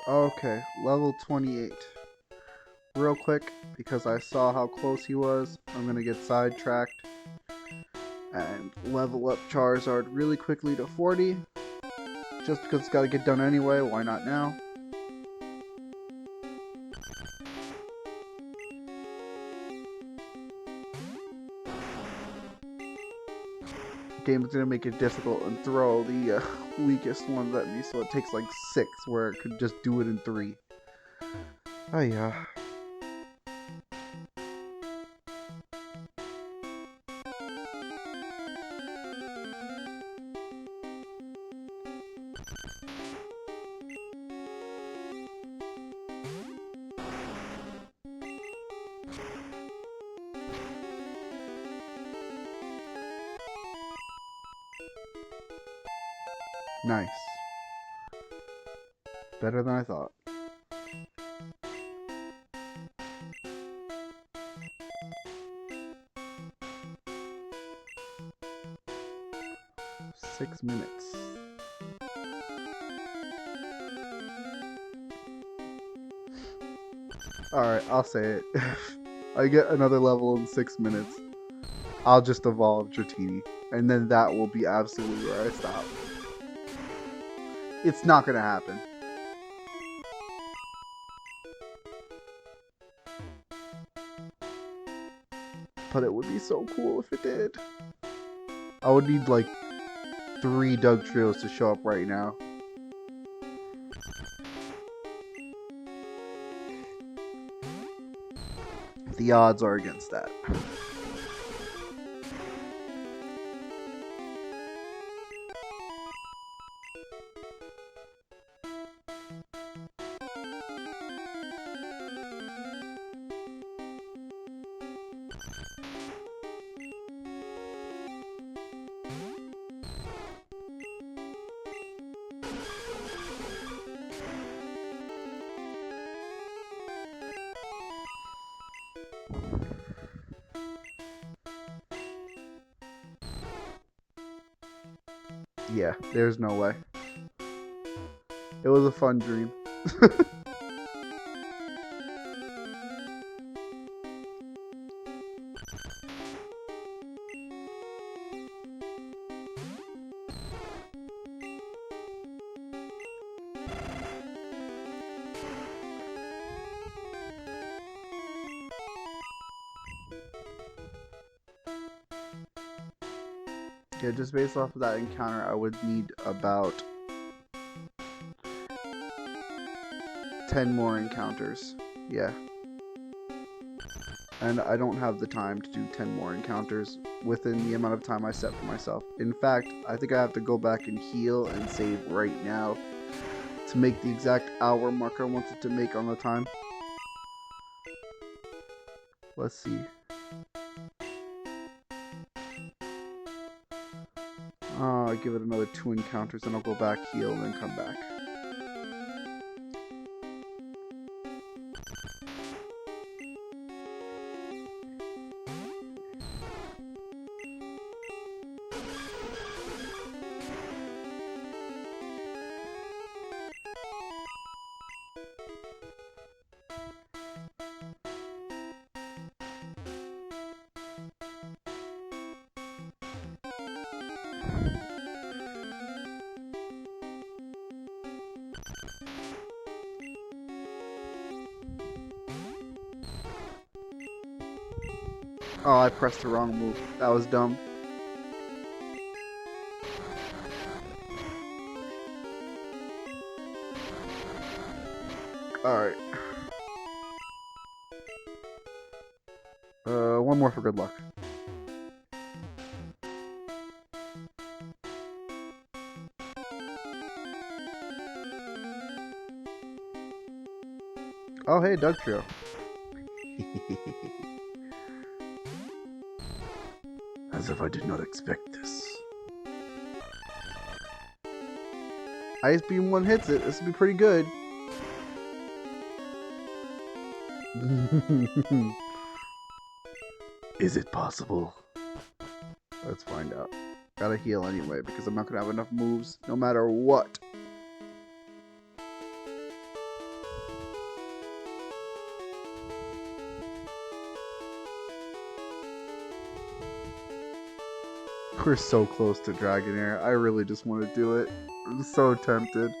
Okay, level 28. Real quick, because I saw how close he was, I'm gonna get sidetracked and level up Charizard really quickly to 40. Just because it's gotta get done anyway, why not now? Game's gonna make it difficult and throw the weakest ones at me, so it takes like 6 where it could just do it in 3. Oh yeah. Nice. Better than I thought. Six minutes. Alright, I'll say it. I get another level in 6 minutes, I'll just evolve Dratini. And then that will be absolutely where I stop. It's not gonna happen. But it would be so cool if it did. I would need like 3 Doug Trios to show up right now. The odds are against that. Yeah, there's no way. It was a fun dream. Yeah, just based off of that encounter, I would need about 10 more encounters. Yeah. And I don't have the time to do 10 more encounters within the amount of time I set for myself. In fact, I think I have to go back and heal and save right now to make the exact hour mark I wanted to make on the time. Let's see. I'll give it another 2 encounters, and I'll go back, heal, and then come back. Oh, I pressed the wrong move. That was dumb. Alright. One more for good luck. Oh, hey, Doug Trio. As if I did not expect this. Ice Beam 1 hits it. This will be pretty good. Is it possible? Let's find out. Gotta heal anyway, because I'm not gonna have enough moves no matter what. We're so close to Dragonair. I really just want to do it. I'm so tempted.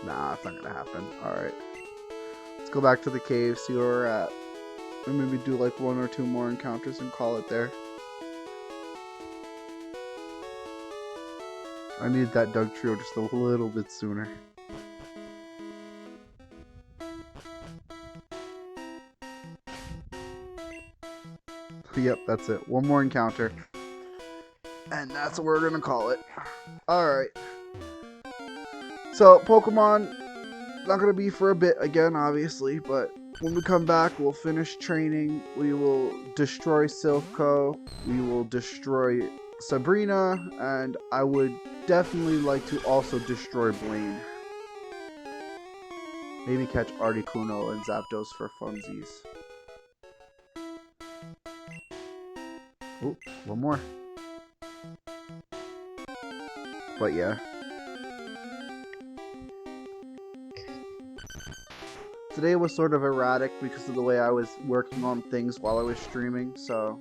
Nah, it's not gonna happen. Alright. Let's go back to the cave, see where we're at. And maybe do like 1 or 2 more encounters and call it there. I need that Doug Trio just a little bit sooner. Yep, that's it. 1 more encounter. And that's what we're gonna call it. Alright. So, Pokemon, not going to be for a bit again, obviously, but when we come back, we'll finish training. We will destroy Silph, we will destroy Sabrina, and I would definitely like to also destroy Blaine. Maybe catch Articuno and Zapdos for funsies. Oh, 1 more. But yeah. Today was sort of erratic because of the way I was working on things while I was streaming, so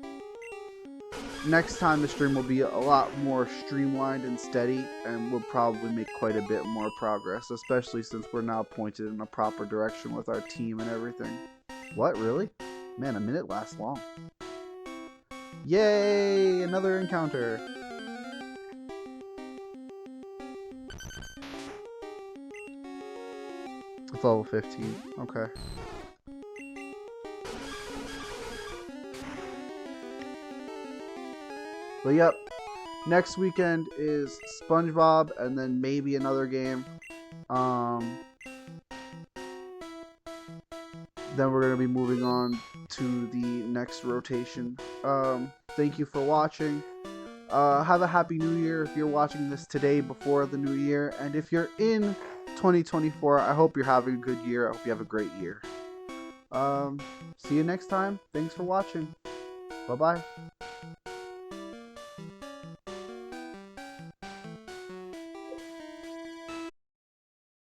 next time the stream will be a lot more streamlined and steady, and we'll probably make quite a bit more progress, especially since we're now pointed in a proper direction with our team and everything. What, really? Man, a minute lasts long. Yay! Another encounter! It's level 15. Okay. But yep, next weekend is SpongeBob and then maybe another game. Then we're going to be moving on to the next rotation. Thank you for watching. Have a happy new year if you're watching this today before the new year. And if you're in 2024, I hope you're having a good year. I hope you have a great year. See you next time. Thanks for watching. Bye-bye.